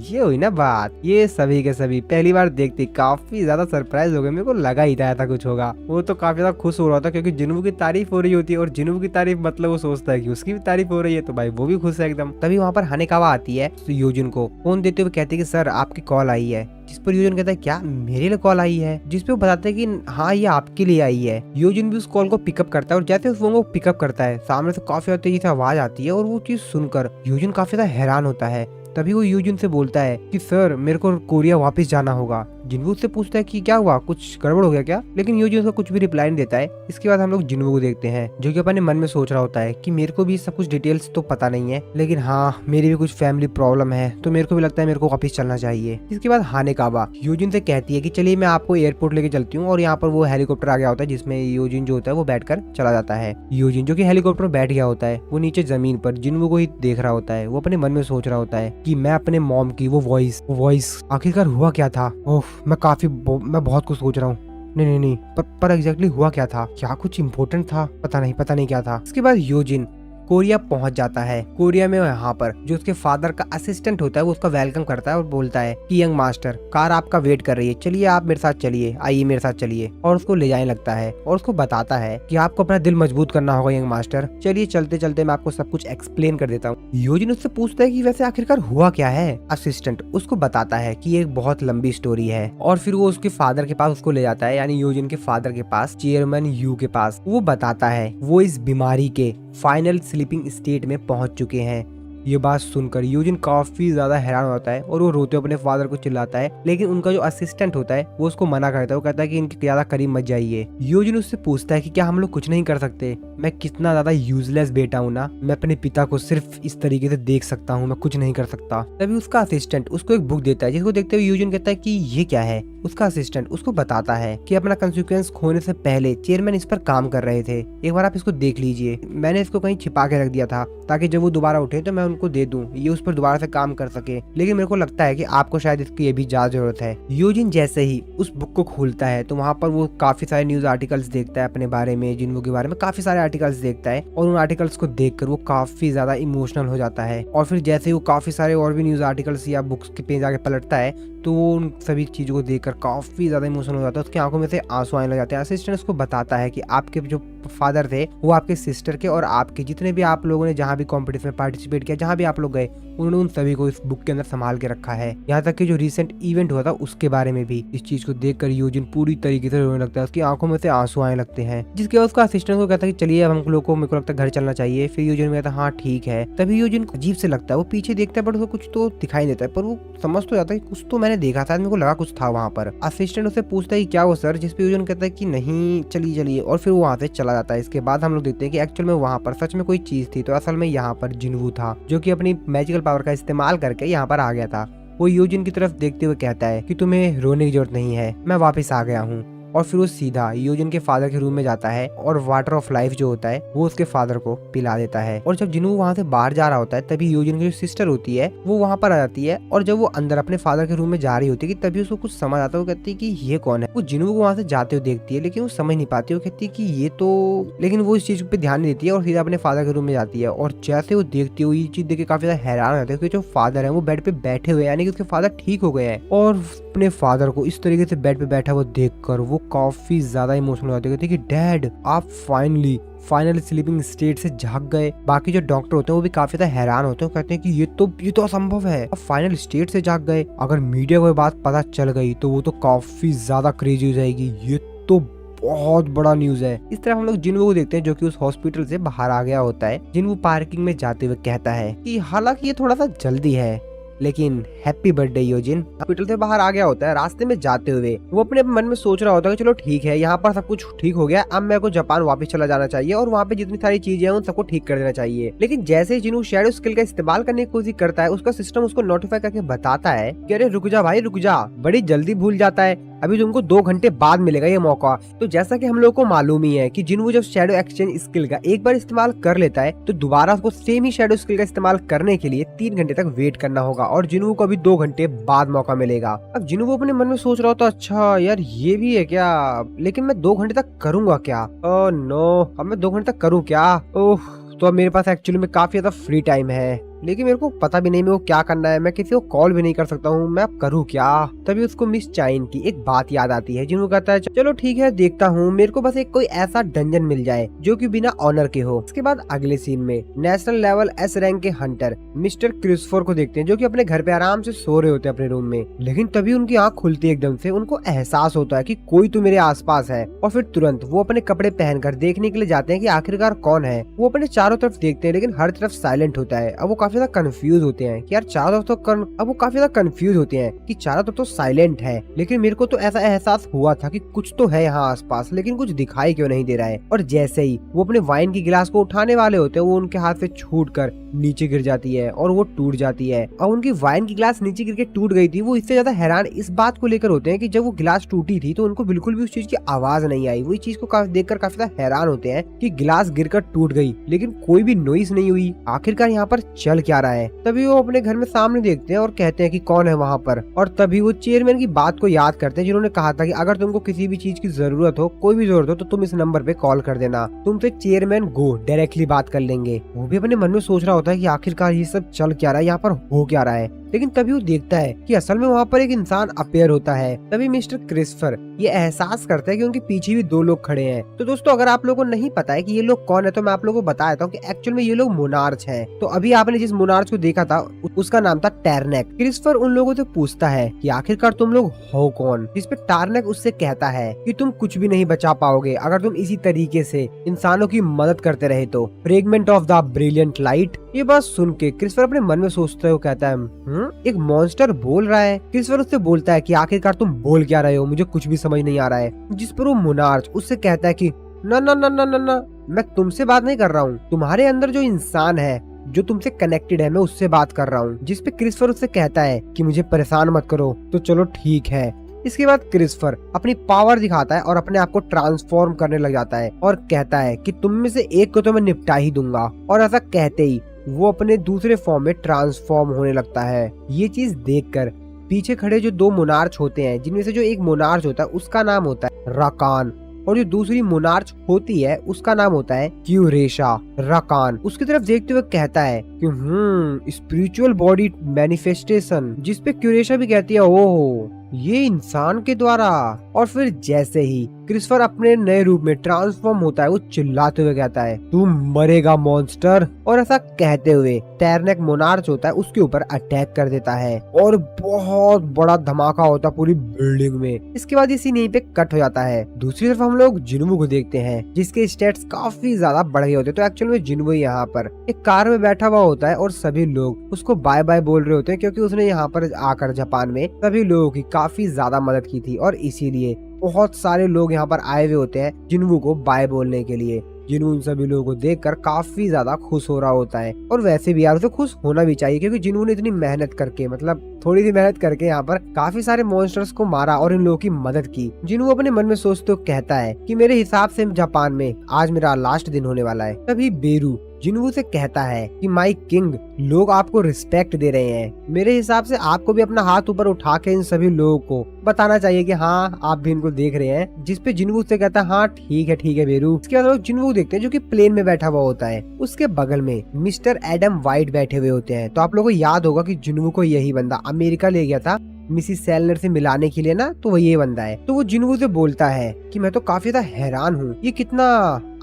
ये हुई ना बात। ये सभी के सभी पहली बार देखते काफी ज्यादा सरप्राइज हो गए, मेरे को लगा ही था ऐसा कुछ होगा। वो तो काफी ज्यादा खुश हो रहा था क्योंकि जिनवू की तारीफ हो रही होती है, और जिनवू की तारीफ मतलब वो सोचता है कि उसकी भी तारीफ हो रही है, तो भाई वो भी खुश है एकदम। तभी वहाँ पर हानेकावा आती है तो योजिन को फोन देते हुए कहती है कि सर आपकी कॉल आई है, जिस पर योजिन कहता है क्या मेरे लिए कॉल आई है, जिस पे वो बताते हैं कि हाँ ये आपके लिए आई है। योजिन भी उस कॉल को पिकअप करता है और जैसे उस फोन को पिकअप करता है सामने से काफी तेजी से आवाज आती है, और वो चीज सुनकर योजिन काफी ज्यादा हैरान होता है। तभी वो यूजिन से बोलता है कि सर मेरे को कोरिया वापस जाना होगा। जिनवू उससे पूछता है कि क्या हुआ, कुछ गड़बड़ हो गया क्या, लेकिन यूजिन उसका कुछ भी रिप्लाई नहीं देता है। इसके बाद हम लोग जिनवू को देखते हैं जो कि अपने मन में सोच रहा होता है कि मेरे को भी सब कुछ डिटेल्स तो पता नहीं है, लेकिन हाँ मेरी भी कुछ फैमिली प्रॉब्लम है, तो मेरे को भी लगता है मेरे को वापस चलना चाहिए। इसके बाद हानेकावा यूजिन से कहती है कि चलिए मैं आपको एयरपोर्ट लेके चलती हूँ, और यहाँ पर वो हेलीकॉप्टर आ गया होता है जिसमें यूजिन जो होता है वो बैठकर चला जाता है। यूजिन जो कि हेलीकॉप्टर में बैठ गया होता है वो नीचे जमीन पर जिनवू को ही देख रहा होता है, वो अपने मन में सोच रहा होता है कि मैं अपने मॉम की वो वॉइस आखिरकार हुआ क्या था। ओह मैं बहुत कुछ सोच रहा हूँ। नहीं पर एग्जैक्टली हुआ क्या था, क्या कुछ इम्पोर्टेंट था, पता नहीं क्या था। इसके बाद यूजिन कोरिया पहुंच जाता है। कोरिया में यहाँ पर जो उसके फादर का असिस्टेंट होता है वो उसका वेलकम करता है और बोलता है कि यंग मास्टर कार आपका वेट कर रही है, चलिए आप मेरे साथ चलिए, आइए मेरे साथ चलिए, और उसको ले जाने लगता है और उसको बताता है कि आपको अपना दिल मजबूत करना होगा यंग मास्टर, चलिए चलते चलते मैं आपको सब कुछ एक्सप्लेन कर देता हूँ। योजिन उससे पूछता है कि वैसे आखिरकार हुआ क्या है। असिस्टेंट उसको बताता है कि एक बहुत लंबी स्टोरी है, और फिर वो उसके फादर के पास उसको ले जाता है, यानी योजिन के फादर के पास, चेयरमैन यू के पास। वो बताता है वो इस बीमारी के फाइनल स्लीपिंग स्टेट में पहुंच चुके हैं। ये बात सुनकर यूजिन काफी ज्यादा हैरान होता है और वो रोते अपने फादर को चिल्लाता है, लेकिन उनका जो असिस्टेंट होता है वो उसको मना करता है। वो कहता है कि इनके ज्यादा करीब मत जाइए। यूजिन उससे पूछता है कि क्या हम लोग कुछ नहीं कर सकते, मैं कितना ज्यादा यूजलेस बेटा हूँ ना, मैं अपने पिता को सिर्फ इस तरीके से देख सकता हूँ, मैं कुछ नहीं कर सकता। तभी उसका असिस्टेंट उसको एक बुक देता है जिसको देखते हुए यूजिन कहता है कि ये क्या है। उसका असिस्टेंट उसको बताता है कि अपना कंसिक्वेंस खोने से पहले चेयरमैन इस पर काम कर रहे थे, एक बार आप इसको देख लीजिए, मैंने इसको कहीं छिपा के रख दिया था ताकि जब वो दोबारा उठे तो मैं उनको दे दूं, ये उस पर दोबारा से काम कर सके, लेकिन मेरे को लगता है कि आपको शायद इसकी ये भी ज्यादा जरूरत है। यूजिन जैसे ही उस बुक को खोलता है तो वहाँ पर वो काफी सारे न्यूज आर्टिकल्स देखता है अपने बारे में, जिनवू के बारे में काफी सारे आर्टिकल्स देखता है, और उन आर्टिकल्स को देखकर वो काफी ज्यादा इमोशनल हो जाता है। और फिर जैसे ही वो काफी सारे और भी न्यूज आर्टिकल्स या बुक्स के पेज आगे पलटता है तो वो उन सभी चीजों को देखकर काफी ज्यादा इमोशनल हो जाता है, उसकी आंखों में से आंसू आने लग जाते हैं। असिस्टेंट उसको बताता है कि आपके जो फादर थे वो आपके सिस्टर के और आपके जितने भी आप लोगों ने जहाँ भी कॉम्पिटिशन में पार्टिसिपेट किया, जहाँ भी आप लोग गए, उन्होंने उन सभी को इस बुक के अंदर संभाल के रखा है। यहाँ तक कि जो रिसेंट इवेंट हुआ था उसके बारे में भी। इस चीज को देखकर यूजिन पूरी तरीके से रोने लगता है, उसकी आंखों में से आंसू आने लगते हैं, जिसके बाद उसका असिस्टेंट को कहता है कि चलिए अब हम लोग को, मेरे को लगता है घर चलना चाहिए। फिर यूजिन कहता है हाँ ठीक है। तभी यूजिन को अजीब से लगता है, वो पीछे देखता है बट उसको कुछ तो दिखाई देता है, पर वो समझ तो जाता है कि कुछ तो मैंने देखा था, मेरे को लगा कुछ था वहाँ पर। असिस्टेंट उससे पूछता है क्या वो सर, जिसपे यूजिन कहता है कि नहीं चलिए चलिए, और फिर वो वहाँ से चला जाता है। इसके बाद हम लोग देखते हैं कि एक्चुअल में वहाँ पर सच में कोई चीज थी, तो असल में यहाँ पर जिनवू था जो कि अपनी मैजिकल पावर का इस्तेमाल करके यहाँ पर आ गया था। वो यूजिन की तरफ देखते हुए कहता है कि तुम्हें रोने की जरूरत नहीं है, मैं वापस आ गया हूँ। और फिर वो सीधा यूजिन के फादर के रूम में जाता है और वाटर ऑफ लाइफ जो होता है वो उसके फादर को पिला देता है। और जब जिनवू वहाँ से बाहर जा रहा होता है तभी यूजिन की जो सिस्टर होती है वो वहाँ पर आ जाती है, और जब वो अंदर अपने फादर के रूम में जा रही होती है कि तभी उसको कुछ समझ आता है। वो कहती है कि ये कौन है। वो जिनवू को वहाँ से जाते हुए देखती है लेकिन वो समझ नहीं पाती। वो कहती है कि ये तो, लेकिन वो इस चीज पे ध्यान नहीं देती है और सीधा अपने फादर के रूम में जाती है। और जैसे वो देखती है ये चीज देख के काफी ज्यादा हैरान हो जाती है कि जो फादर है वो बेड पे बैठे हुए, यानी कि उसके फादर ठीक हो गए हैं। और अपने फादर को इस तरीके से बेड पे बैठा हुआ देखकर वो काफी ज्यादा इमोशनल हो जाती है कि डैड आप फाइनल स्लीपिंग स्टेट से जाग गए। बाकी जो डॉक्टर होते हैं वो भी काफी ज्यादा हैरान होते हैं, कहते हैं कि ये तो असंभव है, आप फाइनल स्टेट से जाग गए। अगर मीडिया को ये बात पता चल गई तो वो तो काफी ज्यादा क्रेजी हो जाएगी, ये तो बहुत बड़ा न्यूज है। इस तरह हम लोग जिनवू को देखते हैं जो कि उस हॉस्पिटल से बाहर आ गया होता है। जिनवू पार्किंग में जाते हुए कहता है कि हालांकि ये थोड़ा सा जल्दी है, लेकिन हैप्पी बर्थडे योजिन। हॉस्पिटल से बाहर आ गया होता है। रास्ते में जाते हुए वो अपने मन में सोच रहा होता है कि चलो ठीक है, यहाँ पर सब कुछ ठीक हो गया, अब मेरे को जापान वापस चला जाना चाहिए और वहाँ पे जितनी सारी चीजें हैं उन सबको ठीक कर देना चाहिए। लेकिन जैसे ही जिन्हू शैडो स्किल का इस्तेमाल करने की कोशिश करता है, उसका सिस्टम उसको नोटिफाई करके बताता है कि अरे रुक जा भाई रुक जा, बड़ी जल्दी भूल जाता है, अभी तुमको 2 घंटे बाद मिलेगा ये मौका। तो जैसा कि हम लोग को मालूम ही है कि जिन्हू जब शैडो एक्सचेंज स्किल का एक बार इस्तेमाल कर लेता है तो दोबारा उसको सेम ही शैडो स्किल का इस्तेमाल करने के लिए 3 घंटे तक वेट करना होगा और जिन्हू को अभी 2 घंटे बाद मौका मिलेगा। अब जिन्हू अपने मन में सोच रहा होता, अच्छा यार ये भी है क्या, लेकिन मैं 2 घंटे तक करूंगा क्या? ओह नो, अब मैं 2 घंटे तक करूँ क्या? ओह, तो अब मेरे पास एक्चुअली में काफी ज्यादा फ्री टाइम है, लेकिन मेरे को पता भी नहीं मेरे को क्या करना है, मैं किसी को कॉल भी नहीं कर सकता हूँ, मैं अब करूँ क्या? तभी उसको मिस चाइन की एक बात याद आती है, जिन्होंने कहता है चलो ठीक है देखता हूँ, मेरे को बस एक कोई ऐसा डंजन मिल जाए जो कि बिना ऑनर के हो। इसके बाद अगले सीन में नेशनल लेवल एस रैंक के हंटर मिस्टर क्रिस्टोफर को देखते हैं, जो कि अपने घर पे आराम से सो रहे होते हैं अपने रूम में। लेकिन तभी उनकी आंख खुलती है एकदम से, उनको एहसास होता है कि कोई तो मेरे आसपास है और फिर तुरंत वो अपने कपड़े पहनकर देखने के लिए जाते हैं कि आखिरकार कौन है। वो अपने चारों तरफ देखते हैं लेकिन हर तरफ साइलेंट होता है। अब वो काफी ज्यादा कंफ्यूज होते हैं कि यार चारों तरफ तो अब वो काफी ज्यादा कंफ्यूज होते हैं कि चारों तरफ तो साइलेंट है, लेकिन मेरे को तो ऐसा एहसास हुआ था कि कुछ तो है यहाँ आसपास, लेकिन कुछ दिखाई क्यों नहीं दे रहा है। और जैसे ही वो अपने वाइन की गिलास को उठाने वाले होते हैं, वो उनके हाथ से छूटकर नीचे गिर जाती है और वो टूट जाती है। और उनकी वाइन की गिलास नीचे गिर के टूट गई थी। वो इससे ज्यादा हैरान इस बात को लेकर होते हैं कि जब वो गिलास टूटी थी तो उनको बिल्कुल भी उस चीज की आवाज नहीं आई। वो इस चीज को देखकर काफी ज्यादा हैरान होते हैं कि गिलास गिरकर टूट गई लेकिन कोई भी नॉइज नहीं हुई, आखिरकार यहाँ पर चल क्या रहा है। तभी वो अपने घर में सामने देखते हैं और कहते हैं कि कौन है वहाँ पर। और तभी वो चेयरमैन की बात को याद करते हैं जिन्होंने कहा था कि अगर तुमको किसी भी चीज की जरूरत हो, कोई भी जरूरत हो, तो तुम इस नंबर पे कॉल कर देना, तुमसे चेयरमैन गो डायरेक्टली बात कर लेंगे। वो भी अपने मन में सोच रहा होता है कि आखिरकार ये सब चल क्या रहा है, यहाँ पर हो क्या रहा है। लेकिन तभी वो देखता है कि असल में वहाँ पर एक इंसान अपेयर होता है। तभी मिस्टर क्रिस्टोफर ये एहसास करता है कि उनके पीछे भी 2 लोग खड़े हैं। तो दोस्तों अगर आप लोगों को नहीं पता है कि ये लोग कौन है तो मैं आप लोगों को बता देता हूँ कि एक्चुअल में ये लोग मोनार्च हैं। तो अभी आपने जिस मोनार्च को देखा था उसका नाम था टैरनेक। क्रिस्टोफर उन लोगों से पूछता है कि आखिरकार तुम लोग हो कौन, जिस पे टैरनेक उससे कहता है कि तुम कुछ भी नहीं बचा पाओगे अगर तुम इसी तरीके से इंसानों की मदद करते रहे तो। Fragment of the brilliant light. ये बात सुन के क्रिस्टोफर अपने मन में सोचते हुए कहता है एक मॉन्स्टर बोल रहा है। क्रिस्टोफर उससे बोलता है कि आखिरकार तुम बोल क्या रहे हो, मुझे कुछ भी समझ नहीं आ रहा है। जिस पर वो मोनार्च उससे कहता है कि ना ना ना ना ना ना, मैं तुमसे बात नहीं कर रहा हूँ, तुम्हारे अंदर जो इंसान है जो तुमसे कनेक्टेड है मैं उससे बात कर रहा हूँ। जिस पे क्रिस्टोफर उससे कहता है कि मुझे परेशान मत करो। तो चलो ठीक है। इसके बाद क्रिस्टोफर अपनी पावर दिखाता है और अपने आप को ट्रांसफॉर्म करने लग जाता है और कहता है कि तुम में से एक को तो मैं निपटा ही दूंगा। और ऐसा कहते ही वो अपने दूसरे फॉर्म में ट्रांसफॉर्म होने लगता है। ये चीज देखकर पीछे खड़े जो 2 मोनार्च होते हैं, जिनमें से जो एक मोनार्च होता है उसका नाम होता है राकान और जो दूसरी मोनार्च होती है उसका नाम होता है क्यूरेशा। राकान उसकी तरफ देखते हुए कहता है कि स्पिरिचुअल बॉडी मैनिफेस्टेशन, जिस पे क्यूरेशा भी कहती है ओह ये इंसान के द्वारा। और फिर जैसे ही क्रिस्टोफर अपने नए रूप में ट्रांसफॉर्म होता है वो चिल्लाते हुए कहता है तुम मरेगा मॉन्स्टर। और ऐसा कहते हुए टैरनेक मोनार्च होता है उसके ऊपर अटैक कर देता है और बहुत बड़ा धमाका होता है पूरी बिल्डिंग में। इसके बाद इसी यहीं पे कट हो जाता है। दूसरी तरफ हम लोग जिन्वू को देखते हैं जिसके स्टेट्स काफी ज्यादा बढ़ गए होते हैं। तो एक्चुअल में जिन्वू यहाँ पर एक कार में बैठा हुआ होता है और सभी लोग उसको बाय बाय बोल रहे होते हैं क्योंकि उसने यहाँ पर आकर जापान में सभी लोगों की काफी ज्यादा मदद की थी और इसीलिए बहुत सारे लोग यहाँ पर आए हुए होते हैं जिन्वू को बाय बोलने के लिए। जिन्वू उन सभी लोगों को देखकर काफी ज्यादा खुश हो रहा होता है और वैसे भी यार उसे खुश होना भी चाहिए क्योंकि जिन्वू ने इतनी मेहनत करके मतलब थोड़ी सी मेहनत करके यहाँ पर काफी सारे मॉन्स्टर्स को मारा और इन लोगों की मदद की। जिन्वू अपने मन में सोचते हुए कहता है कि मेरे हिसाब से जापान में आज मेरा लास्ट दिन होने वाला है। तभी बेरू जिन्वू से कहता है कि माय किंग, लोग आपको रिस्पेक्ट दे रहे हैं, मेरे हिसाब से आपको भी अपना हाथ ऊपर उठा के इन सभी लोगों को बताना चाहिए कि हाँ आप भी इनको देख रहे हैं। जिस पे जिन्वू से कहता है हाँ ठीक है बेरू। इसके बाद लोग जिन्वू देखते हैं जो कि प्लेन में बैठा हुआ होता है। उसके बगल में मिस्टर एडम वाइट बैठे हुए होते हैं। तो आप लोगों को याद होगा कि जिन्वू को यही बंदा अमेरिका ले गया था मिसिस सेलनर से मिलाने के लिए ना, तो वो ये बंदा है। तो वो जिन्वू से बोलता है कि मैं तो काफी ज्यादा हैरान हूँ, ये कितना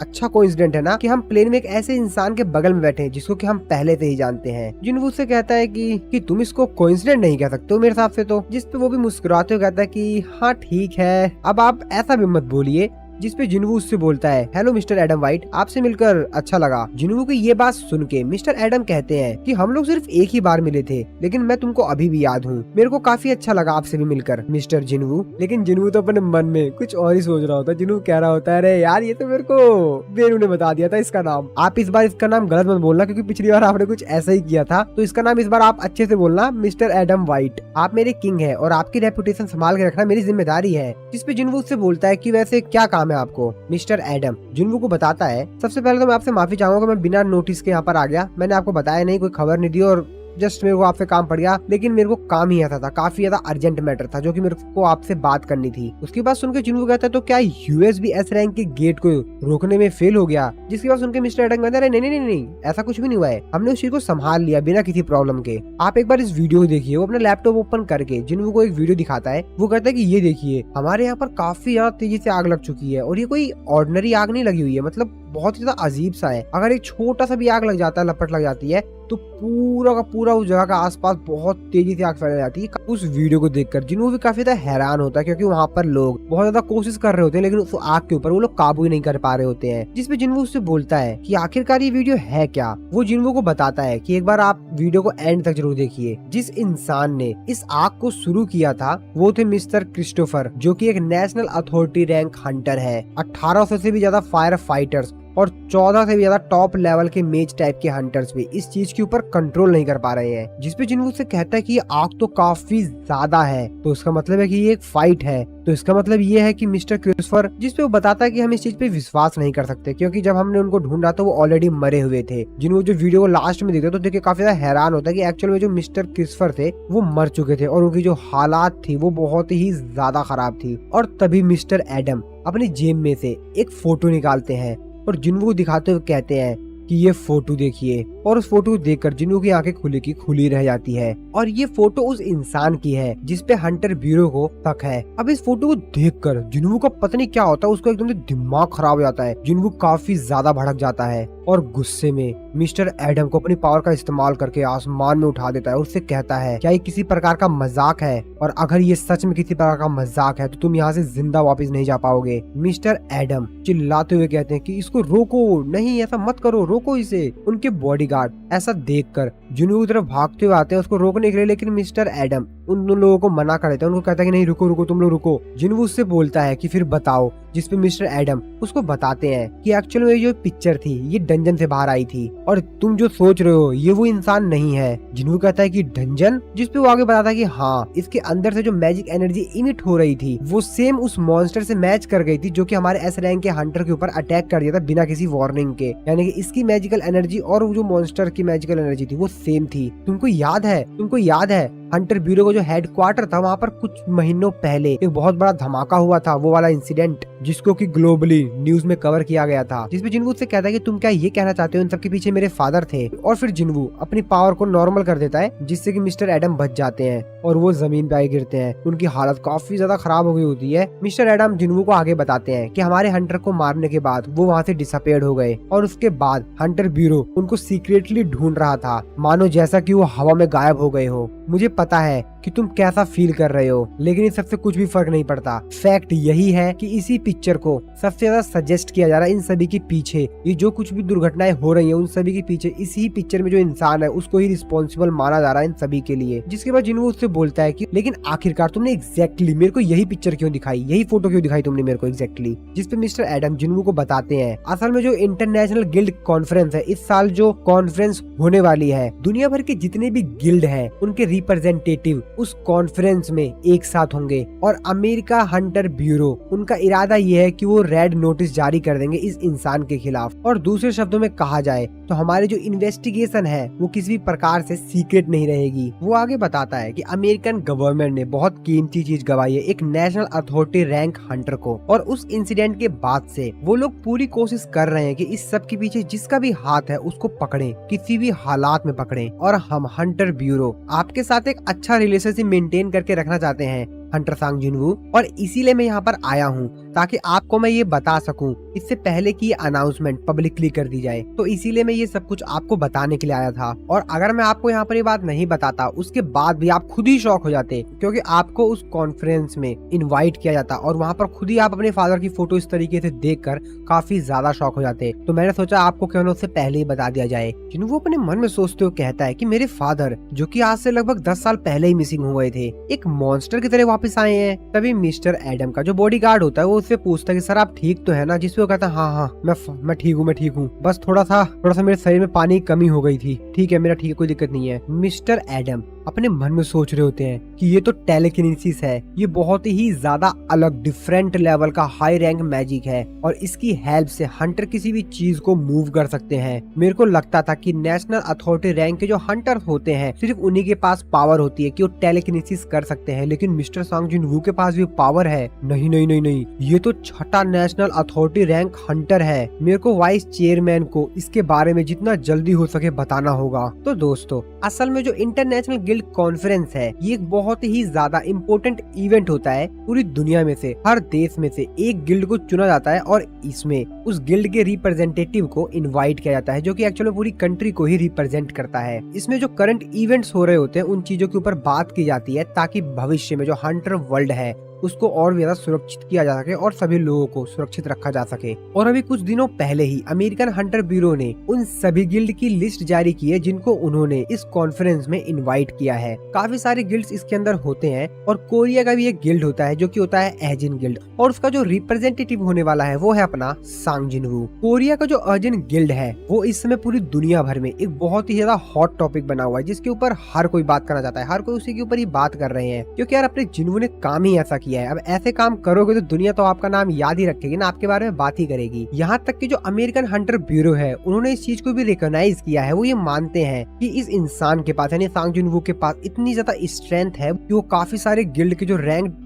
अच्छा कोइंसिडेंट है ना कि हम प्लेन में एक ऐसे इंसान के बगल में बैठे हैं जिसको कि हम पहले से ही जानते हैं। जिन्वू से कहता है कि तुम इसको कोइंसिडेंट नहीं कह सकते हो मेरे हिसाब से तो। जिस पे वो भी मुस्कुराते हुए कहता है कि हाँ ठीक है, अब आप ऐसा भी मत बोलिए, जिसपे जिनवू उससे बोलता है, हेलो मिस्टर एडम व्हाइट, आपसे मिलकर अच्छा लगा। जिनवू की ये बात सुन के मिस्टर एडम कहते हैं कि हम लोग सिर्फ एक ही बार मिले थे, लेकिन मैं तुमको अभी भी याद हूँ। मेरे को काफी अच्छा लगा आपसे भी मिलकर मिस्टर जिनवू। लेकिन जिनवू तो अपने मन में कुछ और ही सोच रहा होता है। जिनवू कह रहा होता है, अरे यार ये तो मेरे को बेनू ने बता दिया था इसका नाम। आप इस बार इसका नाम गलत मत बोलना, क्योंकि पिछली बार आपने कुछ ऐसा ही किया था। तो इसका नाम इस बार आप अच्छे से बोलना, मिस्टर एडम व्हाइट। आप मेरे किंग है और आपकी रेपुटेशन संभाल के रखना मेरी जिम्मेदारी है। जिसपे जिनवू उससे बोलता है कि वैसे क्या काम है आपको। मिस्टर एडम जिनवू को बताता है, सबसे पहले तो मैं आपसे माफी चाहूंगा कि मैं बिना नोटिस के यहाँ पर आ गया। मैंने आपको बताया नहीं, कोई खबर नहीं दी और जस्ट मेरे को आपसे काम पड़ गया। लेकिन मेरे को काम ही ऐसा था, काफी ज्यादा अर्जेंट मैटर था जो कि मेरे को आपसे बात करनी थी। उसके बाद सुनकर जिनवू कहता है, तो क्या यूएसबी एस रैंक के गेट को रोकने में फेल हो गया? जिसके बाद सुनकर मिस्टर एडम कहता है, नहीं नहीं नहीं, ऐसा कुछ भी नहीं हुआ है, हमने उस चीज को संभाल लिया बिना किसी प्रॉब्लम के। आप एक बार इस वीडियो को देखिए। वो अपने लैपटॉप ओपन करके जिनवू को एक वीडियो दिखाता है। वो कहता है कि ये देखिए, हमारे यहाँ पर काफी ज्यादा तेजी से आग लग चुकी है और ये कोई ऑर्डिनरी आग नहीं लगी हुई है, मतलब बहुत ही ज्यादा अजीब सा है। अगर एक छोटा सा भी आग लग जाता है, लपट लग जाती है, तो पूरा का पूरा उस जगह का आसपास बहुत तेजी से आग फैल जाती है। उस वीडियो को देखकर जिनवू भी काफी ज्यादा हैरान होता है, क्योंकि वहाँ पर लोग बहुत ज्यादा कोशिश कर रहे होते हैं, लेकिन उस आग के ऊपर वो लोग काबू ही नहीं कर पा रहे होते हैं। जिसपे जिनवू उससे बोलता है कि आखिरकार ये वीडियो है क्या। वो जिनवू को बताता है कि एक बार आप वीडियो को एंड तक जरूर देखिए। जिस इंसान ने इस आग को शुरू किया था वो थे मिस्टर क्रिस्टोफर, जो की एक नेशनल अथॉरिटी रैंक हंटर है। 1800 से भी ज्यादा फायर फाइटर्स और 14 से भी ज्यादा टॉप लेवल के मेज टाइप के हंटर्स भी इस चीज के ऊपर कंट्रोल नहीं कर पा रहे हैं। जिसपे जिनवू से कहता है कि ये आग तो काफी ज्यादा है, तो इसका मतलब है कि ये एक फाइट है। तो इसका मतलब ये है कि मिस्टर क्रिस्टोफर, जिसपे वो बताता है कि हम इस चीज पे विश्वास नहीं कर सकते, क्योंकि जब हमने उनको ढूंढा तो वो ऑलरेडी मरे हुए थे। जिनवू जो वीडियो को लास्ट में देखते तो देख के काफी ज्यादा हैरान होता है कि एक्चुअल में जो मिस्टर क्रिस्टोफर थे वो मर चुके थे और उनकी जो हालात थी वो बहुत ही ज्यादा खराब थी। और तभी मिस्टर एडम अपनी जेब में से एक फोटो निकालते हैं और जिनवू को दिखाते हुए कहते हैं कि ये फोटो देखिए। और उस फोटो को देखकर जिनवू की आंखें खुली की खुली रह जाती है। और ये फोटो उस इंसान की है जिसपे हंटर ब्यूरो को शक है। अब इस फोटो को देखकर जिनवू का पता नहीं क्या होता है, उसको एकदम से दिमाग खराब हो जाता है। जिनवू काफी ज्यादा भड़क जाता है और गुस्से में मिस्टर एडम को अपनी पावर का इस्तेमाल करके आसमान में उठा देता है और उससे कहता है, क्या ये किसी प्रकार का मजाक है? और अगर ये सच में किसी प्रकार का मजाक है तो तुम यहाँ से जिंदा वापस नहीं जा पाओगे। मिस्टर एडम चिल्लाते हुए कहते हैं कि इसको रोको, नहीं ऐसा मत करो, रोको इसे। उनके बॉडीगार्ड ऐसा देखकर जिनवू की तरफ भागते हुए आते हैं उसको रोकने के लिए, लेकिन मिस्टर एडम उन लोगों को मना कर देता है। उनको कहता है कि नहीं रुको रुको, तुम लोग रुको। जिनवू उससे बोलता है कि फिर बताओ। जिसपे मिस्टर एडम उसको बताते हैं कि एक्चुअल में जो पिक्चर थी ये डंजन से बाहर आई थी और तुम जो सोच रहे हो ये वो इंसान नहीं है। जिनवू कहता है कि डंजन? जिसपे वो आगे बताता है कि हाँ, इसके अंदर से जो मैजिक एनर्जी इमिट हो रही थी वो सेम उस मॉन्स्टर से मैच कर गई थी जो कि हमारे एस रैंक के हंटर के ऊपर अटैक कर दिया था बिना किसी वार्निंग के। यानी कि इसकी मैजिकल एनर्जी और वो जो मॉन्स्टर की मैजिकल एनर्जी थी वो सेम थी। तुमको याद है हंटर ब्यूरो का जो हेडक्वार्टर था वहाँ पर कुछ महीनों पहले एक बहुत बड़ा धमाका हुआ था, वो वाला इंसिडेंट जिसको कि ग्लोबली न्यूज में कवर किया गया था। जिसमें जिनवू से कहता है कि तुम क्या ये कहना चाहते हो इन सबके पीछे मेरे फादर थे? और फिर जिनवू अपनी पावर को नॉर्मल कर देता है जिससे कि मिस्टर एडम बच जाते हैं और वो जमीन पे आके गिरते हैं। उनकी हालत काफी ज्यादा खराब हो गई होती है। मिस्टर एडम जिनवू को आगे बताते हैं कि हमारे हंटर को मारने के बाद वो वहाँ से डिसअपियर्ड हो गए और उसके बाद हंटर ब्यूरो उनको सीक्रेटली ढूंढ रहा था, मानो जैसा कि वो हवा में गायब हो गए हो। मुझे पता है कि तुम कैसा फील कर रहे हो, लेकिन इन सबसे कुछ भी फर्क नहीं पड़ता। फैक्ट यही है कि इसी पिक्चर को सबसे ज्यादा सजेस्ट किया जा रहा है इन सभी के पीछे। ये जो कुछ भी दुर्घटनाएं हो रही हैं उन सभी के पीछे इसी पिक्चर में जो इंसान है उसको ही रिस्पॉन्सिबल माना जा रहा है इन सभी के लिए। जिसके बाद जिनवू उससे बोलता है कि लेकिन आखिरकार तुमने एग्जैक्टली मेरे को यही पिक्चर क्यों दिखाई, यही फोटो क्यों दिखाई तुमने मेरे को एग्जैक्टली? जिसपे मिस्टर एडम जिनवू को बताते हैं असल में जो इंटरनेशनल गिल्ड कॉन्फ्रेंस है, इस साल जो कॉन्फ्रेंस होने वाली है, दुनिया भर के जितने भी गिल्ड है उनके रिप्रेजेंटेटिव उस कॉन्फ्रेंस में एक साथ होंगे और अमेरिका हंटर ब्यूरो उनका इरादा ये है कि वो रेड नोटिस जारी कर देंगे इस इंसान के खिलाफ। और दूसरे शब्दों में कहा जाए तो हमारी जो इन्वेस्टिगेशन है वो किसी भी प्रकार से सीक्रेट नहीं रहेगी। वो आगे बताता है कि अमेरिकन गवर्नमेंट ने बहुत कीमती चीज गवाई है, एक नेशनल अथॉरिटी रैंक हंटर को, और उस इंसिडेंट के बाद से वो लोग पूरी कोशिश कर रहे हैं कि इस सब के पीछे जिसका भी हाथ है उसको पकड़े, किसी भी हालात में पकड़े। और हम हंटर ब्यूरो आपके साथ एक अच्छा रिलेशनशिप मेंटेन करके रखना चाहते हैं। हंटर सांग जिनवू, और इसीलिए मैं यहाँ पर आया हूँ ताकि आपको मैं ये बता सकूं इससे पहले कि ये अनाउंसमेंट पब्लिकली कर दी जाए। तो इसीलिए मैं ये सब कुछ आपको बताने के लिए आया था। और अगर मैं आपको यहाँ पर ये बात नहीं बताता उसके बाद भी आप खुद ही शॉक हो जाते, क्योंकि आपको उस कॉन्फ्रेंस में इनवाइट किया जाता और वहाँ पर खुद ही आप अपने फादर की फोटो इस तरीके से देखकर काफी ज्यादा शॉक हो जाते। तो मैंने सोचा आपको क्यों ना उससे पहले ही बता दिया जाए। जिन्हों अपने मन में सोचते हुए कहता है कि मेरे फादर, जो कि आज से लगभग 10 साल पहले ही मिसिंग हो गए थे, एक मॉन्स्टर की तरह वापस आए हैं। तभी मिस्टर एडम का जो बॉडीगार्ड होता है वो उससे पूछता है कि सर आप ठीक तो है ना, जिसपे वो कहता है हाँ मैं ठीक हूँ, बस थोड़ा सा मेरे शरीर में पानी की कमी हो गई थी, ठीक है मेरा ठीक है, कोई दिक्कत नहीं है। मिस्टर एडम अपने मन में सोच रहे होते हैं कि ये तो टेलीकिनेसिस है, ये बहुत ही ज्यादा अलग डिफरेंट लेवल का हाई रैंक मैजिक है और इसकी हेल्प से हंटर किसी भी चीज को मूव कर सकते हैं। मेरे को लगता था कि नेशनल अथॉरिटी रैंक के जो हंटर होते हैं सिर्फ उन्हीं के पास पावर होती है कि वो टेलीकिनेसिस कर सकते हैं, लेकिन मिस्टर सांग जिन-वू के पास भी पावर है। नहीं, ये तो छठा नेशनल अथॉरिटी रैंक हंटर है। मेरे को वाइस चेयरमैन को इसके बारे में जितना जल्दी हो सके बताना होगा। तो दोस्तों, असल में जो इंटरनेशनल गिल्ड कॉन्फ्रेंस है ये एक बहुत ही ज्यादा इम्पोर्टेंट इवेंट होता है। पूरी दुनिया में से हर देश में से एक गिल्ड को चुना जाता है और इसमें उस गिल्ड के रिप्रेजेंटेटिव को इनवाइट किया जाता है, जो कि एक्चुअली पूरी कंट्री को ही रिप्रेजेंट करता है। इसमें जो करंट इवेंट्स हो रहे होते हैं उन चीजों के ऊपर बात की जाती है ताकि भविष्य में जो हंटर वर्ल्ड है उसको और भी ज्यादा सुरक्षित किया जा सके और सभी लोगों को सुरक्षित रखा जा सके। और अभी कुछ दिनों पहले ही अमेरिकन हंटर ब्यूरो ने उन सभी गिल्ड की लिस्ट जारी की है जिनको उन्होंने इस कॉन्फ्रेंस में इनवाइट किया है। काफी सारे गिल्ड्स इसके अंदर होते हैं और कोरिया का भी एक गिल्ड होता है जो कि होता है एजिन गिल्ड, और उसका जो रिप्रेजेंटेटिव होने वाला है वो है अपना सांग जिन-वू। कोरिया का जो एजिन गिल्ड है वो इस समय पूरी दुनिया भर में एक बहुत ही ज्यादा हॉट टॉपिक बना हुआ है, जिसके ऊपर हर कोई बात करना चाहता है, हर कोई उसी के ऊपर ही बात कर रहे हैं, क्योंकि यार अपने जिन-वू ने काम ही ऐसा है। अब ऐसे काम करोगे तो दुनिया तो आपका नाम याद ही रखेगी ना, आपके बारे में बात ही करेगी। यहाँ तक कि जो अमेरिकन हंटर ब्यूरो है उन्होंने इस चीज को भी रिकॉग्नाइज किया है। वो ये मानते हैं कि इस इंसान के पास यानी सांग जिन-वू के पास इतनी ज्यादा स्ट्रेंथ है कि वो काफी सारे गिल्ड के जो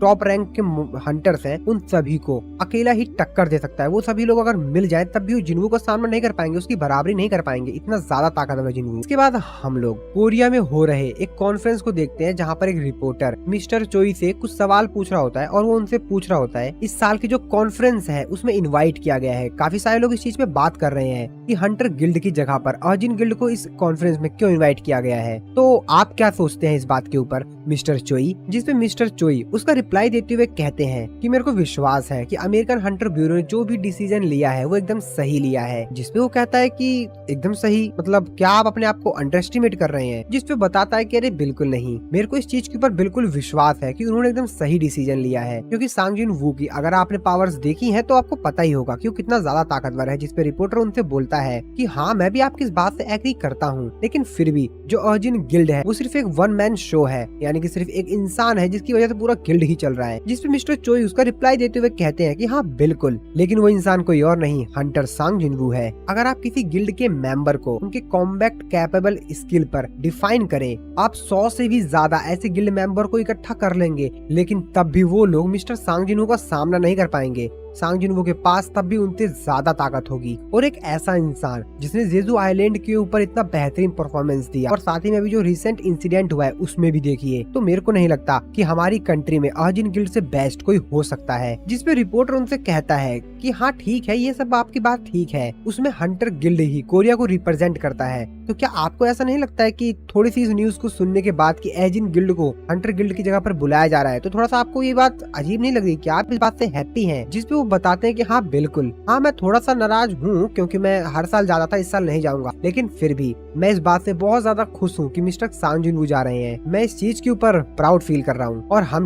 टॉप रैंक के हंटर्स हैं उन सभी को अकेला ही टक्कर दे सकता है। वो सभी लोग अगर मिल जाए तब भी वो जिन-वू का सामना नहीं कर पाएंगे, उसकी बराबरी नहीं कर पाएंगे, इतना ज्यादा ताकतवर है जिन-वू। इसके बाद हम लोग कोरिया में हो रहे एक कॉन्फ्रेंस को देखते हैं जहाँ पर एक रिपोर्टर मिस्टर चोई से कुछ सवाल पूछ रहा होता है और वो उनसे पूछ रहा होता है इस साल की जो कॉन्फ्रेंस है उसमें इनवाइट किया गया है। काफी सारे लोग इस चीज पे बात कर रहे हैं कि हंटर गिल्ड की जगह पर अर्जिन गिल्ड को इस कॉन्फ्रेंस में क्यों इनवाइट किया गया है। तो आप क्या सोचते हैं इस बात के ऊपर मिस्टर चोई? जिसपे मिस्टर चोई उसका रिप्लाई देते हुए कहते हैं कि मेरे को विश्वास है कि अमेरिकन हंटर ब्यूरो ने जो भी डिसीजन लिया है वो एकदम सही लिया है। जिसपे वो कहता है कि एकदम सही मतलब क्या आप अपने आप को अंडर एस्टिमेट कर रहे हैं? जिसपे बताता है कि अरे बिल्कुल नहीं, मेरे को इस चीज के ऊपर बिल्कुल विश्वास है कि उन्होंने एकदम सही डिसीजन लिया है। क्योंकि सांग जिन-वू की अगर आपने पावर्स देखी हैं तो आपको पता ही होगा कि वो कितना ज्यादा ताकतवर है। जिसपे रिपोर्टर उनसे बोलता है कि हाँ मैं भी आपकी इस बात से एग्री करता हूँ, लेकिन फिर भी जो अर्जिन गिल्ड है वो सिर्फ एक वन मैन शो है, यानी कि सिर्फ एक इंसान है जिसकी वजह से पूरा गिल्ड ही चल रहा है। जिसपे मिस्टर चोई उसका रिप्लाई देते हुए कहते हैं कि हाँ बिल्कुल, लेकिन वो इंसान कोई और नहीं हंटर सांग जिन-वू है। अगर आप किसी गिल्ड के मेंबर को उनके कॉम्बैट कैपेबल स्किल पर डिफाइन करें, आप 100 से भी ज्यादा ऐसे गिल्ड मेंबर को इकट्ठा कर लेंगे, लेकिन तब भी वो लोग मिस्टर सांग जिन-वू का सामना नहीं कर पाएंगे। सांग जिन-वू के पास तब भी उनसे ज्यादा ताकत होगी। और एक ऐसा इंसान जिसने जेजू आइलैंड के ऊपर इतना बेहतरीन परफॉर्मेंस दिया और साथ ही में अभी जो रिसेंट इंसिडेंट हुआ है उसमें भी देखिए, तो मेरे को नहीं लगता कि हमारी कंट्री में अर्जिन गिल्ड से बेस्ट कोई हो सकता है। जिसपे रिपोर्टर उनसे कहता है कि हाँ ठीक है, ये सब आपकी बात ठीक है, उसमें हंटर गिल्ड ही कोरिया को रिप्रेजेंट करता है। तो क्या आपको ऐसा नहीं लगता है कि थोड़ी सी इस न्यूज को सुनने के बाद कि एजिन गिल्ड को हंटर गिल्ड की जगह पर बुलाया जा रहा है, तो थोड़ा सा आपको ये बात अजीब नहीं लग रही? क्या आप इस बात से हैप्पी हैं? जिसपे वो बताते हैं कि हाँ बिल्कुल, हाँ मैं थोड़ा सा नाराज हूँ क्योंकि मैं हर साल जाता था, इस साल नहीं जाऊंगा, लेकिन फिर भी मैं इस बात से बहुत ज्यादा खुश हूँ कि मिस्टर सांग जिन-वू जा रहे हैं। मैं इस चीज के ऊपर प्राउड फील कर रहा हूँ और हम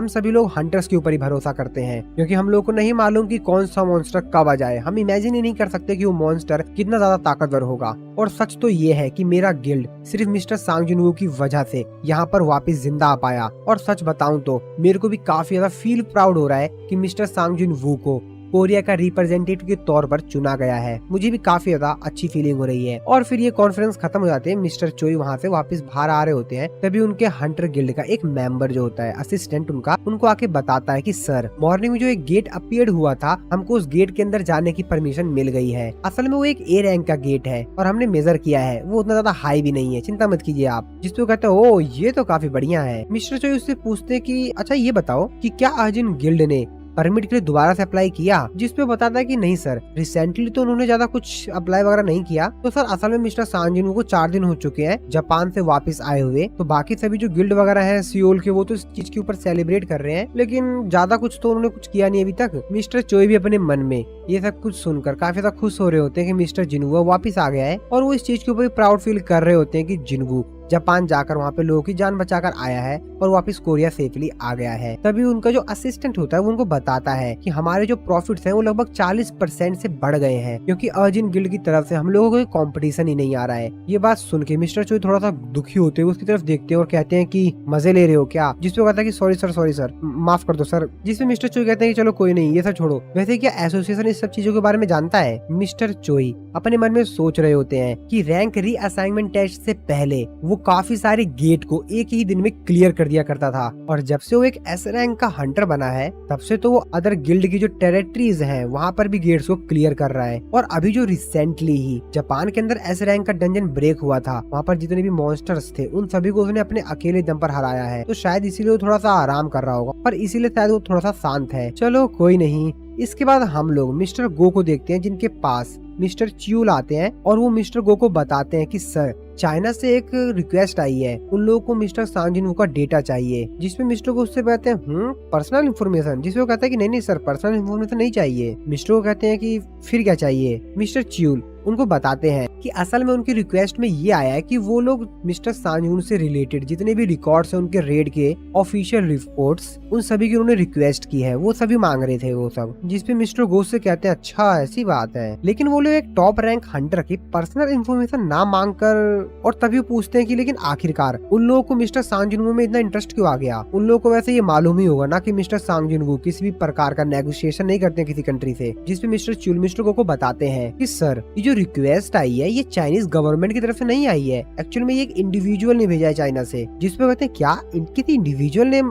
सभी लोग हंटर्स के ऊपर ही भरोसा करते हैं, क्योंकि हम लोग को नहीं मालूम कि कौन सा मॉन्स्टर कब आ जाए। हम इमेजिन ही नहीं कर सकते कि वो मॉन्स्टर कितना ज्यादा ताकतवर होगा। और सच तो ये है कि मेरा गिल्ड सिर्फ मिस्टर सांग जिन-वू की वजह से यहाँ पर वापस जिंदा आ पाया। और सच बताऊं तो मेरे को भी काफी ज्यादा फील प्राउड हो रहा है कि मिस्टर सांग जिन-वू को कोरिया का रिप्रेजेंटेटिव के तौर पर चुना गया है। मुझे भी काफी ज्यादा अच्छी फीलिंग हो रही है। और फिर ये कॉन्फ्रेंस खत्म हो जाते हैं, मिस्टर चोई वहाँ से वापस बाहर आ रहे होते हैं। तभी उनके हंटर गिल्ड का एक मेंबर जो होता है, असिस्टेंट उनको आके बताता है कि सर, मॉर्निंग में जो एक गेट अपीयर हुआ था, हमको उस गेट के अंदर जाने की परमिशन मिल गई है। असल में वो एक ए रैंक का गेट है और हमने मेजर किया है, वो उतना ज्यादा हाई भी नहीं है, चिंता मत कीजिए आप। जिसपे वो कहते हैं ओ ये तो काफी बढ़िया है। मिस्टर चोई उससे पूछते हैं कि अच्छा ये बताओ कि क्या अर्जुन गिल्ड ने परमिट के लिए दोबारा से अप्लाई किया? जिसपे बताता है कि नहीं सर, रिसेंटली तो उन्होंने ज्यादा कुछ अप्लाई वगैरह नहीं किया। तो सर असल में मिस्टर सांजिन को 4 दिन हो चुके हैं जापान से वापस आए हुए। तो बाकी सभी जो गिल्ड वगैरह है सियोल के, वो तो इस चीज के ऊपर सेलिब्रेट कर रहे हैं, लेकिन ज्यादा कुछ तो उन्होंने कुछ किया नहीं अभी तक। मिस्टर चोई भी अपने मन में ये सब कुछ सुनकर काफी ज्यादा खुश हो रहे होते हैं कि मिस्टर जिनवू वापस आ गया है। और वो इस चीज के ऊपर प्राउड फील कर रहे होते हैं कि जिनवू जापान जाकर वहाँ पे लोगों की जान बचाकर आया है और वापस कोरिया सेफली आ गया है। तभी उनका जो असिस्टेंट होता है वो उनको बताता है कि हमारे जो प्रॉफिट्स हैं वो लगभग 40% से बढ़ गए हैं, क्योंकि अर्जुन गिल्ड की तरफ से हम लोगों को कंपटीशन ही नहीं आ रहा है। ये बात सुन के मिस्टर चोई थोड़ा सा दुखी होते हुए उसकी तरफ देखते हैं और कहते हैं कि मजे ले रहे हो क्या? जिसपे कहता है कि सॉरी सर, माफ कर दो सर। जिसपे मिस्टर चोई कहते हैं कि चलो कोई नहीं, ये सब छोड़ो। वैसे क्या एसोसिएशन इस सब चीजों के बारे में जानता है? मिस्टर चोई अपने मन में सोच रहे होते हैं कि रैंक रीअसाइनमेंट टेस्ट से पहले वो काफी सारे गेट को एक ही दिन में क्लियर कर दिया करता था, और जब से वो एक एस रैंक का हंटर बना है तब से तो वो अदर गिल्ड की जो टेरिटरीज हैं वहाँ पर भी गेट्स को क्लियर कर रहा है। और अभी जो रिसेंटली ही जापान के अंदर एस रैंक का डंजन ब्रेक हुआ था, वहाँ पर जितने भी मॉन्स्टर्स थे उन सभी को उसने अपने अकेले दम पर हराया है। तो शायद इसीलिए वो थोड़ा सा आराम कर रहा होगा, पर इसीलिए शायद वो थोड़ा सा शांत है। चलो कोई नहीं। इसके बाद हम लोग मिस्टर गो को देखते हैं, जिनके पास मिस्टर च्यूल आते हैं और वो मिस्टर गो को बताते हैं कि सर, चाइना से एक रिक्वेस्ट आई है, उन लोगों को मिस्टर सांजिनवू का डेटा चाहिए। जिसमें मिस्टर को उससे कहते हैं पर्सनल इन्फॉर्मेशन। जिसमें वो कहता है कि नहीं सर, पर्सनल इन्फॉर्मेशन नहीं चाहिए। मिस्टर को कहते हैं कि फिर क्या चाहिए? मिस्टर च्यूल उनको बताते हैं कि असल में उनकी रिक्वेस्ट में ये आया है कि वो लोग मिस्टर सांजिनवू से रिलेटेड जितने भी रिकॉर्ड्स हैं उनके रेड के ऑफिशियल रिपोर्ट्स, उन सभी की उन्होंने रिक्वेस्ट की है, वो सभी मांग रहे थे वो सब। जिसपे मिस्टर गोस से कहते हैं अच्छा ऐसी बात है, लेकिन वो लोग एक टॉप रैंक हंटर की पर्सनल इन्फॉर्मेशन ना मांग कर, और तभी पूछते हैं कि लेकिन आखिरकार उन लोगों को मिस्टर सांजिनवू में इतना इंटरेस्ट क्यों आ गया? उन लोगों को वैसे ये मालूम ही होगा ना कि मिस्टर सांजिनवू किसी भी प्रकार का नेगोशिएशन नहीं करते किसी कंट्री से। जिसपे मिस्टर च्यूल मिस्टर गो को बताते हैं कि सर, ये जो रिक्वेस्ट आई है ये चाइनीज गवर्नमेंट की तरफ से नहीं आई है, एक्चुअल में ये एक इंडिविजुअल ने भेजा है चाइना से। जिसपे कहते हैं क्या इनकी इंडिविजुअल ने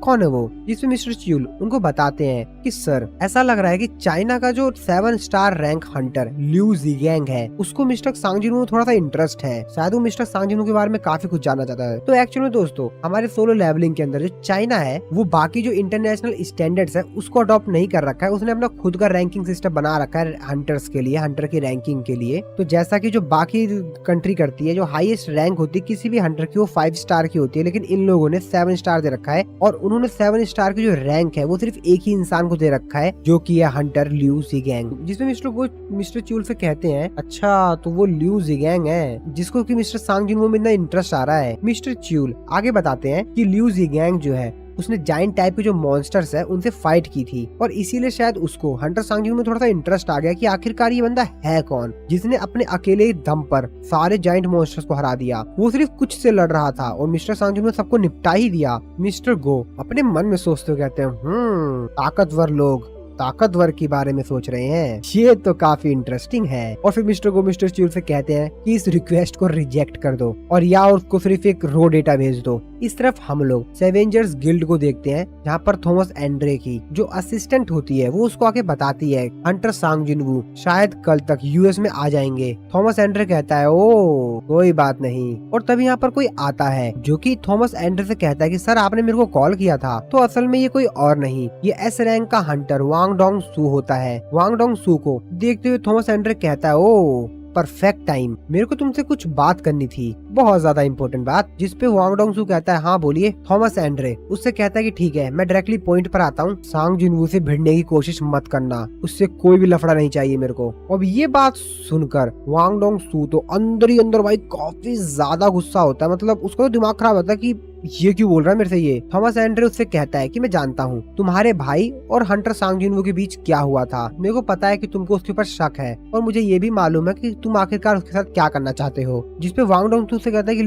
कौन है वो? जिसमें मिस्टर च्यूल उनको बताते हैं कि सर, ऐसा लग रहा है कि चाइना का जो 7 स्टार रैंक हंटर लिू जिगैंग है उसको मिस्टर सांजिनवू में थोड़ा सा इंटरेस्ट है। शायद वो मिस्टर सांजिनवू के बारे में काफी कुछ जानना चाहता है। तो एक्चुअल में दोस्तों, हमारे सोलो लेवलिंग के अंदर जो चाइना है वो बाकी जो इंटरनेशनल स्टैंडर्ड्स है उसको अडॉप्ट नहीं कर रखा है। उसने अपना खुद का रैंकिंग सिस्टम बना रखा है हंटर्स के लिए, हंटर की रैंकिंग के लिए। तो जैसा की जो बाकी कंट्री करती है, जो हाईएस्ट रैंक होती है किसी भी हंटर की वो 5 स्टार की होती है, लेकिन इन लोगों ने 7 स्टार दे रखा है। और उन्होंने 7 स्टार की जो रैंक है वो सिर्फ एक ही इंसान को दे रखा है, जो कि है हंटर लिू जिगैंग। जिसमें मिस्टर च्यूल से कहते हैं अच्छा तो वो लिू जिगैंग है जिसको कि मिस्टर सांजिनवू में इतना इंटरेस्ट आ रहा है। मिस्टर च्यूल आगे बताते हैं कि लिू जिगैंग जो है उसने जायंट टाइप के जो मॉन्स्टर्स है उनसे फाइट की थी, और इसीलिए शायद उसको हंटर सांजिनवू में थोड़ा सा इंटरेस्ट आ गया कि आखिरकार ये बंदा है कौन जिसने अपने अकेले दम पर सारे जायंट मॉन्स्टर्स को हरा दिया। वो सिर्फ कुछ से लड़ रहा था और मिस्टर सांजिनवू ने सबको निपटा ही दिया। मिस्टर गो अपने मन में सोचते हुए कहते हैं ताकतवर लोग ताकतवर के बारे में सोच रहे हैं, ये तो काफी इंटरेस्टिंग है। और फिर मिस्टर गो मिस्टर च्यूल से कहते हैं कि इस रिक्वेस्ट को रिजेक्ट कर दो और या उसको सिर्फ एक रो डेटा भेज दो। इस तरफ हम लोग सेवेंजर्स गिल्ड को देखते हैं, जहाँ पर थॉमस एंड्रे की जो असिस्टेंट होती है वो उसको आके बताती है हंटर सांजिनवू शायद कल तक यूएस में आ जाएंगे। थॉमस एंड्रे कहता है ओ कोई बात नहीं। और तभी यहाँ पर कोई आता है जो कि थॉमस एंड्रे से कहता है कि सर आपने मेरे को कॉल किया था। तो असल में ये कोई और नहीं, ये एस रैंक का हंटर वांग डोंग सू होता है। वांग डोंग सू को देखते हुए थॉमस एंड्रे कहता है ओ परफेक्ट टाइम, मेरे को तुमसे कुछ बात करनी थी, बहुत ज्यादा इंपॉर्टेंट बात। जिसपे वांग डोंग सू कहता है हाँ बोलिए। थॉमस एंड्रे उससे कहता है कि ठीक है मैं डायरेक्टली पॉइंट पर आता हूँ, सांजिनवू से भिड़ने की कोशिश मत करना, उससे कोई भी लफड़ा नहीं चाहिए मेरे को। अब ये बात सुनकर वांग डोंग सू तो अंदर ही अंदर भाई काफी ज्यादा गुस्सा होता है, मतलब उसका तो दिमाग खराब होता है कि ये क्यों बोल रहा है मेरे से ये। थॉमस एंड्रे उससे कहता है कि मैं जानता हूँ तुम्हारे भाई और हंटर सांजिनवू के बीच क्या हुआ था, मेरे को पता है कि तुमको उसके ऊपर शक है और मुझे ये भी मालूम है कि तुम आखिरकार उसके साथ क्या करना चाहते हो। जिसपे वांग डोंग सू से कहता है कि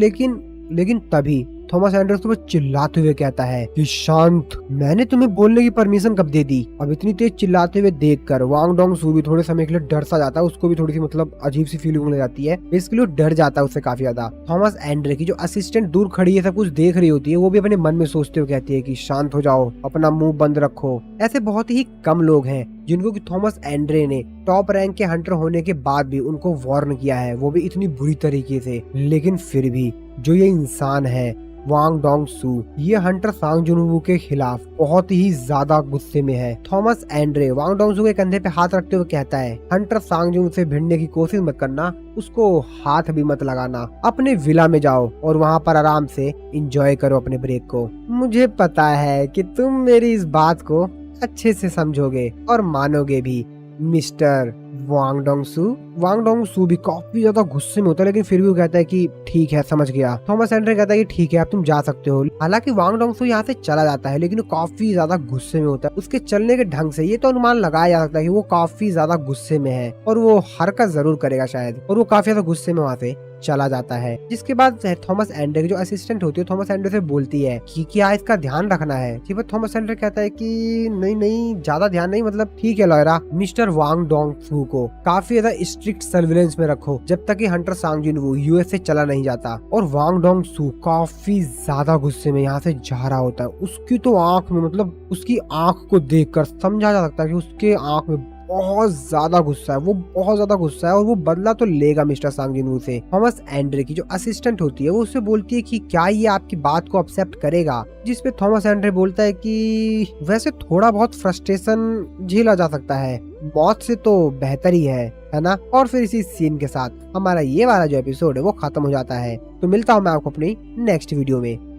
लेकिन तभी थॉमस एंड्रे उसके ऊपर चिल्लाते हुए कहता है कि शांत, मैंने तुम्हें बोलने की परमिशन कब दे दी। अब इतनी तेज चिल्लाते हुए देखकर वांग डोंग सू भी थोड़े समय के लिए डर सा जाता है, उसको भी थोड़ी सी मतलब अजीब सी फीलिंग होने जाती है, बेसिकली वो डर जाता है उससे काफी ज्यादा। थॉमस एंड्रे की जो असिस्टेंट दूर खड़ी है, सब कुछ देख रही होती है, वो भी अपने मन में सोचते हुए कहती है कि शांत हो जाओ, अपना मुंह बंद रखो। ऐसे बहुत ही कम लोग हैं जिनको कि थॉमस एंड्रे ने टॉप रैंक के हंटर होने के बाद भी उनको वार्न किया है, वो भी इतनी बुरी तरीके से। लेकिन फिर भी जो ये इंसान है वांग डोंग सू, ये हंटर सांग जुनवू के खिलाफ बहुत ही ज्यादा गुस्से में है। थॉमस एंड्रे वांग डोंग सू के कंधे पे हाथ रखते हुए कहता है, हंटर सांग जुनवू से भिड़ने की कोशिश मत करना, उसको हाथ भी मत लगाना, अपने विला में जाओ और वहाँ पर आराम से एंजॉय करो अपने ब्रेक को। मुझे पता है कि तुम मेरी इस बात को अच्छे से समझोगे और मानोगे भी मिस्टर वांग डोंग सू। वांग डोंग सू भी काफी ज्यादा गुस्से में होता है, लेकिन फिर भी वो कहता है कि ठीक है, समझ गया। थॉमस एंड्रे कहता है कि ठीक है, अब तुम जा सकते हो। हालांकि वांग डोंग सू यहाँ से चला जाता है, लेकिन वो काफी ज्यादा गुस्से में होता है। उसके चलने के ढंग से ये तो अनुमान लगाया जा सकता है कि वो काफी ज्यादा गुस्से में है और वो हरकत जरूर करेगा शायद, और वो काफी ज्यादा गुस्से में वहाँ से चला जाता है। जिसके बाद थॉमस एंड्रे की जो असिस्टेंट होती है थॉमस एंड्रे से बोलती है कि क्या इसका ध्यान रखना है। थॉमस एंड्रे कहता है कि नहीं नहीं, ज्यादा ध्यान नहीं, मतलब ठीक है लॉयरा, मिस्टर वांग डोंग सू को काफी ज्यादा स्ट्रिक्ट सर्विलेंस में रखो जब तक कि हंटर सांग जिनवू यूएस से चला नहीं जाता। और वांग डोंग सू काफी ज्यादा गुस्से में यहाँ से जा रहा होता है। उसकी तो आंख में, मतलब उसकी आंख को देखकर समझा जा सकता है कि उसके आंख में बहुत ज्यादा गुस्सा है, वो बहुत ज्यादा गुस्सा है और वो बदला तो लेगा मिस्टर सांग जिनवू से। थॉमस एंड्रे की जो असिस्टेंट होती है वो उससे बोलती है कि क्या ये आपकी बात को एक्सेप्ट करेगा, जिसपे थॉमस एंड्रे बोलता है कि वैसे थोड़ा बहुत फ्रस्ट्रेशन झेला जा सकता है, मौत से तो बेहतर ही है ना। और फिर इसी सीन के साथ हमारा ये वाला जो एपिसोड है वो खत्म हो जाता है। तो मिलता हूँ मैं आपको अपनी नेक्स्ट वीडियो में।